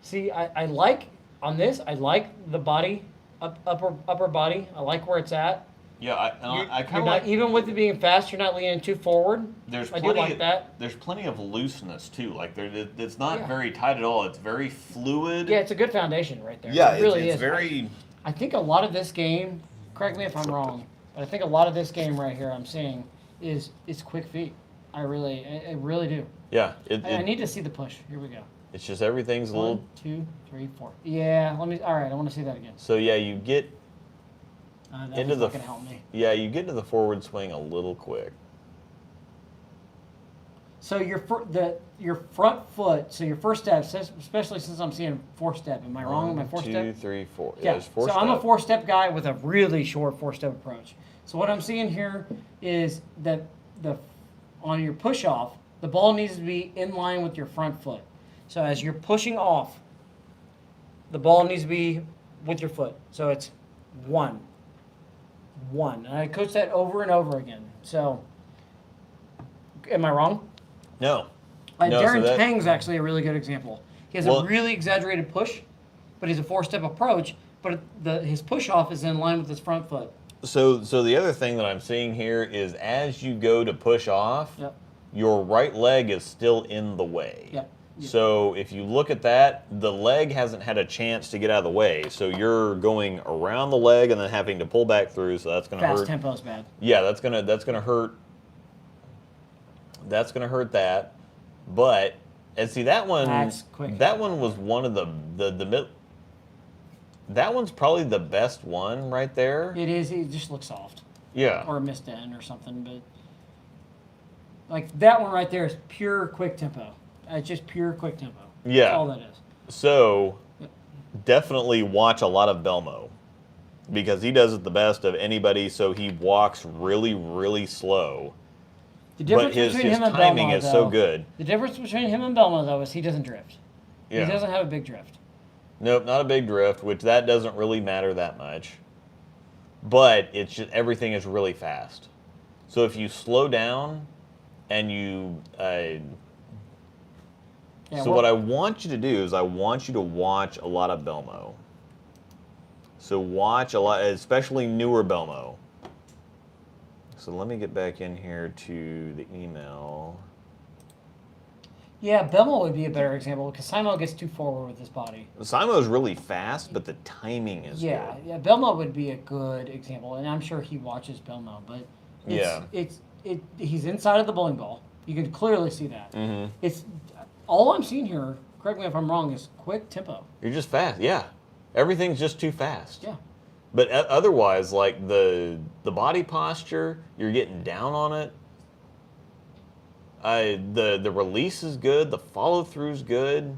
See, I like, on this, I like the body, upper body. I like where it's at. yeah, I You're kind of not, like. even with it being fast, you're not leaning too forward. There's I do plenty. like that. There's plenty of looseness too. Like it's not Yeah. very tight at all. It's very fluid. Yeah, it's a good foundation right there. Yeah, it really it's is. very. I think a lot of this game, correct me if I'm wrong, but I think a lot of this game right here I'm seeing is quick feet. I really do. Yeah, I need to see the push. Here we go. it's just everything's a little. 1, 2, 3, 4. Yeah, all right, I want to see that again. So yeah, you get That into was the not gonna help me. you get into the forward swing a little quick. So your front foot, so your first step, especially since I'm seeing 4-step. Am I wrong? Am I 4-step? 2, 3, 4. Yeah. There's 4 So I'm a step. 4-step guy with a really short 4-step approach. So what I'm seeing here is that on your push off, the ball needs to be in line with your front foot. So as you're pushing off, the ball needs to be with your foot. So it's 1. And I coach that over and over again. So am I wrong? No. No, so Darren that- Tang's actually a really good example. He has Well- a really exaggerated push, but he's a 4-step approach, but his push off is in line with his front foot. So the other thing that I'm seeing here is as you go to push off, Yep. your right leg is still in the way. Yep. So if you look at that, the leg hasn't had a chance to get out of the way. So you're going around the leg and then having to pull back through. So that's going to Fast hurt. tempo is bad. Yeah, that's gonna hurt. That's gonna hurt that. But And see that one. That's quick. That one was one of the mid. That one's probably the best one right there. It is. It just looks soft. Yeah. Or a missed end or something, but like that one right there is pure quick tempo. It's just pure quick tempo. Yeah. That's all that is. So, definitely watch a lot of Belmo because he does it the best of anybody. So he walks really, really slow. The difference But his between him and timing Belmo, is so though, good. The difference between him and Belmo, though, is he doesn't drift. Yeah. He doesn't have a big drift. Nope, not a big drift, which that doesn't really matter that much. But it's just everything is really fast. So if you slow down and you so what I want you to do is I want you to watch a lot of Belmo. So watch a lot, especially newer Belmo. So let me get back in here to the email. Yeah, Belmo would be a better example because Simo gets too forward with his body. Simo's really fast, but the timing is good. Yeah, Belmo would be a good example, and I'm sure he watches Belmo, but he's inside of the bowling ball. You can clearly see that. Mm-hmm. It's all I'm seeing here. Correct me if I'm wrong. Is quick tempo. You're just fast, yeah. Everything's just too fast. Yeah. But otherwise, like the body posture, you're getting down on it. The release is good. The follow through's good.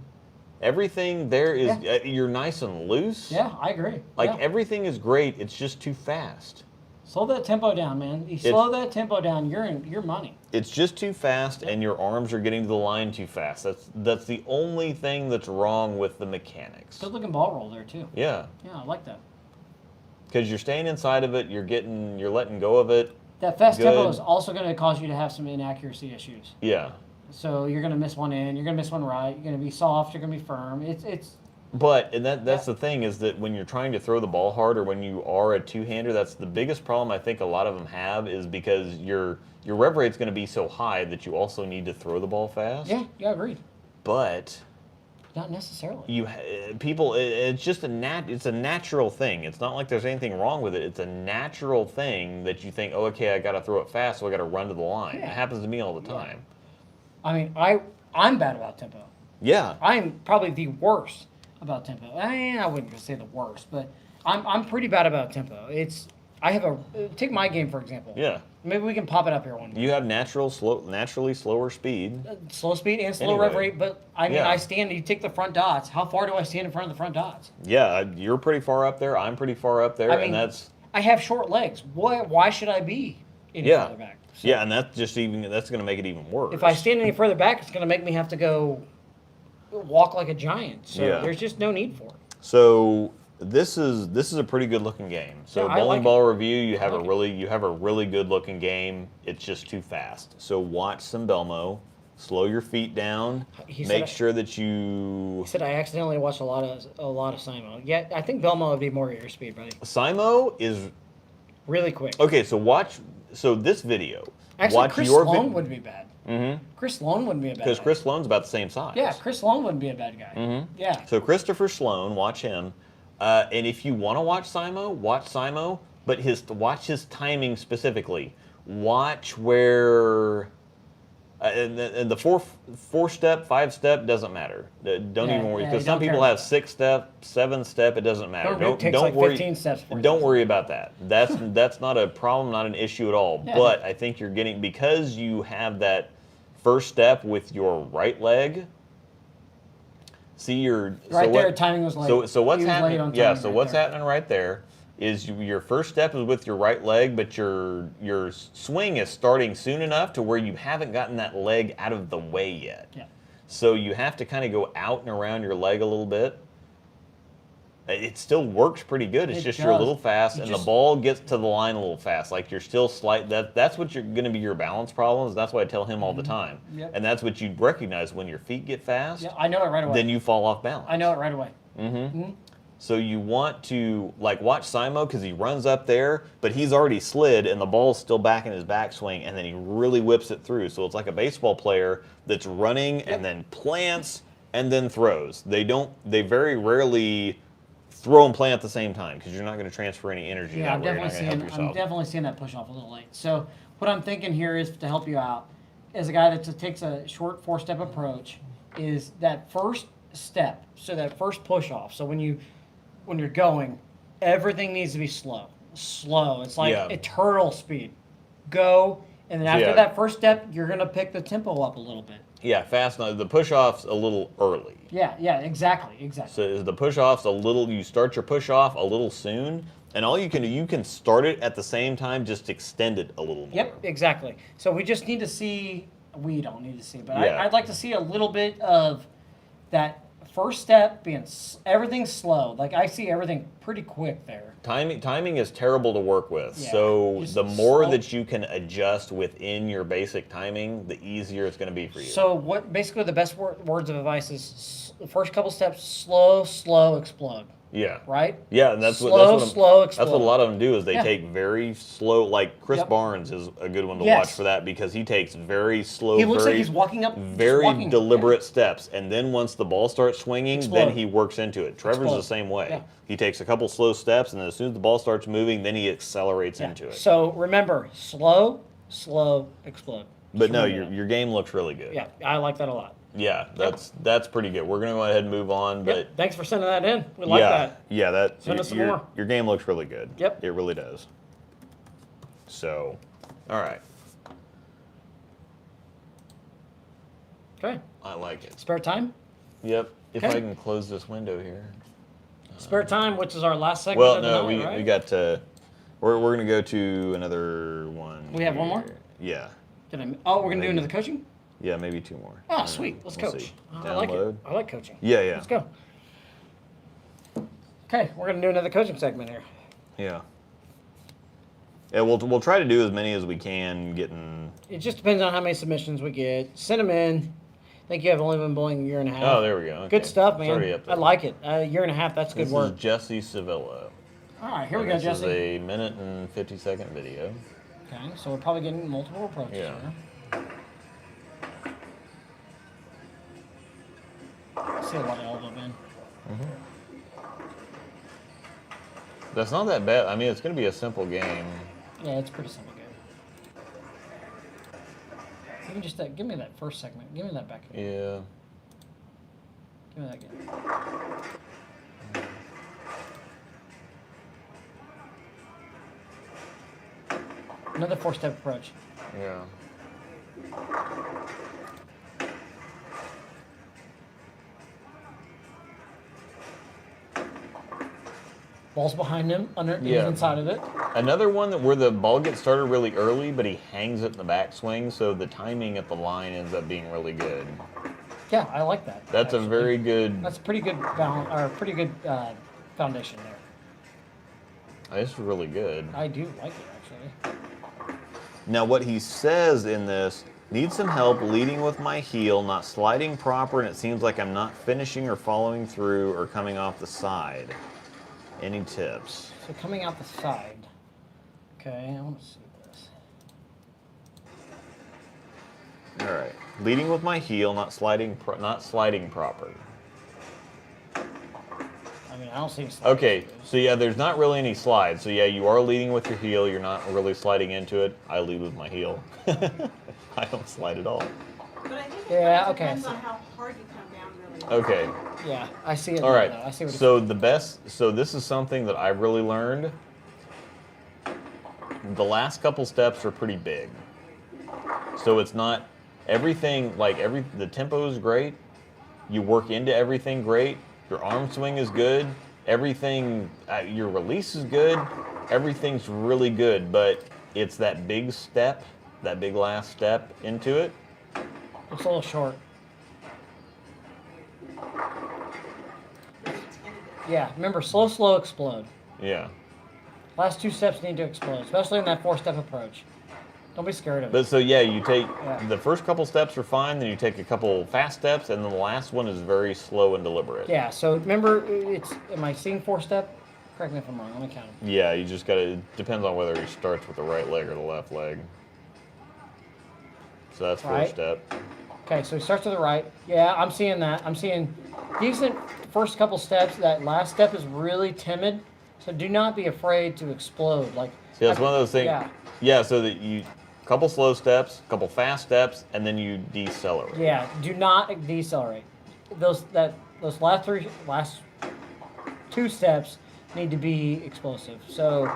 Everything there is you're nice and loose. Yeah, I agree. Like everything is great. It's just too fast. Slow that tempo down, man. You slow that tempo down, you're money. It's just too fast, and your arms are getting to the line too fast. That's the only thing that's wrong with the mechanics. Good looking ball roll there too. Yeah. Yeah, I like that. Because you're staying inside of it, you're letting go of it. That fast tempo Good. is also going to cause you to have some inaccuracy issues. Yeah. So you're going to miss one in, you're going to miss one right, you're going to be soft, you're going to be firm. But that's the thing is that when you're trying to throw the ball hard or when you are a two-hander, that's the biggest problem I think a lot of them have is because your rev rate's going to be so high that you also need to throw the ball fast. Yeah, agreed. But not necessarily. It's just it's a natural thing. It's not like there's anything wrong with it. It's a natural thing that you think, oh, okay, I got to throw it fast, so I got to run to the line. Yeah. It happens to me all the time. I mean, I'm bad about tempo. Yeah. I'm probably the worst about tempo. I wouldn't say the worst, but I'm pretty bad about tempo. Take my game for example. Yeah. Maybe we can pop it up here one day. You have naturally slower speed. Slow speed and slow rev Anyway. rate, but I mean, Yeah. you take the front dots. How far do I stand in front of the front dots? Yeah, you're pretty far up there. I'm pretty far up there, I mean, and that's I have short legs. Why should I be any Yeah. further back? So yeah, and that's going to make it even worse. if I stand any further back, it's going to make me have to go walk like a giant. So Yeah. there's just no need for it. So this is a pretty good looking game. So Yeah, I bowling like ball review, you have like a really good looking game. It's just too fast. So watch some Belmo, slow your feet down, He make said- sure that you. He said I accidentally watched a lot of Simo. Yeah, I think Belmo would be more at your speed, buddy. Simo is Really quick. okay. So watch. So this video. Actually, watch Chris your Sloan wouldn't be bad. Mm-hmm. Chris Sloan wouldn't be a bad guy. Because Chris Sloan's about the same size. Yeah, Chris Sloan wouldn't be a bad guy. Mhm. Yeah. So Christopher Sloan, watch him. And if you want to watch Simo, but watch his timing specifically. Watch where, and the four step, 5 step doesn't matter. Don't Yeah, even worry yeah, because don't some people care have about 6 step, 7 step. It doesn't matter. It takes don't like worry. 15 steps. before he Don't does it. worry about that. That's not a problem, not an issue at all. Yeah. But I think you're getting because you have that first step with your right leg. See your Right there, timing was late. So what's He was late happening? on Yeah. timing So right what's there. happening right there is your first step is with your right leg, but your swing is starting soon enough to where you haven't gotten that leg out of the way yet. Yeah. So you have to kind of go out and around your leg a little bit. It still works pretty good. It's It just you're a does. little fast, You and just- the ball gets to the line a little fast. Like you're still slight. That's what you're going to be your balance problems. That's what I tell him all the time. Yep. And that's what you recognize when your feet get fast. Yeah, I know it right away. Then you fall off balance. I know it right away. So you want to watch Simo because he runs up there, but he's already slid and the ball's still back in his backswing, and then he really whips it through. So it's like a baseball player that's running and then plants and then throws. They very rarely throw and plant at the same time because you're not going to transfer any energy. Yeah, that I'm way. You're not definitely gonna seeing. help I'm yourself. definitely seeing that push off a little late. So what I'm thinking here is to help you out, as a guy that takes a short 4-step approach, is that first step. So that first push off. So when you're going, everything needs to be slow. Slow. It's like eternal speed. Go, and then after that first step, you're gonna pick the tempo up a little bit. Yeah, fast. The push-off's a little early. Yeah, exactly. So is the push-off's a little, you start your push-off a little soon, and all you can start it at the same time, just extend it a little more. Yep, exactly. So we just need to see, we don't need to see, but Yeah. I'd like to see a little bit of that first step being, everything slow. Like I see everything pretty quick there. Timing is terrible to work with. Yeah, so just the more slow. that you can adjust within your basic timing, the easier it's going to be for you. So what, basically the best words of advice is the first couple steps, slow, explode. Yeah. Right? Yeah, and slow, explode. That's what a lot of them do is they Yeah. take very slow. Like Chris Yep. Barnes is a good one to Yes. watch for that because he takes very slow, He looks very, like he's walking up, very walking, deliberate steps, and then once the ball starts swinging, Explode. then he works into it. Trevor's Explode. the same way. Yeah. He takes a couple slow steps, and then as soon as the ball starts moving, then he accelerates into it. So remember, slow, explode. But Just no, remember your game looks really good. that. Yeah, I like that a lot. Yeah, that's pretty good. We're gonna go ahead and move on, but Yep. Thanks for sending that in. We like that. yeah, Send us some your, more. your game looks really good. Yep. It really does. So, all right, Okay. I like it. Spare time? Yep. If Okay. I can close this window here. Spare time, which is our last segment Well, of the no, night, right? we got to. We're gonna go to another one. We have one more? here. Yeah. We're going to do Maybe. another coaching? Yeah, maybe two more. Oh, sweet. Let's We'll coach. see. I like it. Download. I like coaching. Yeah. Let's go. Okay, we're going to do another coaching segment here. Yeah. Yeah, we'll try to do as many as we can. Getting. It just depends on how many submissions we get. Send them in. I think you have only been bowling a year and a half. Oh, there we go. Okay. Good stuff, It's man. already up I there. like it. A year and a half, that's good This work. is Jesse Sevilla. All right, here we And go, this Jesse. is a 1:50 video. Okay, so we're probably getting multiple approaches Yeah. here. I see a lot of elbow bend. That's not that bad. I mean, it's going to be a simple game. Yeah, it's pretty simple game. Give me just that. Give me that first segment. Give me that back. Yeah. Give me that again. Another four-step approach. Yeah. Ball's behind him, he's Yeah. inside of it. Another one that where the ball gets started really early, but he hangs it in the backswing, so the timing at the line ends up being really good. Yeah, I like that. That's actually. a very good. That's a pretty good balance, or pretty good foundation there. This is really good. I do like it actually. Now, what he says in this, need some help leading with my heel, not sliding proper, and it seems like I'm not finishing or following through or coming off the side. Any tips? So coming out the side. Okay, I want to see this. All right. Leading with my heel, not sliding proper. I mean, I don't see any slides. Okay, so yeah, there's not really any slide. So yeah, you are leading with your heel. You're not really sliding into it. I lead with my heel. I don't slide at all. But I think it Yeah, kinda okay, depends so- on how hard you come down really. Okay. Yeah, I see it. All right. Now. I see what So this is something that I've really learned. The last couple steps are pretty big. So it's not everything the tempo is great. You work into everything great. Your arm swing is good. Everything, your release is good. Everything's really good, but it's that big step, that big last step into it. It's a little short. Yeah, remember, slow, explode. Yeah. Last two steps need to explode, especially in that four-step approach. Don't be scared of it. But so yeah, you take Yeah. the first couple steps are fine, then you take a couple fast steps, and then the last one is very slow and deliberate. Yeah, so remember, am I seeing four-step? Correct me if I'm wrong, let me count them. Yeah, you just gotta. It depends on whether he starts with the right leg or the left leg. So that's Right. first step. Okay, so he starts to the right. Yeah, I'm seeing that. I'm seeing decent first couple steps. That last step is really timid, so do not be afraid to explode. Like, See, that's one of those things. Yeah. Yeah, so that you couple slow steps, couple fast steps, and then you decelerate. Yeah, do not decelerate. Those last two steps need to be explosive. So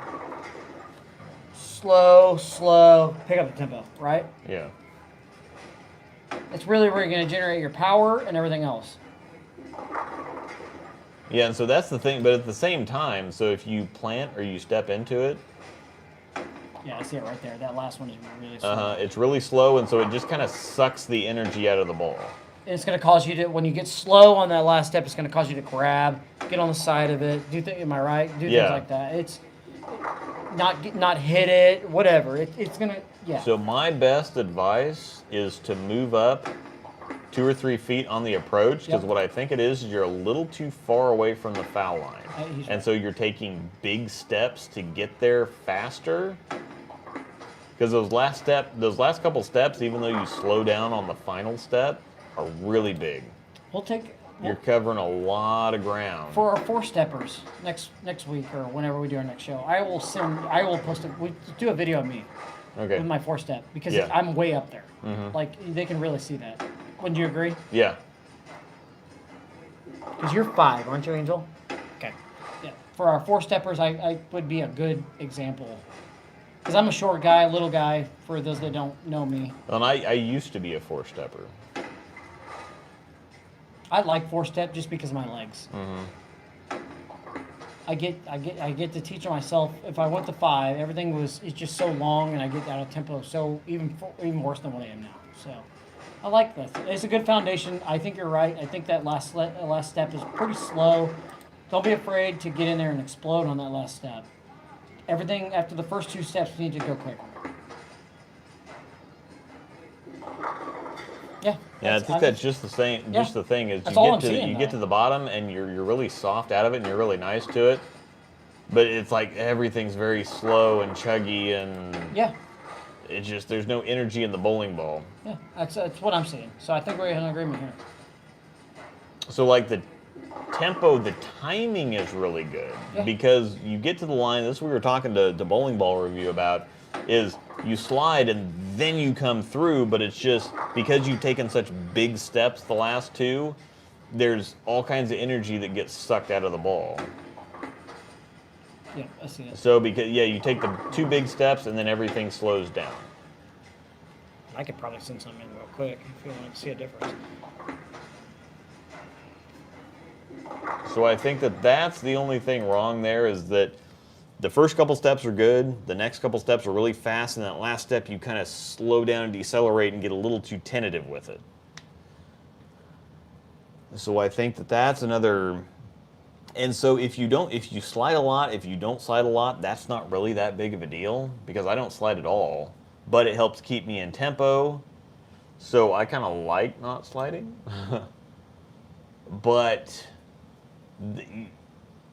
slow, pick up the tempo, right? Yeah. It's really where you're going to generate your power and everything else. Yeah, and so that's the thing, but at the same time, so if you plant or you step into it, Yeah, I see it right there. That last one is really slow. it's really slow, and so it just kind of sucks the energy out of the ball. And it's going to cause you to, when you get slow on that last step, it's going to cause you to grab, get on the side of it, am I right? Do Yeah. things like that. It's not hit it, whatever. It's going to, yeah. So my best advice is to move up 2 or 3 feet on the approach, because Yep. what I think it is you're a little too far away from the foul line. He's And right. so you're taking big steps to get there faster. Because those last couple steps, even though you slow down on the final step, are really big. You're covering a lot of ground. For our 4-steppers next week or whenever we do our next show, I will post we do a video of me Okay. with my 4-step because Yeah. I'm way up there. Mhm. Like they can really see that. Wouldn't you agree? Yeah. Because you're 5, aren't you, Angel? Okay. Yeah. For our 4-steppers, I would be a good example. Because I'm a short guy, little guy. For those that don't know me, And I used to be a 4-stepper. I like 4-step just because of my legs. Mm-hmm. I get to teach myself. If I went to 5, it's just so long, and I get out of tempo. So even worse than what I am now. So I like that. It's a good foundation. I think you're right. I think that last step is pretty slow. Don't be afraid to get in there and explode on that last step. Everything after the first 2 steps need to go quicker. Yeah. Yeah, I think that's just the same. Yeah. Just the thing is, That's all I'm seeing, you get though. to the bottom and you're really soft out of it and you're really nice to it, but it's like everything's very slow and chuggy and Yeah. it's just there's no energy in the bowling ball. Yeah. That's what I'm seeing. So I think we're in agreement here. So like the tempo, the timing is really good Yeah. because you get to the line. This is what we were talking to Bowling Ball Review about. Is you slide and then you come through, but it's just because you've taken such big steps the last 2, there's all kinds of energy that gets sucked out of the ball. Yeah, I see it. So because you take the 2 big steps and then everything slows down. I could probably send something in real quick if you want to see a difference. So I think that's the only thing wrong there is that the first couple steps are good, the next couple steps are really fast, and that last step you kind of slow down and decelerate and get a little too tentative with it. So I think that's another. And so if you slide a lot, if you don't slide a lot, that's not really that big of a deal because I don't slide at all, but it helps keep me in tempo. So I kind of like not sliding, but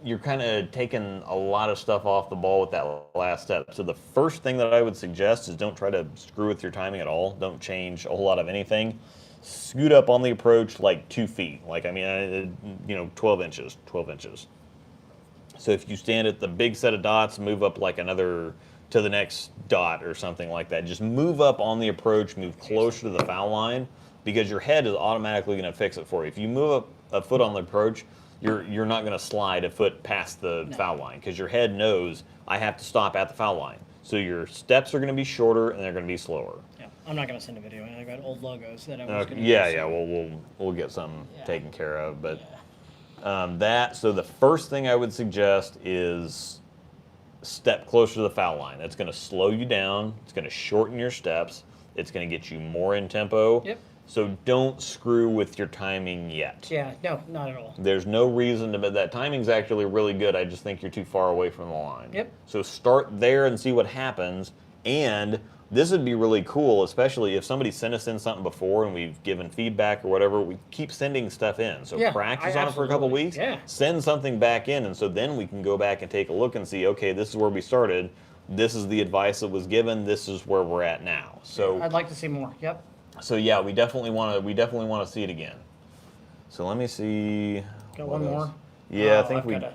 you're kind of taking a lot of stuff off the ball with that last step. So the first thing that I would suggest is don't try to screw with your timing at all. Don't change a whole lot of anything. Scoot up on the approach like 2 feet. 12 inches. So if you stand at the big set of dots, move up like another to the next dot or something like that. Just move up on the approach, move closer to the foul line because your head is automatically going to fix it for you. If you move up a foot on the approach, you're not going to slide a foot past the foul line because your head knows I have to stop at the foul line. So your steps are going to be shorter and they're going to be slower. Yeah, I'm not going to send a video. I got old logos that I was going to Yeah. We'll get something taken care of. But so the first thing I would suggest is step closer to the foul line. That's going to slow you down. It's going to shorten your steps. It's going to get you more in tempo. Yep. So don't screw with your timing yet. Yeah, no, not at all. There's no reason to, but that timing's actually really good. I just think you're too far away from the line. Yep. So start there and see what happens. And this would be really cool, especially if somebody sent us in something before and we've given feedback or whatever. We keep sending stuff in. So Yeah, practice on it for a couple absolutely. weeks. Yeah. Send something back in, and so then we can go back and take a look and see, okay, this is where we started. This is the advice that was given. This is where we're at now. So I'd like to see more. Yep. So yeah, we definitely want to see it again. So let me see. Got what one else. more? Yeah, I Oh, think I've we gotta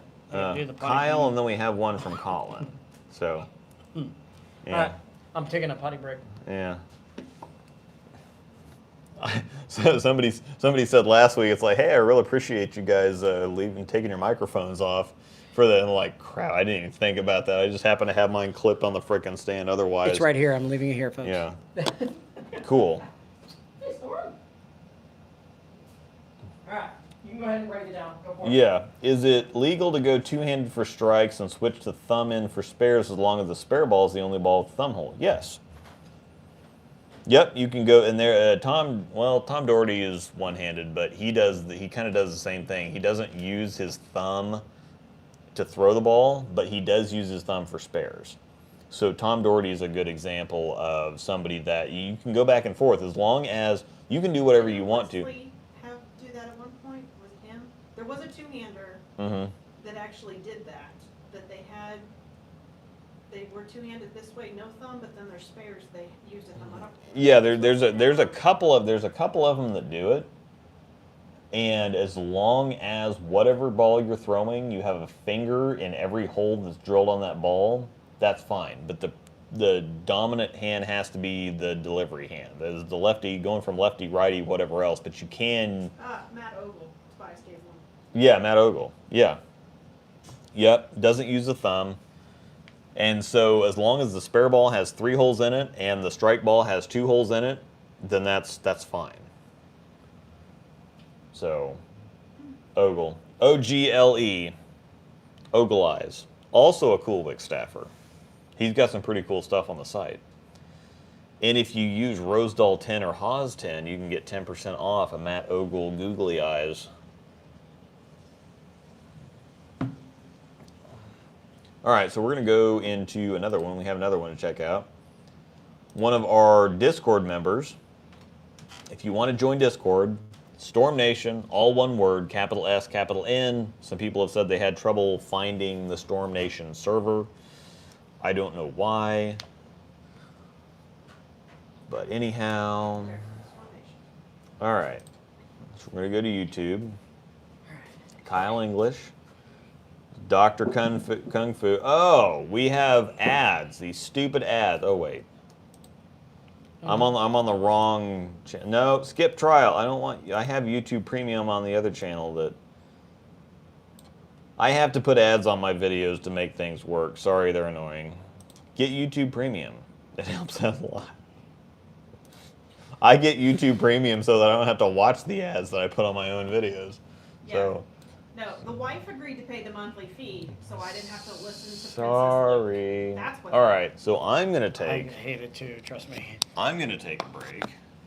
do the potty Kyle, thing. and then we have one from Colin. So yeah. All right. I'm taking a potty break. Yeah. So somebody said last week, it's like, hey, I really appreciate you guys taking your microphones off for the. And I'm like, crap, I didn't even think about that. I just happen to have mine clipped on the frickin' stand. Otherwise, It's right here. I'm leaving it here, folks. Yeah. Cool. Hey, Storm. All right, you can go ahead and break it down. Go for it. Yeah. Is it legal to go two-handed for strikes and switch to thumb in for spares as long as the spare ball is the only ball with thumb hole? Yes. Yep, you can go in there. Tom Doherty is one-handed, but he kind of does the same thing. He doesn't use his thumb to throw the ball, but he does use his thumb for spares. So Tom Doherty is a good example of somebody that you can go back and forth as long as you can do whatever you want to. Wesley have do that at one point with him? There was a two-hander Mm-hmm. that actually did that. That they were two-handed this way, no thumb, but then their spares they used a thumb. I don't- Yeah, there's a couple of them that do it. And as long as whatever ball you're throwing, you have a finger in every hole that's drilled on that ball, that's fine. But the dominant hand has to be the delivery hand. That is the lefty, going from lefty, righty, whatever else. But you can. Matt Ogle, Tobias gave one. Yeah, Matt Ogle. Yeah. Yep, doesn't use the thumb. And so as long as the spare ball has 3 holes in it and the strike ball has 2 holes in it, then that's fine. So, Ogle. O-G-L-E. Ogle Eyes. Also a cool Wick staffer. He's got some pretty cool stuff on the site. And if you use Rosedoll 10 or Haas 10, you can get 10% off a Matt Ogle Googly Eyes. All right, so we're going to go into another one. We have another one to check out. One of our Discord members, if you want to join Discord, Storm Nation, all one word, capital S, capital N. Some people have said they had trouble finding the Storm Nation server. I don't know why. But anyhow, all right. So we're going to go to YouTube. Kyle English. Dr. Kung Fu. Oh, we have ads. These stupid ads. Oh wait, I'm on the wrong channel. No, skip trial. I don't want. I have YouTube Premium on the other channel that. I have to put ads on my videos to make things work. Sorry, they're annoying. Get YouTube Premium. It helps out a lot. I get YouTube Premium so that I don't have to watch the ads that I put on my own videos. Yeah. So. No, the wife agreed to pay the monthly fee, so I didn't have to listen to Sorry. That's what. All right, so I'm gonna I take. hate it too. Trust me. I'm gonna take a break,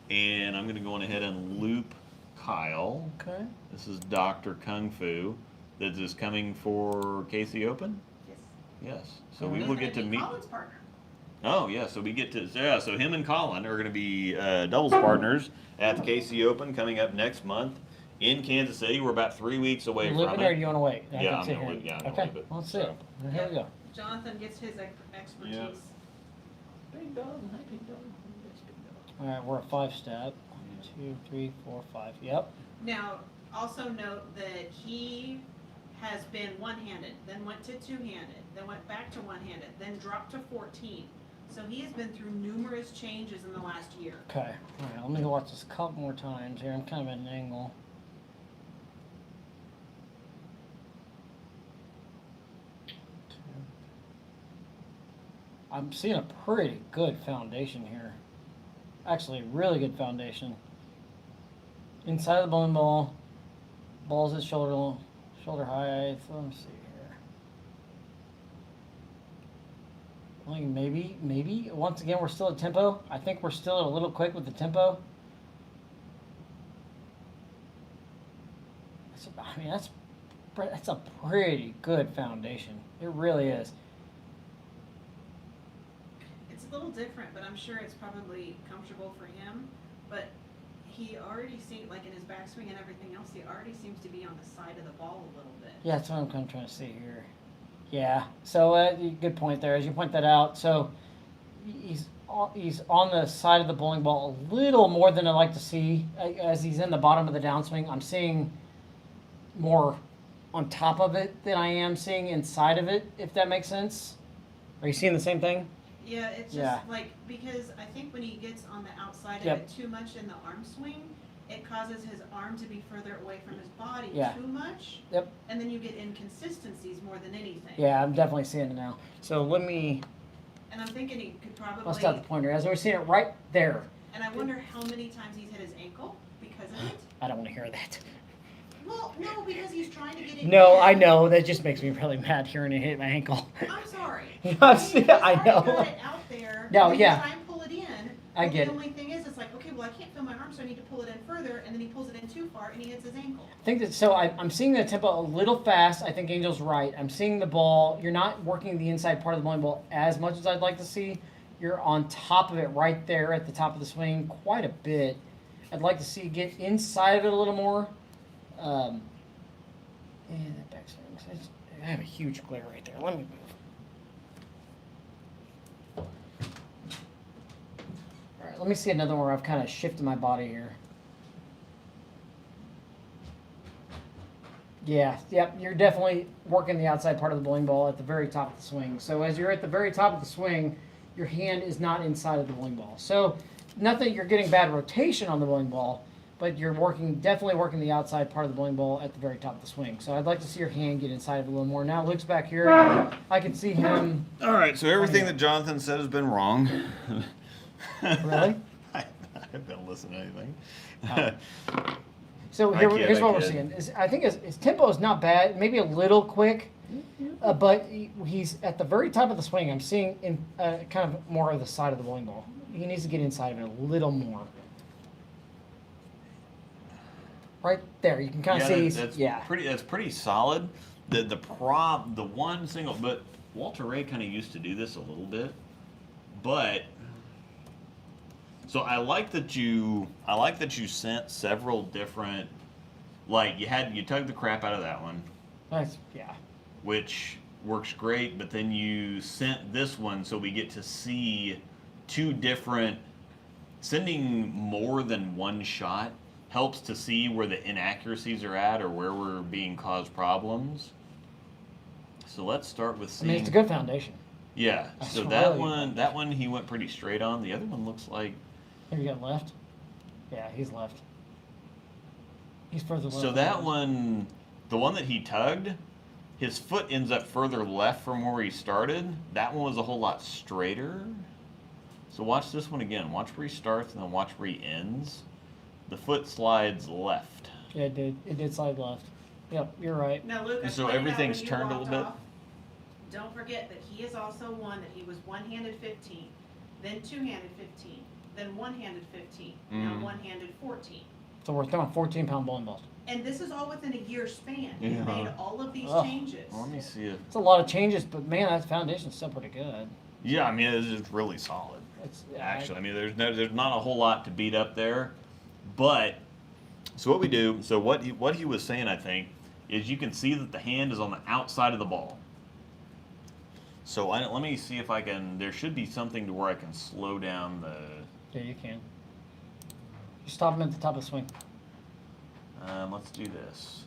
and I'm gonna go on ahead and loop Kyle. Okay. This is Dr. Kung Fu. That is coming for KC Open. Yes. Yes. So we He's will gonna get to be meet. Colin's partner. Oh yeah, so we get to so him and Colin are gonna be doubles partners at the KC Open coming up next month in Kansas City. We're about 3 weeks away You from looping it. or do you want to wait? I Yeah, can I'm sit gonna here. loop- yeah, I'm gonna Okay, loop it. let's see. Here we go. Jonathan gets his expertise. Yeah. Big dog, hi big dog. All right, we're at 5 step. 1, 2, 3, 4, 5. Yep. Now, also note that he has been one-handed, then went to two-handed, then went back to one-handed, then dropped to 14. So he has been through numerous changes in the last year. Okay. All right, let me watch this a couple more times here. I'm kind of at an angle. I'm seeing a pretty good foundation here. Actually, really good foundation. Inside of the bowling ball, ball's at shoulder height. So let me see here. I think maybe. Once again, we're still at tempo. I think we're still a little quick with the tempo. I mean, that's a pretty good foundation. It really is. It's a little different, but I'm sure it's probably comfortable for him. But he already seems, like in his backswing and everything else, he already seems to be on the side of the ball a little bit. Yeah, that's what I'm kind of trying to see here. Yeah, so good point there. As you point that out, so he's on the side of the bowling ball a little more than I like to see. As he's in the bottom of the downswing, I'm seeing more on top of it than I am seeing inside of it, if that makes sense. Are you seeing the same thing? Yeah, it's just Yeah. like, because I think when he gets on the outside Yep. of it too much in the arm swing, it causes his arm to be further away from his body Yeah. too much. Yep. And then you get inconsistencies more than anything. Yeah, I'm definitely seeing it now. So let me, And I'm thinking he could probably. I'll stop the pointer. As we're seeing it right there. And I wonder how many times he's hit his ankle because of it. I don't want to hear that. Well, no, because he's trying to get it. No, in. I know. That just makes me really mad hearing it hit my ankle. I'm sorry. I He's already know. got it out there. No, and then yeah. You try and pull it in. I but get the it. only thing is, it's like, okay, well, I can't feel my arm, so I need to pull it in further, and then he pulls it in too far, and he hits his ankle. I think that, so I'm seeing the tempo a little fast. I think Angel's right. I'm seeing the ball. You're not working the inside part of the bowling ball as much as I'd like to see. You're on top of it right there at the top of the swing quite a bit. I'd like to see you get inside of it a little more. And that backswing. I have a huge glare right there. Let me move. All right, let me see another one where I've kind of shifted my body here. Yeah, yep, you're definitely working the outside part of the bowling ball at the very top of the swing. So as you're at the very top of the swing, your hand is not inside of the bowling ball. So not that you're getting bad rotation on the bowling ball, but you're definitely working the outside part of the bowling ball at the very top of the swing. So I'd like to see your hand get inside of it a little more. Now Luke's back here. I can see him. All right, so everything that Jonathan said has been wrong. Really? I haven't been listening to anything. Oh. So I kid, here's I what we're kid. seeing. I think his tempo is not bad, maybe a little quick, but he's at the very top of the swing. I'm seeing in kind of more of the side of the bowling ball. He needs to get inside of it a little more. Right there, you can kind of see. That's pretty solid. The one single, but Walter Ray kind of used to do this a little bit, but. So I like that you sent several different, like you tugged the crap out of that one, Yeah. which works great, but then you sent this one so we get to see two different, sending more than one shot helps to see where the inaccuracies are at or where we're being caused problems. So let's start with I seeing. mean, it's a good foundation. Yeah. That's So really that one he went pretty straight on. The other one looks like. Here you got left. Yeah, he's left. He's further left. So that one, the one that he tugged, his foot ends up further left from where he started. That one was a whole lot straighter. So watch this one again. Watch where he starts and then watch where he ends. The foot slides left. Yeah, it did. It did slide left. Yep, you're right. Now, Luke, I So pointed out everything's when you turned a walked little bit? off, don't forget that he is also one that he was one-handed 15, then two-handed 15, then one-handed 15, now Mhm. one-handed 14. So we're throwing 14-pound bowling balls. And this is all within a year span. He Yeah. made all of these Oh. changes. Well, let me see it. It's a lot of changes, but man, that foundation's still pretty good. Yeah, I mean, it's just really solid. It's Actually, I mean, there's not a whole lot to beat up there, but so what we do, so what he was saying, I think, is you can see that the hand is on the outside of the ball. So let me see if I can. There should be something to where I can slow down the. Yeah, you can. Just stop him at the top of the swing. Let's do this.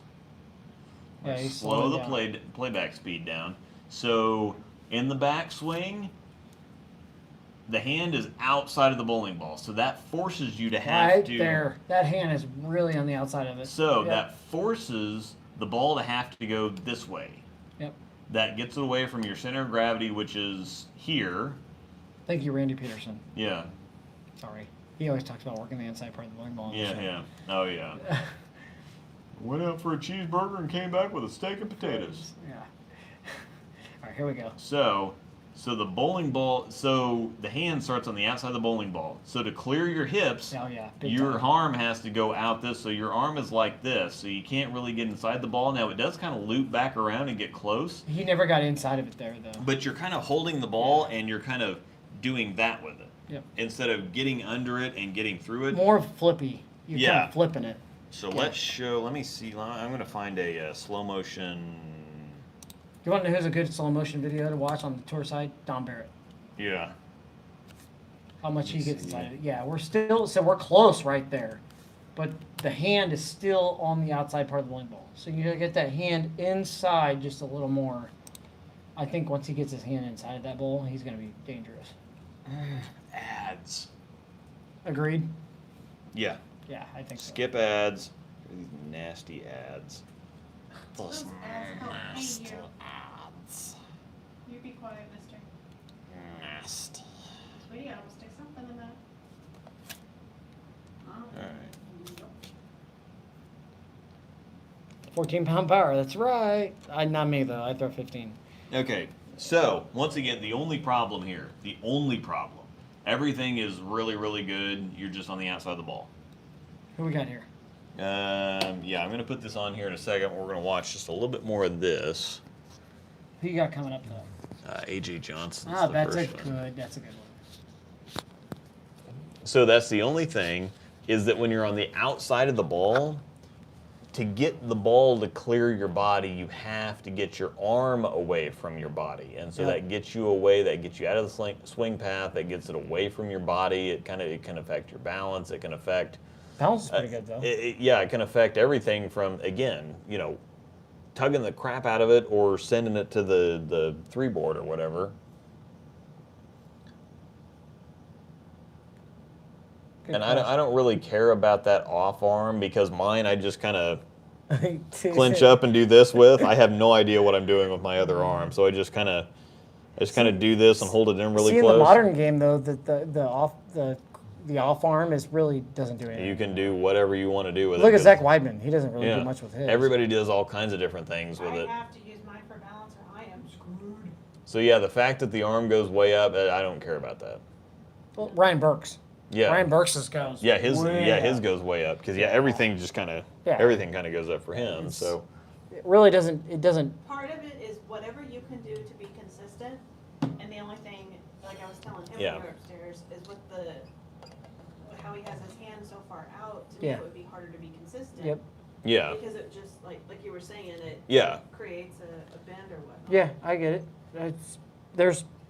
Yeah, Let's he's slow the slowing down. playback speed down. So in the backswing, the hand is outside of the bowling ball, so that forces you to have Right to. there. That hand is really on the outside of it. So Yep. that forces the ball to have to go this way. Yep. That gets it away from your center of gravity, which is here. Thank you, Randy Peterson. Yeah. Sorry. He always talks about working the inside part of the bowling ball. on the Yeah, show. yeah. Oh, yeah. Went out for a cheeseburger and came back with a steak and potatoes. Yeah. All right, here we go. So the bowling ball, so the hand starts on the outside of the bowling ball. So to clear your hips, Oh, yeah. Big your time. arm has to go out this, so your arm is like this, so you can't really get inside the ball. Now it does kind of loop back around and get close, He never got inside of it there, though. but you're kind of holding the ball and you're kind of doing that with it. Yep. Instead of getting under it and getting through it. More flippy. You're kind Yeah. of flipping it. So Yeah. let me see, I'm going to find a slow motion. You want to know who's a good slow motion video to watch on the tour side? Don Barrett. Yeah. How much he Let me gets see. inside of it. Yeah, we're close right there. But the hand is still on the outside part of the bowling ball. So you gotta get that hand inside just a little more. I think once he gets his hand inside that bowl, he's going to be dangerous. Ads. Agreed? Yeah. Yeah, I think so. Skip ads. These nasty ads. Those ads don't pay you. ads. You be quiet, mister. Nasty. Sweetie, I will stick something in that. Alright. 14-pound power, that's right. Not me, though. I throw 15. Okay, so once again, the only problem here, everything is really, really good. You're just on the outside of the ball. Who we got here? Yeah, I'm going to put this on here in a second. We're going to watch just a little bit more of this. Who you got coming up, though? A.J. Johnson. That's a good one. So that's the only thing, is that when you're on the outside of the ball, to get the ball to clear your body, you have to get your arm away from your body. And so that gets you away, that gets you out of the swing path, that gets it away from your body. It can affect your balance. It can affect... Balance is pretty good, though. It can affect everything from, again, tugging the crap out of it or sending it to the 3-board or whatever. Good And question. I don't really care about that off arm because mine I just kind of clinch up and do this with. I have no idea what I'm doing with my other arm, so I just kind of do this and hold it in really See, close. in the modern game, though, the off arm really doesn't do anything. You can do whatever you want to do with it. Look at Zach Weidman. He doesn't really do much with his. Everybody does all kinds of different things with I it. have to use mine for balance or I am screwed. So yeah, the fact that the arm goes way up, I don't care about that. Well, Ryan Burks. Yeah. Ryan Burks' goes. Yeah, his way up. goes way up because everything just kind of everything kind of goes up for him. So It really doesn't. It doesn't. Part of it is whatever you can do to be consistent, and the only thing, like I was telling him when we were upstairs, is with how he has his hand so far out, to me it would be harder to be consistent. Yep. yeah, Because it just, like you were saying, it creates a bend or whatnot. Yeah, I get it.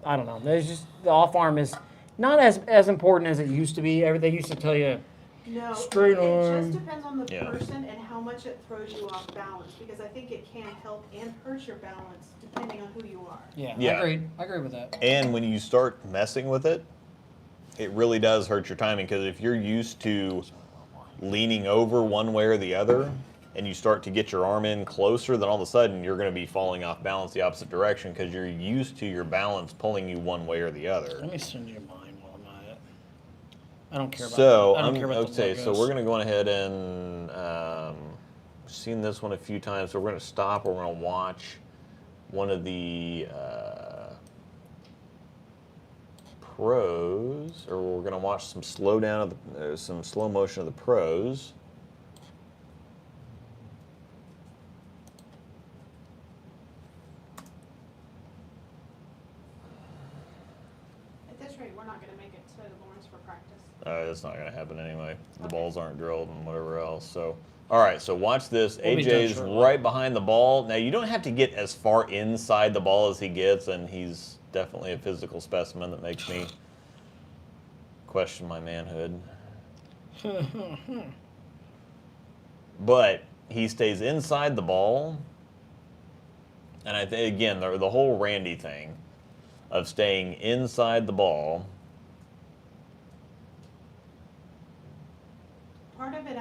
I don't know. There's just the off arm is not as important as it used to be. They used to tell you. No, Straight it arm. just depends on the Yeah. person and how much it throws you off balance, because I think it can help and hurt your balance depending on who you are. Yeah, Yeah. I agree with that. and when you start messing with it, it really does hurt your timing because if you're used to leaning over one way or the other, and you start to get your arm in closer, then all of a sudden you're going to be falling off balance the opposite direction because you're used to your balance pulling you one way or the other. Let me send you mine while I'm at it. I don't care about. So I don't care about the okay, so logos. we're going to go on ahead and seen this one a few times. So we're going to stop. We're going to watch one of the pros, or we're going to watch some slow motion of the pros. At this rate, we're not gonna make it to Lawrence for practice. It's not going to happen anyway. The balls aren't drilled and whatever else. So, all right. So watch this. We'll be done AJ's shortly. right behind the ball. Now you don't have to get as far inside the ball as he gets, and he's definitely a physical specimen that makes me question my manhood. But he stays inside the ball, and I think again the whole Randy thing of staying inside the ball. Part of it,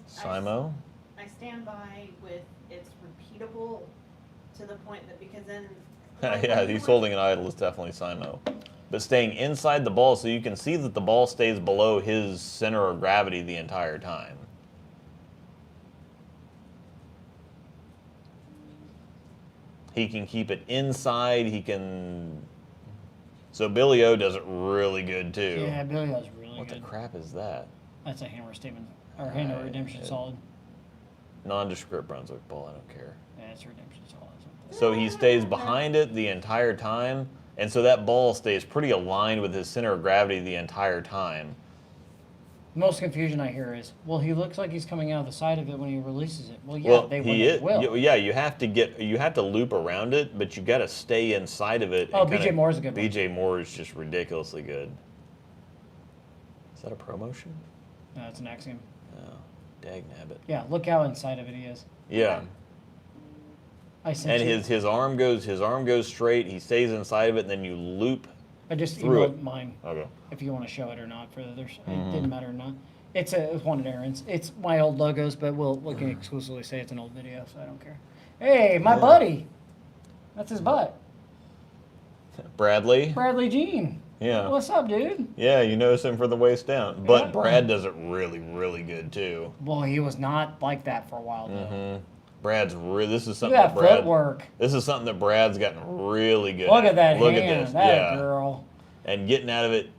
Simo? I stand by with it's repeatable to the point that because then. Yeah, he's holding an idol is definitely Simo. But staying inside the ball so you can see that the ball stays below his center of gravity the entire time. He can keep it inside, he can... So Billy O does it really good too. Yeah, Billy was really What good. the crap is that? That's a hammer statement or hammer redemption solid. Nondescript Brunswick ball, I don't care. Yeah, it's redemption solid. So he stays behind it the entire time, and so that ball stays pretty aligned with his center of gravity the entire time. Most confusion I hear is, well, he looks like he's coming out of the side of it when he releases it. Well, yeah, Well, they he is. will. Yeah, you have to loop around it, but you got to stay inside of it. Oh, and BJ kinda- Moore's a good one. BJ Moore is just ridiculously good. Is that a promotion? No, it's an axiom. Oh, dag nabbit. Yeah, look how inside of it he is. Yeah. I sent And you. his arm goes straight. He stays inside of it, and then you loop. I just through emailed it. mine. Okay. If you want to show it or not for others, Mm-hmm. it didn't matter or not. It's one of Aaron's. It's my old logos, but we can exclusively say it's an old video, so I don't care. Hey, my Yeah. buddy. That's his butt. Bradley. Bradley Jean. Yeah. What's up, dude? Yeah, you notice him from the waist down. But Yeah. Brad does it really, really good too. Well, he was not like that for a while though. Mm-hmm. Brad's this is Look something at that that Brad. footwork. This is something that Brad's gotten really good. Look at that Look hand. at this. That Yeah. girl. And getting out of it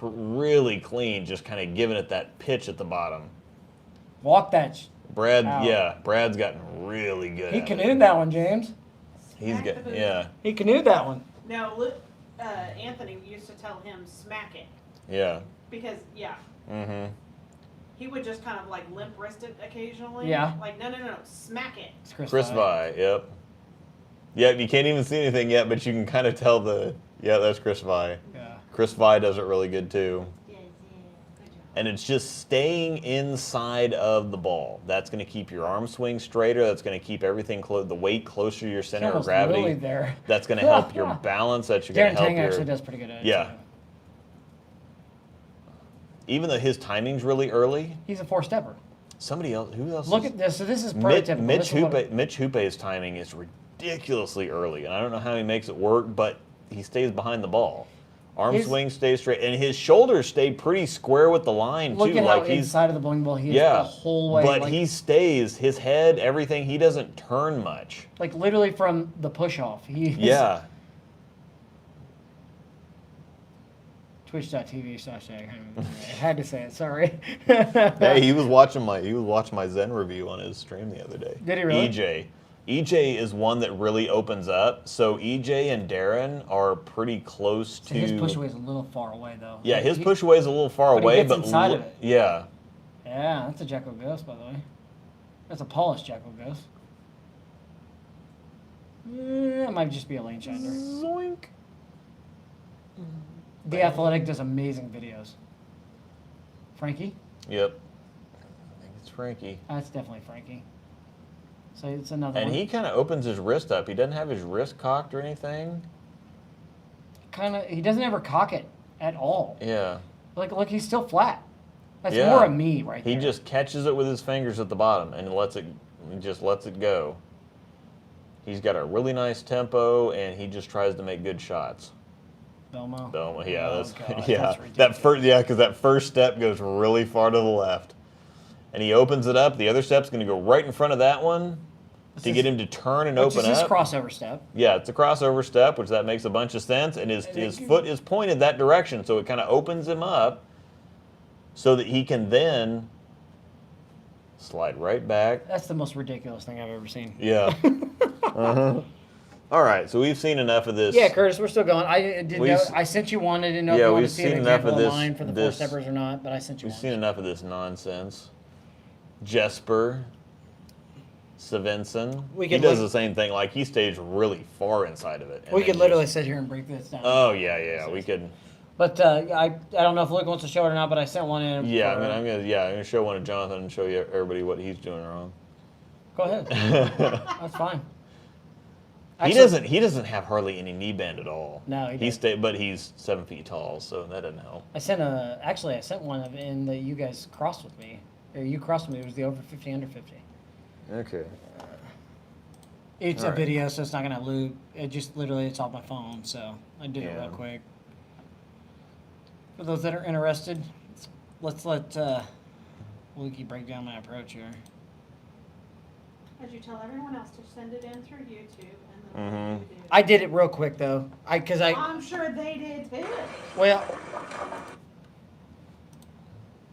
really clean, just kind of giving it that pitch at the bottom. Walk that. Brad, Ow. yeah, Brad's gotten really good. He at canoed it. that one, James. He's Smack got, the booty. yeah, He canoed that one. No, look, Anthony used to tell him smack it yeah. because Mm-hmm. he would just kind of like limp wrist it occasionally. Yeah. Like no, smack it. It's Chris Vi, yep. Yep, you can't even see anything yet, but you can kind of tell that's Chris Vi. Yeah. Chris Vi does it really good too. Yeah, good job. And it's just staying inside of the ball. That's going to keep your arm swing straighter. That's going to keep everything the weight closer to your center of almost gravity. really there. That's going to help your balance. That's going Darren to help Tang your. actually does pretty good at it. Yeah. too. Even though his timing's really early, He's a four-stepper. somebody else. Who else? Look is, at this. So this is Mitch, prototypical. Mitch This is what- Hoope. Mitch Hoope's timing is ridiculously early, and I don't know how he makes it work, but he stays behind the ball. Arm His- swing stays straight, and his shoulders stay pretty square with the line Look too. at how Like he's inside of the bowling ball he is yeah, the whole way. but like, he stays. His head, everything. He doesn't turn much. like literally from the push-off. He is Yeah. Twitch.tv/. I had to say it. Sorry. Hey, he was watching my Zen review on his stream the other day. Did he really? EJ is one that really opens up. So EJ and Darren are pretty close to. His push away is a little far away though. Yeah, Like, his he- push away is a little far but he away, gets but inside of it. yeah, Yeah, that's a Jacko Ghost, by the way. That's a polished Jacko Ghost. It might just be a lane shiner. zoink. The Athletic does amazing videos. Frankie? Yep, I think it's Frankie. That's definitely Frankie. So it's another And one. he kind of opens his wrist up. He doesn't have his wrist cocked or anything. He doesn't ever cock it at all. Yeah. Look, he's still flat. That's Yeah. more of me right He there. just catches it with his fingers at the bottom and just lets it go. He's got a really nice tempo, and he just tries to make good shots. Belmo. So, yeah, Oh, that's God, yeah. that's That first, ridiculous. because that first step goes really far to the left, and he opens it up. The other step's going to go right in front of that one to get him to turn and Which open is his up. crossover step. Yeah, it's a crossover step, which that makes a bunch of sense, and his foot is pointed that direction, so it kind of opens him up, so that he can then slide right back. That's the most ridiculous thing I've ever seen. Yeah. Uh-huh. All right, so we've seen enough of this. Yeah, Curtis, we're still going. I didn't We've know. s- I sent you one. I didn't know Yeah, if you wanted we've to see an seen enough example of of this- mine for the this- four steppers or not, but I sent you We've one. seen enough of this nonsense. Jesper Svensson. We He could does look- the same thing. Like, he stays really far inside of it. and We then could just- literally sit here and break this down. Oh, yeah, we could. But I don't know if Luke wants to show it or not, but I sent one in. Yeah, for- I'm gonna show one to Jonathan and show you everybody what he's doing wrong. Go ahead. That's fine. He doesn't have hardly any knee bend at all. No, he doesn't. But he's 7 feet tall, so that doesn't help. I sent one in that you guys crossed with me, or you crossed with me. It was the over 50, under 50. Okay. It's All a right. video, so it's not gonna loop. It just literally it's off my phone, so I did it Yeah. real quick. For those that are interested, let's let Lukey break down my approach here. As you tell everyone else to send it in through YouTube, and then Mhm. you do. I did it real quick though, because I I'm sure they did too. well,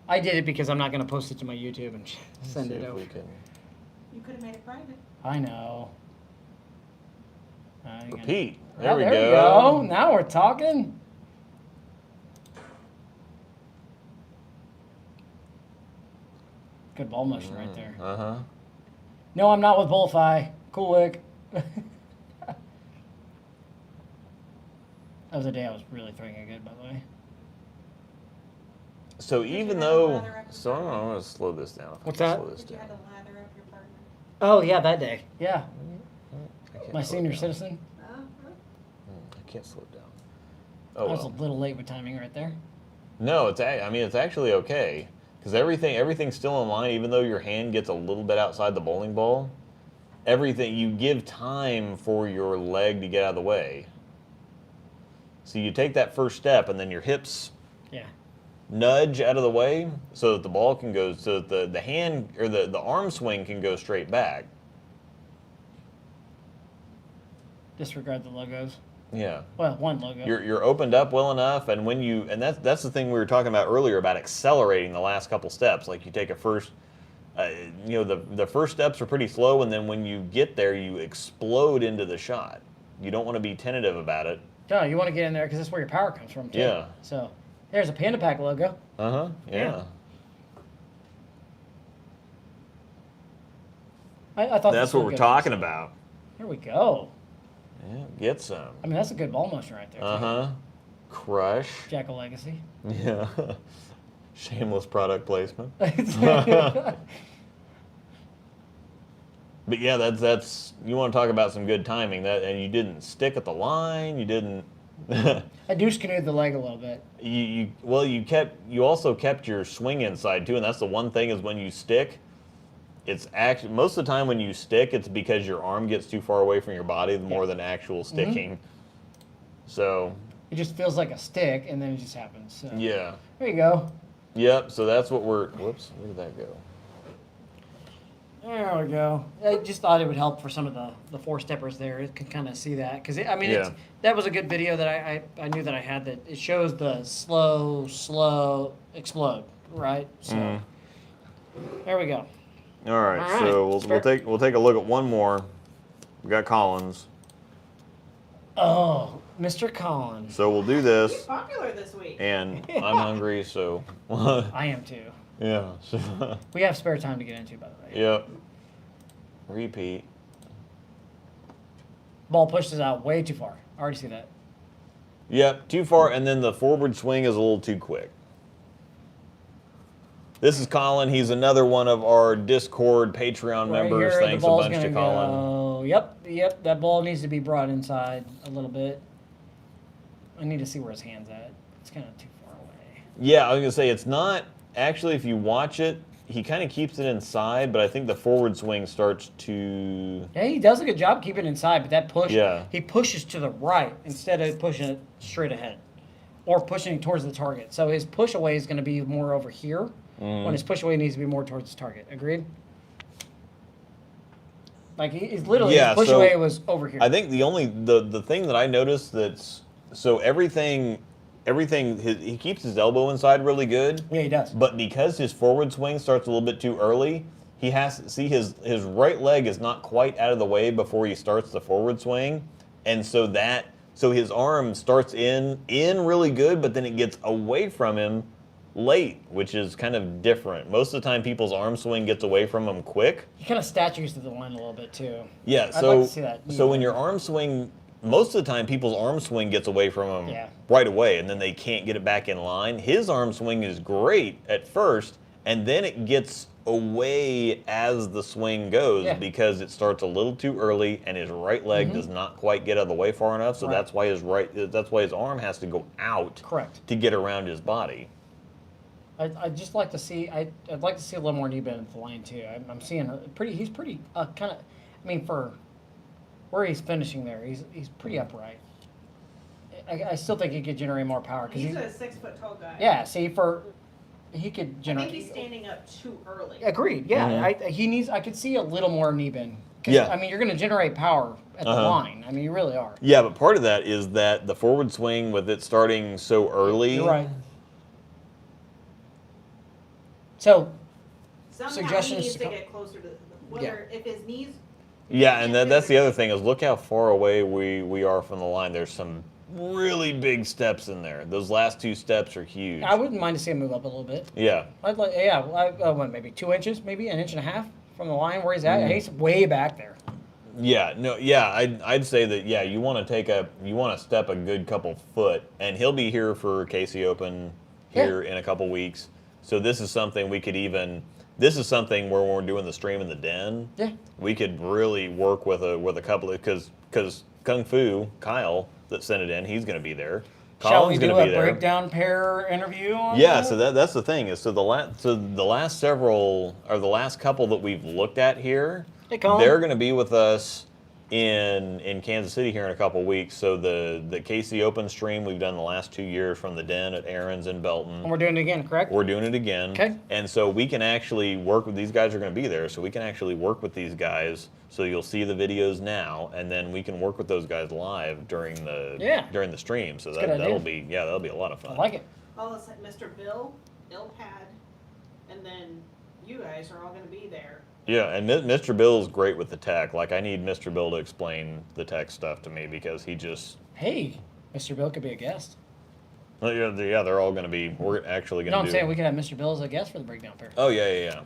I did it because I'm not gonna post it to my YouTube and send See it if over. we can You could have made it private. I know. repeat. Oh, There we we go. go. Now we're talking. Good ball motion right there. Uh huh. No, I'm not with Bullfy. Cool lick. That was a day I was really throwing it good, by the way. So Did you even have though, leather up your so I'm partner? gonna slow this down. What's that? Slow this Did you down. have to lather up your partner? Oh yeah, that day. Yeah. can't My slow it senior down. citizen. I can't slow it down. I Oh was a well. little late with timing right there. No, it's actually okay because everything's still in line, even though your hand gets a little bit outside the bowling ball. Everything you give time for your leg to get out of the way. So you take that first step, and then your hips Yeah. nudge out of the way so that the ball can go, so that the hand or the arm swing can go straight back. Disregard the logos. Yeah. Well, one logo. You're opened up well enough, and when you and that's the thing we were talking about earlier about accelerating the last couple steps. Like you take a first, the first steps are pretty slow, and then when you get there, you explode into the shot. You don't want to be tentative about it. No, you want to get in there because that's where your power comes from, too. Yeah. So, there's a Panda Pack logo. Yeah. Yeah. I thought That's this what was we're good. talking about. Here we go. Yeah, get some. I mean, that's a good ball motion right there. Too. Crush. Jackal Legacy. Yeah. Shameless product placement. But yeah, that's you want to talk about some good timing. And you didn't stick at the line. You didn't. I douche canoed the leg a little bit. You also kept your swing inside too, and that's the one thing is when you stick, it's actually most of the time when you stick, it's because your arm gets too far away from your body more than actual sticking. So It just feels like a stick, and then it just happens. So. yeah, There you go. yep. So that's what we're. Whoops, where did that go? There we go. I just thought it would help for some of the four-steppers there. It can kind of see that. Because, that was a good video that I knew that I had that it shows the slow explode, right? So, there we go. All right, All right. so we'll take a look at one more. We got Collins, Oh, Mr. Collins. so we'll do He's this, popular this week. and I'm hungry, so I am too. yeah. So, We have spare time to get into, by the way. yep. Repeat. Ball pushes out way too far. I already see that. Yep, too far, and then the forward swing is a little too quick. This is Colin. He's another one of our Discord Patreon members. Here, Thanks the a ball's bunch gonna to Colin. go. Yep. That ball needs to be brought inside a little bit. I need to see where his hand's at. It's kind of too far away. Yeah, I was gonna say it's not actually. If you watch it, he kind of keeps it inside, but I think the forward swing starts to. Yeah, he does a good job keeping it inside, but that push, Yeah. he pushes to the right instead of pushing it straight ahead or pushing it towards the target. So his push away is going to be more over here when his push away needs to be more towards the target. Agreed? Like he's literally Yeah, his push so away was over here. I think the thing that I noticed that's so everything he keeps his elbow inside really good. Yeah, he does. But because his forward swing starts a little bit too early, he has to see his right leg is not quite out of the way before he starts the forward swing, and so his arm starts in really good, but then it gets away from him late, which is kind of different. Most of the time, people's arm swing gets away from them quick. He kind of statures to the line a little bit too. Yeah, I'd so like to see that. so when your arm swing, most of the time people's arm swing gets away from them Yeah. right away, and then they can't get it back in line. His arm swing is great at first, and then it gets away as the swing goes because it starts a little too early, and his right leg does not quite get out of the way far enough. So Right. that's why his arm has to go out Correct. to get around his body. I'd just like to see. I'd like to see a little more knee bend at the line too. I'm seeing He's pretty kind of. I mean, for where he's finishing there, he's pretty upright. I still think he could generate more power because He's a 6 foot tall guy. yeah. See, he could I generate. think he's standing up too early. Agreed. Yeah, he needs. I could see a little more knee bend. 'Cause, Yeah. I mean, you're going to generate power at the line. I mean, you really are. Yeah, but part of that is that the forward swing with it starting so early. You're right. So Somehow Suggestions he needs to to co- get closer to whether if his knees. Yeah, and that's the other thing is look how far away we are from the line. There's some really big steps in there. Those last two steps are huge. I wouldn't mind to see him move up a little bit. Yeah. I'd like, what, maybe 2 inches, maybe an inch and a half from the line where he's at. He's way back there. Yeah, no, yeah, I'd say that, yeah, you want to step a good couple foot, and he'll be here for KC Open here in a couple weeks. So this is something we could even this is something where when we're doing the stream in the den, Yeah. we could really work with a couple of because Kung Fu Kyle that sent it in, he's going to be there. Shall we Colin's do going to a be there. breakdown pair interview on Yeah, that? so that's the thing is so the last several or the last couple that we've looked at here, Hey, Colin. they're going to be with us in Kansas City here in a couple weeks. So the KC Open stream we've done the last 2 years from the den at Aaron's in Belton. And we're doing it again, correct? We're doing it again. Okay. And so we can actually work with these guys are going to be there, so we can actually work with these guys. So you'll see the videos now, and then we can work with those guys live during the stream. So that'll be a lot of fun. I like it. Well, it's like Mr. Bill, Ilpad, and then you guys are all gonna be there. Yeah, and Mr. Bill's great with the tech. Like I need Mr. Bill to explain the tech stuff to me because he just. Hey, Mr. Bill could be a guest. Well, yeah, they're all going to be. We're actually going to. No, I'm saying we could have Mr. Bill as a guest for the breakdown pair. Oh yeah.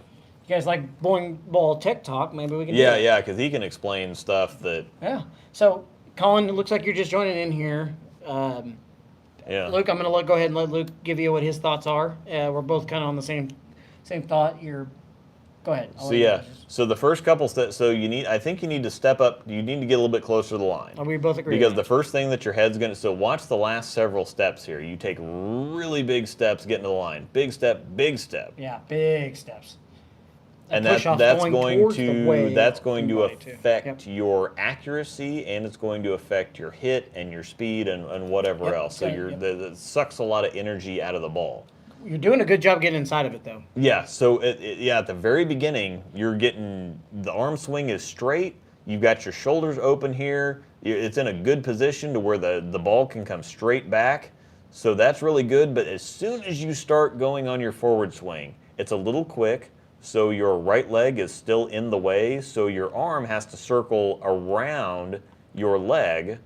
You guys like bowling ball tech talk? Maybe we can. Yeah, do yeah, because he can explain stuff that. Yeah. So, Colin, it looks like you're just joining in here. Yeah. Luke, I'm going to go ahead and let Luke give you what his thoughts are. We're both kind of on the same thought. Go ahead. I'll So let you yeah, guys- so the first couple steps. So I think you need to step up. You need to get a little bit closer to the line. We both agree. Because on the that. first thing that your head's gonna. So watch the last several steps here. You take really big steps getting to the line. Big step, big step. Yeah, big steps. And push-off that's going going towards the way to body, too. affect Yep. your accuracy, and it's going to affect your hit and your speed and whatever Yep, else. So okay, it sucks a lot of energy out of the ball. You're doing a good job getting inside of it, though. Yeah. So at the very beginning, you're getting the arm swing is straight. You've got your shoulders open here. It's in a good position to where the ball can come straight back. So that's really good. But as soon as you start going on your forward swing, it's a little quick. So your right leg is still in the way. So your arm has to circle around your leg.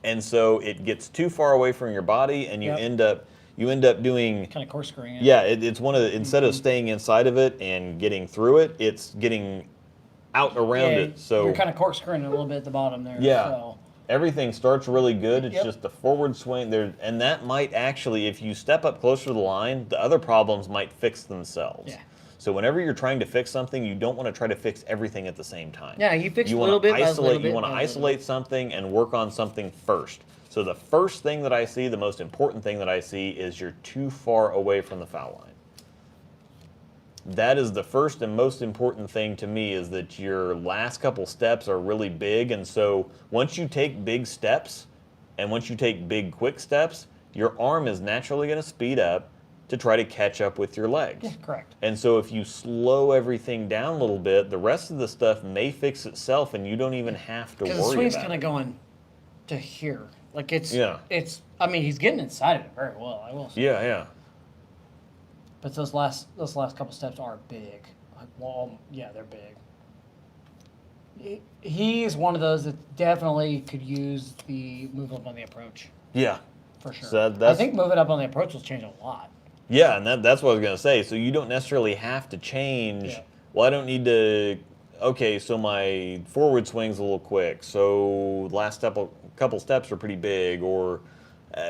And so it gets too far away from your body, and you Yep. end up doing. Kind of corkscrewing it. Yeah, it's one of the, instead of staying inside of it and getting through it, it's getting out around Yeah, it. So you're kind of corkscrewing it a little bit at the bottom there. Yeah. So. everything starts really good. It's Yep. just the forward swing there, and that might actually, if you step up closer to the line, the other problems might fix themselves. Yeah. So whenever you're trying to fix something, you don't want to try to fix everything at the same time. Yeah, you fix You a little want to bit by a little isolate. bit You want to by a little isolate something and work on something first. So the first thing that I see, the most important thing that I see, is you're too far away from the foul line. That is the first and most important thing to me, is that your last couple steps are really big. And so once you take big steps and once you take big quick steps, your arm is naturally going to speed up to try to catch up with your legs. Yeah, correct. And so if you slow everything down a little bit, the rest of the stuff may fix itself and you don't even have to worry Because the swing's about kind of it. going to here. Like it's, Yeah. I mean, he's getting inside of it very well, I will say. Yeah, yeah. But those last couple steps are big. Like, well, yeah, they're big. He's one of those that definitely could use the move up on the approach, Yeah. for sure. So I that's- think moving up on the approach will change a lot. Yeah, and that's what I was going to say. So you don't necessarily have to change. Yeah. Well, I don't need to. Okay, so my forward swing's a little quick. So last couple steps are pretty big, or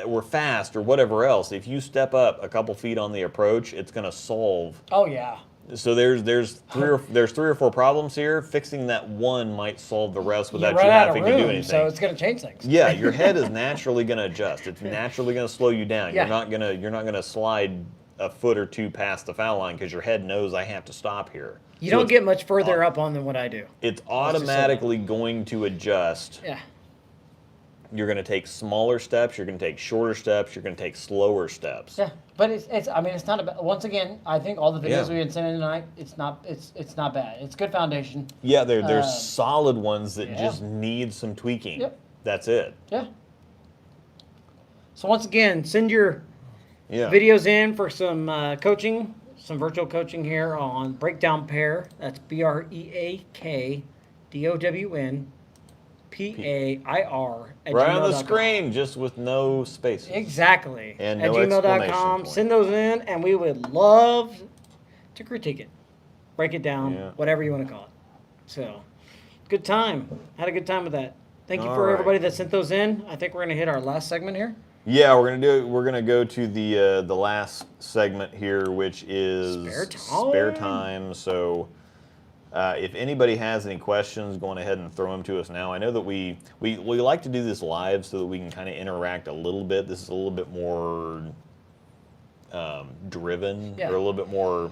we're fast, or whatever else. If you step up a couple feet on the approach, it's going to solve. Oh yeah. So there's three or four problems here. Fixing that one might solve the rest without you run you out of having to do room, anything. so it's going to change things. Yeah, your head is naturally going to adjust. It's naturally going to slow you down. Yeah. You're not gonna slide a foot or two past the foul line because your head knows I have to stop here. You So don't it's get much further up on than what I do. It's just say that. automatically going to adjust. Yeah. You're going to take smaller steps. You're going to take shorter steps. You're going to take slower steps. Yeah, but it's I mean it's not about, once again, I think all the videos Yeah. we've been sending tonight, it's not bad. It's good foundation. Yeah, there's solid ones that yeah. just need some tweaking. Yep. That's it. Yeah. So once again, send your Yeah. videos in for some coaching, some virtual coaching here on Breakdown Pair. That's BreakdownPair Right on the screen, just with no spaces. Exactly. And at no exclamation gmail.com. point. Send those in, and we would love to critique it, break it down, Yeah. whatever you want to call it. So, good time. Had a good time with that. Thank you All for right. everybody that sent those in. I think we're going to hit our last segment here. Yeah, we're gonna go to the last segment here, which is Spare time. So, if anybody has any questions, go on ahead and throw them to us now. I know that we like to do this live so that we can kind of interact a little bit. This is a little bit more driven, Yeah. or a little bit more.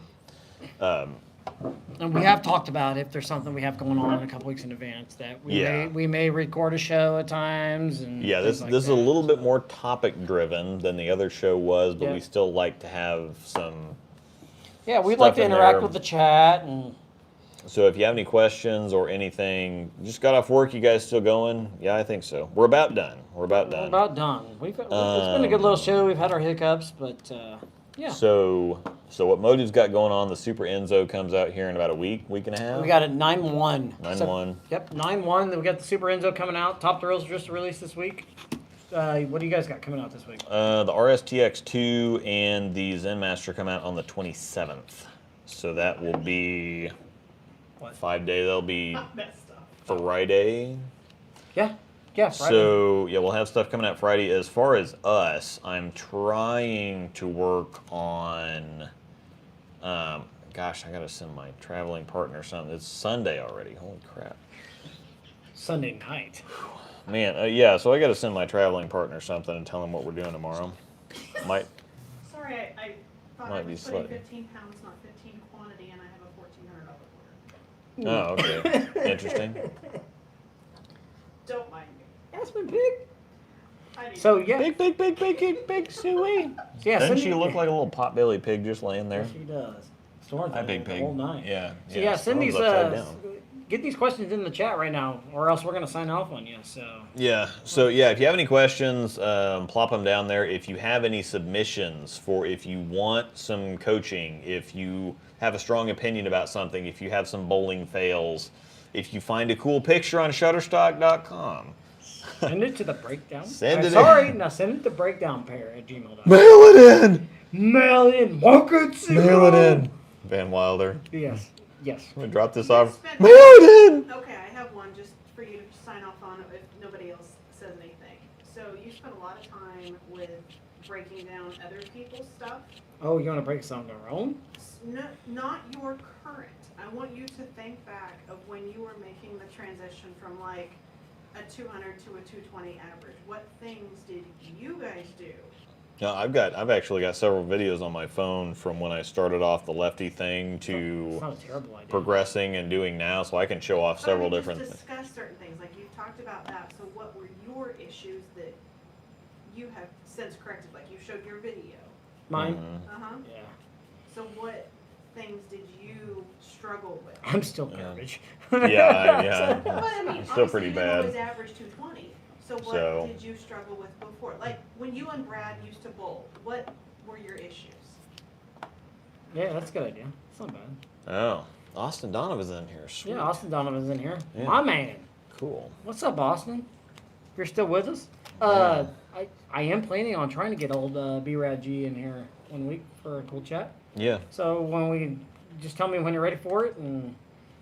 And we have talked about if there's something we have going on a couple weeks in advance that we may record a show at times. And Yeah, things this like is a that, little bit more topic driven than the other show was, but Yeah. we still like to have some. Yeah, we'd stuff like to in interact there. with the chat and. So if you have any questions or anything, just got off work. You guys still going? Yeah, I think so. We're about done. We're about done. We're about done. It's been a good little show. We've had our hiccups, but yeah. So what Motive's got going on? The Super Enzo comes out here in about a week and a half. We got it 9-1. 9-1. Yep, 9-1. Then we got the Super Enzo coming out. Top Thrills just released this week. What do you guys got coming out this week? The RSTX2 and the Zen Master come out on the 27th. So that will be What? 5 days. That'll be Messed up. Friday. Yeah, Friday. So yeah, we'll have stuff coming out Friday. As far as us, I'm trying to work on. Gosh, I gotta send my traveling partner something. It's Sunday already. Holy crap, Sunday night. man. Yeah, so I gotta send my traveling partner something and tell him what we're doing tomorrow. Might. Sorry, I thought Might I be was putting slightly. 15 pounds, not 15 quantity, and I have a $1,400 order. Oh, okay. Interesting. Don't mind me. That's been big. I need So yeah, Big Suey. yeah. Doesn't Cindy- she look like a little potbelly pig just laying there? She does. Storm Hi, big the pig. whole night. Yeah. So yeah, send Storm's these. upside down. Get these questions in the chat right now, or else we're gonna sign off on you. So. Yeah. So yeah, if you have any questions, plop them down there. If you have any submissions for, if you want some coaching, if you have a strong opinion about something, if you have some bowling fails, if you find a cool picture on Shutterstock.com, Send it to the breakdown. Send it Sorry, in. now send it to breakdownpair@gmail.com. mail it in. Mail in. Walk it. Mail it in. Van Wilder. Yes. Yes. I'm gonna drop this You off. spent- Mail it in. Okay, I have one just for you to sign off on if nobody else says anything. So you spend a lot of time with breaking down other people's stuff. Oh, you want to break some of our own? No, not your current. I want you to think back of when you were making the transition from like a 200 to a 220 average. What things did you guys do? No, I've actually got several videos on my phone from when I started off the lefty thing to It's not a terrible idea. progressing and doing now, so I can show off But several we different just things. discussed certain things, like you've talked about that. So what were your issues that you have since corrected? Like you showed your video. Mine? Mhm. Uh-huh. Yeah. So what things did you struggle with? I'm still garbage. Yeah. But I mean, It's still pretty obviously you bad. always average 220. So what So- did you struggle with before? Like when you and Brad used to bowl, what were your issues? Yeah, that's a good idea. It's not bad. Oh, Austin Donovan's in here. Sweet. Yeah, Austin Donovan's in here. Yeah. My man. Cool. What's up, Austin? You're still with us? I am planning on trying to get old B-Rad G in here one week for a cool chat. Yeah. So when we just tell me when you're ready for it and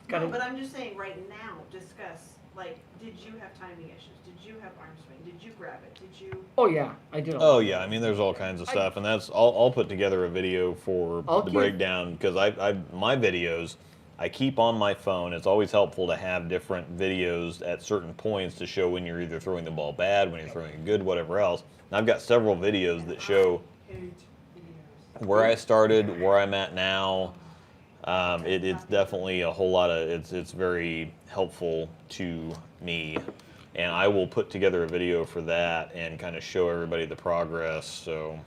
No, but I'm just saying right now, discuss, like, did you have timing issues? Did you have arm swing? Did you grab it? Did you? oh yeah, I did. Oh yeah. I mean, there's all kinds of stuff, and that's I'll put together a video for I'll the keep- breakdown because I my videos I keep on my phone. It's always helpful to have different videos at certain points to show when you're either throwing the ball bad, when you're throwing it good, whatever else. And I've got several videos that show where I started, where I'm at now. It's definitely a whole lot of it's very helpful to me, and I will put together a video for that and kind of show everybody the progress. So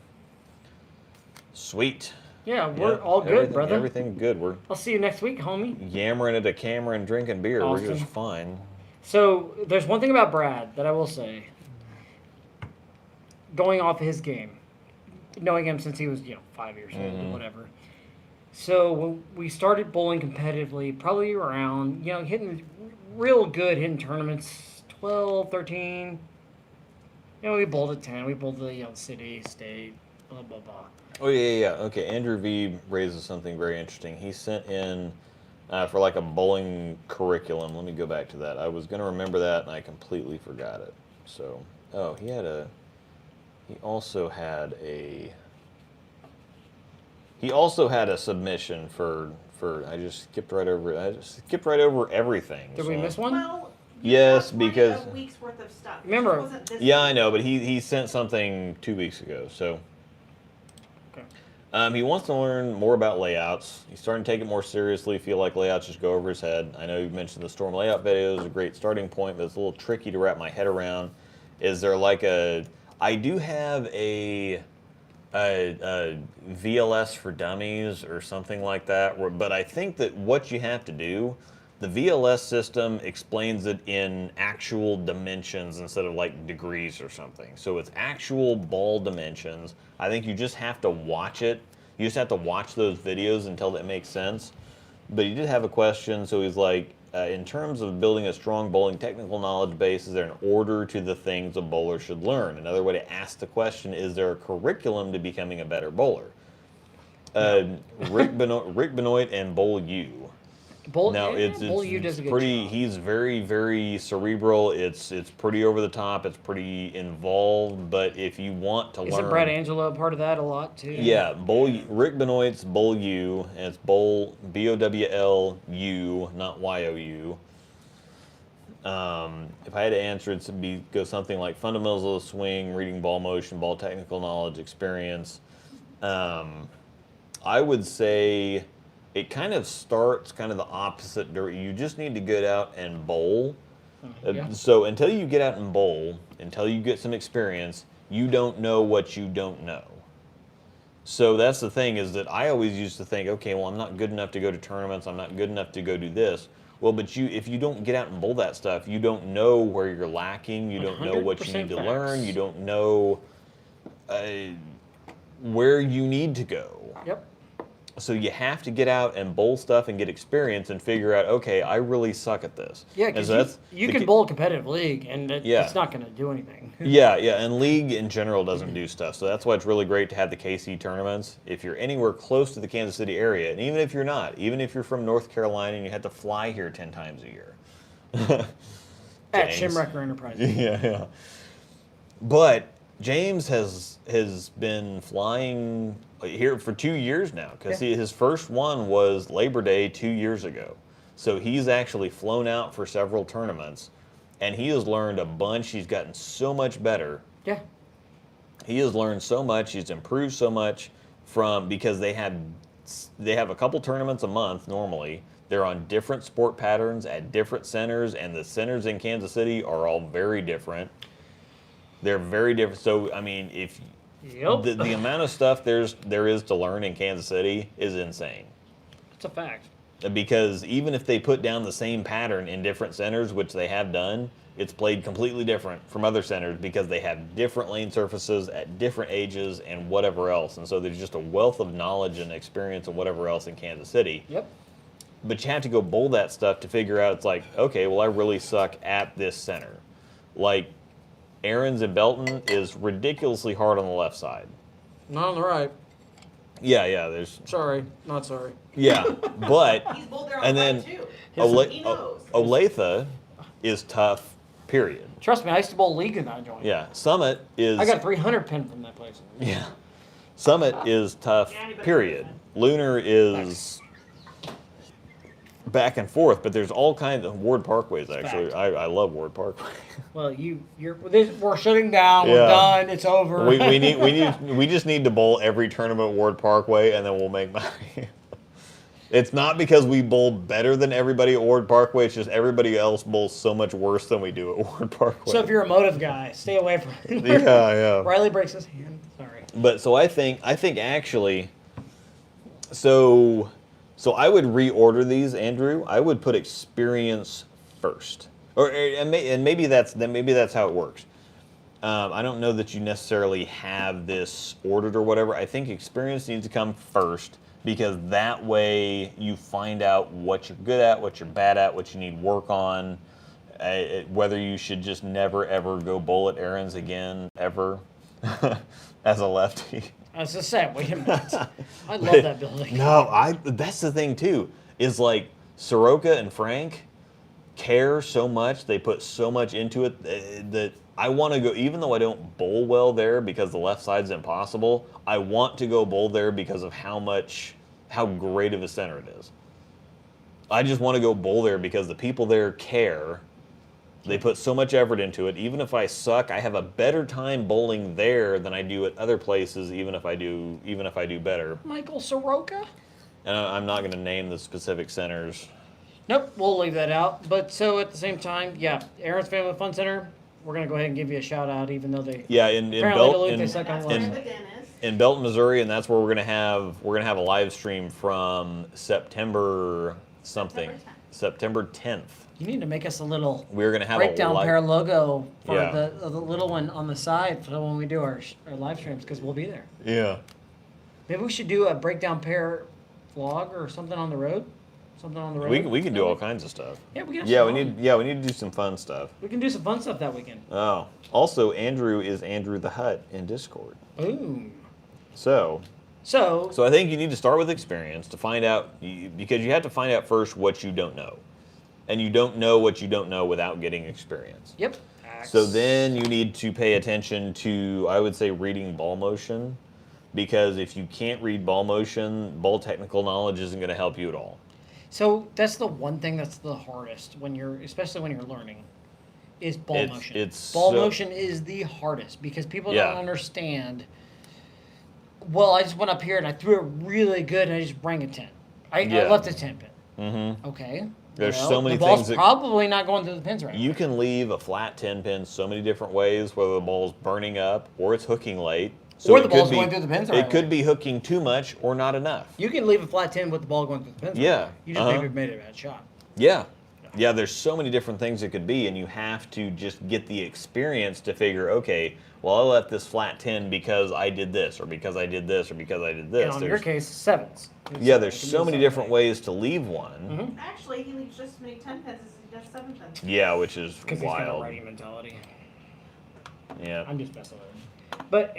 sweet. Yeah, we're Yeah, all good, everything- brother. Everything good. We're I'll see you next week, homie. yammering at a camera and drinking beer. Awesome. We're just fine. So there's one thing about Brad that I will say. Going off his game, knowing him since he was 5 years old or whatever. So when we started bowling competitively, probably around hitting real good, hitting tournaments 12, 13. We bowled at 10. We bowled the city, state, blah blah blah. Oh yeah. Okay. Andrew V raises something very interesting. He sent in for like a bowling curriculum. Let me go back to that. I was gonna remember that and I completely forgot it. So he had a. He also had a submission for I just skipped right over everything. Did we miss one? Well, Yes, you have because- a week's worth of stuff. It Remember- wasn't this Yeah, I week. know, but he sent something 2 weeks ago. So Okay. he wants to learn more about layouts. He's starting to take it more seriously. Feel like layouts just go over his head. I know you mentioned the storm layout video is a great starting point, but it's a little tricky to wrap my head around. Is there like I do have a VLS for dummies or something like that, but I think that what you have to do, the VLS system explains it in actual dimensions instead of like degrees or something. So it's actual ball dimensions. I think you just have to watch it. You just have to watch those videos until that makes sense. But he did have a question, so he's like, in terms of building a strong bowling technical knowledge base, is there an order to the things a bowler should learn? Another way to ask the question, is there a curriculum to becoming a better bowler? Rick Benoit and Bowl U. Bowl, Now yeah, it's Bowl U does a good pretty. job. He's very, very cerebral. It's pretty over the top. It's pretty involved. But if you want to learn, Isn't Brad Angelo part of that a lot too? yeah, Rick Benoit's Bowl U, and it's Bowl BOWLU, not YOU. If I had to answer, it'd go something like fundamentals of the swing, reading ball motion, ball technical knowledge, experience. I would say it kind of starts kind of the opposite. You just need to get out and bowl. Yeah. So until you get out and bowl, until you get some experience, you don't know what you don't know. So that's the thing, is that I always used to think, okay, well, I'm not good enough to go to tournaments. I'm not good enough to go do this. Well, but if you don't get out and bowl that stuff, you don't know where you're lacking. You don't know what you 100% need to facts. learn. You don't know where you need to go. Yep. So you have to get out and bowl stuff and get experience and figure out, okay, I really suck at this. Yeah, And because so that's you the can key- bowl a competitive league, and Yeah. it's not going to do anything. Yeah, and league in general doesn't do stuff. So that's why it's really great to have the KC tournaments. If you're anywhere close to the Kansas City area, and even if you're not, even if you're from North Carolina and you have to fly here 10 times a year. At James. Shimwrecker Enterprises. Yeah. But James has been flying here for 2 years now, because his first one was Labor Day 2 years ago. So he's actually flown out for several tournaments, and he has learned a bunch. He's gotten so much better. Yeah. He has learned so much. He's improved so much because they have a couple tournaments a month normally. They're on different sport patterns at different centers, and the centers in Kansas City are all very different. They're very different. So I mean, if Yep. the amount of stuff there is to learn in Kansas City is insane. It's a fact. Because even if they put down the same pattern in different centers, which they have done, it's played completely different from other centers because they have different lane surfaces at different ages and whatever else. And so there's just a wealth of knowledge and experience and whatever else in Kansas City. Yep. But you have to go bowl that stuff to figure out, it's like, okay, well, I really suck at this center. Like, Aaron's in Belton is ridiculously hard on the left side. Not on the right. Yeah, there's... Sorry. Not sorry. Yeah, but... He's bowled there on And the then right, too. He Ola- knows. Olathe is tough, period. Trust me, I used to bowl league in that joint. Yeah, Summit is... I got a 300 pin from that place. Yeah. Summit is tough, period. Lunar is back and forth, but there's all kinds of Ward Parkways, actually. Fact. I love Ward Parkway. Well, we're shutting down. We're Yeah. done. It's over. we just need to bowl every tournament at Ward Parkway, and then we'll make money. It's not because we bowl better than everybody at Ward Parkway. It's just everybody else bowls so much worse than we do at Ward Parkway. So if you're a motive guy, stay away from it. Yeah. Riley breaks his hand. Sorry. But so I think actually, so I would reorder these, Andrew. I would put experience first, and maybe that's how it works. I don't know that you necessarily have this ordered or whatever. I think experience needs to come first, because that way you find out what you're good at, what you're bad at, what you need work on, whether you should just never ever go bowl at Aaron's again ever as a lefty. I was just saying, wait a minute. I love that building. No, that's the thing too, is like Soroka and Frank care so much, they put so much into it that I want to go, even though I don't bowl well there because the left side's impossible, I want to go bowl there because of how great of a center it is. I just want to go bowl there because the people there care. They put so much effort into it. Even if I suck, I have a better time bowling there than I do at other places, even if I do better. Michael Soroka? And I'm not going to name the specific centers. Nope, we'll leave that out. But so at the same time, yeah, Aaron's Family Fun Center, we're going to go ahead and give you a shout out, even though they in apparently Duluth, Belton, they suck on That's where lunch. the den is. in Belton, Missouri, and that's where we're gonna have a live stream from September something, September 10th. You need to make us a little We're gonna have breakdown a pair logo for Yeah. the little one on the side for when we do our live streams, because we'll be there. Yeah. Maybe we should do a breakdown pair vlog or something on the road. Something on the road. We can do all kinds of stuff. Yeah, we can. Yeah, we need to do some fun stuff. We can do some fun stuff that weekend. Oh, also Andrew is Andrew the Hut in Discord. Boom. So I think you need to start with experience to find out, because you have to find out first what you don't know, and you don't know what you don't know without getting experience. Yep. So then you need to pay attention to, I would say, reading ball motion, because if you can't read ball motion, ball technical knowledge isn't going to help you at all. So that's the one thing that's the hardest especially when you're learning, is ball motion. Ball motion is the hardest because people don't understand. Well, I just went up here and I threw it really good and I just rang a 10. I left a 10 pin. Mm-hmm. Okay. There's so many the ball's things. Probably not going through the pins right You away. can leave a flat 10 pin so many different ways, whether the ball's burning up or it's hooking late. So or the ball's going through the pins right away. It could be hooking too much or not enough. You can leave a flat 10 with the ball going through the pins. Yeah. Right away. You just maybe made it a bad shot. Yeah. Yeah, there's so many different things it could be, and you have to just get the experience to figure, okay, well, I left this flat 10 because I did this, or because I did this, or because I did this. And in your case, 7s. Yeah, there's so many different ways to leave one. Mm-hmm. Actually, he leaves just as many 10 pins as he does 7 pins. Yeah, which is Because he's got a wild. righty mentality. Yeah. I'm just messing with him. But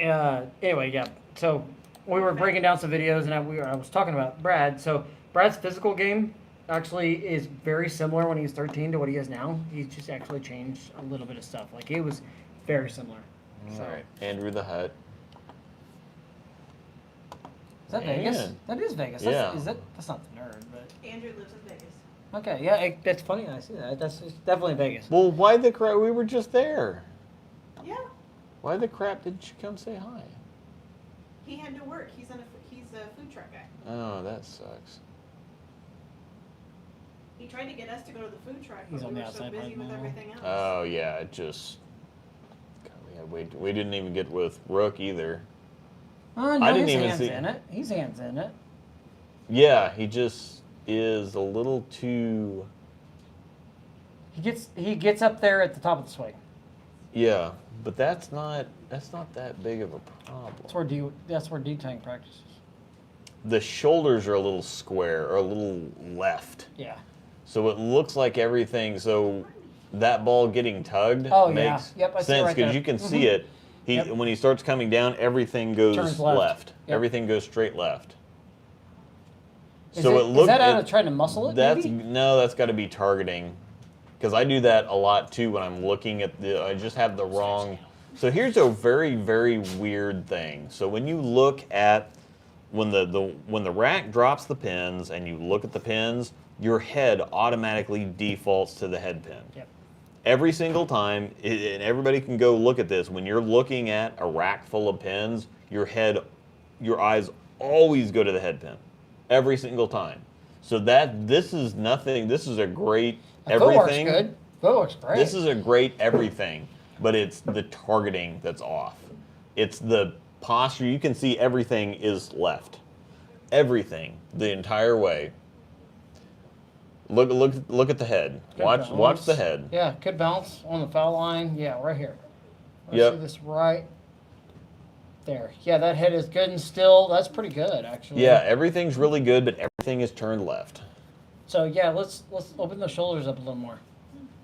anyway, yeah. So we were breaking down some videos, and I was talking about Brad. So Brad's physical game actually is very similar when he was 13 to what he is now. He's just actually changed a little bit of stuff. Like, it was very similar. All right, Andrew the Hut. Is that Vegas? Man. That is Vegas. Yeah. That's not the nerd, but Andrew lives in Vegas. okay. Yeah, that's funny. I see that. It's definitely Vegas. Well, why the crap? We were just there. Yeah, Why the crap didn't you come say hi? he had to work. He's a food truck guy. Oh, that sucks. He tried to get us to go to the food truck, He's but on we the were so outside busy right with now. everything else. Oh yeah, it just. God, we didn't even get with Rook either. Oh, no, I didn't his even hands see- in it. He's hands in it. Yeah, he just is a little too. He gets up there at the top of the swing. Yeah, but that's not that big of a problem. That's where D-Tank practices. The shoulders are a little square or a little left, Yeah. so it looks like everything. So that ball getting tugged Oh, yeah. makes Yep, I see it sense right because there. you can see it. Yep. When he starts coming down, everything goes Turns left. Yep. Everything goes straight left. Is So it it looks. is that out of trying to muscle it? That's maybe? no, that's got to be targeting, because I do that a lot too when I'm looking at I just have the wrong. So here's a very very weird thing. So when you look at when the rack drops the pins and you look at the pins, your head automatically defaults to the head pin. Yep. Every single time, and everybody can go look at this. When you're looking at a rack full of pins, your eyes always go to the head pin. Every single time. So this is nothing. This is a great everything. Footwork's good. Footwork's great. This is a great everything, but it's the targeting that's off. It's the posture. You can see everything is left. Everything, the entire way. Look at the head. Good Watch balance. the head. Yeah, good bounce on the foul line. Yeah, right here. Let's Yep. see this right there. Yeah, that head is good and still. That's pretty good, actually. Yeah, everything's really good, but everything is turned left. So yeah, let's open the shoulders up a little more.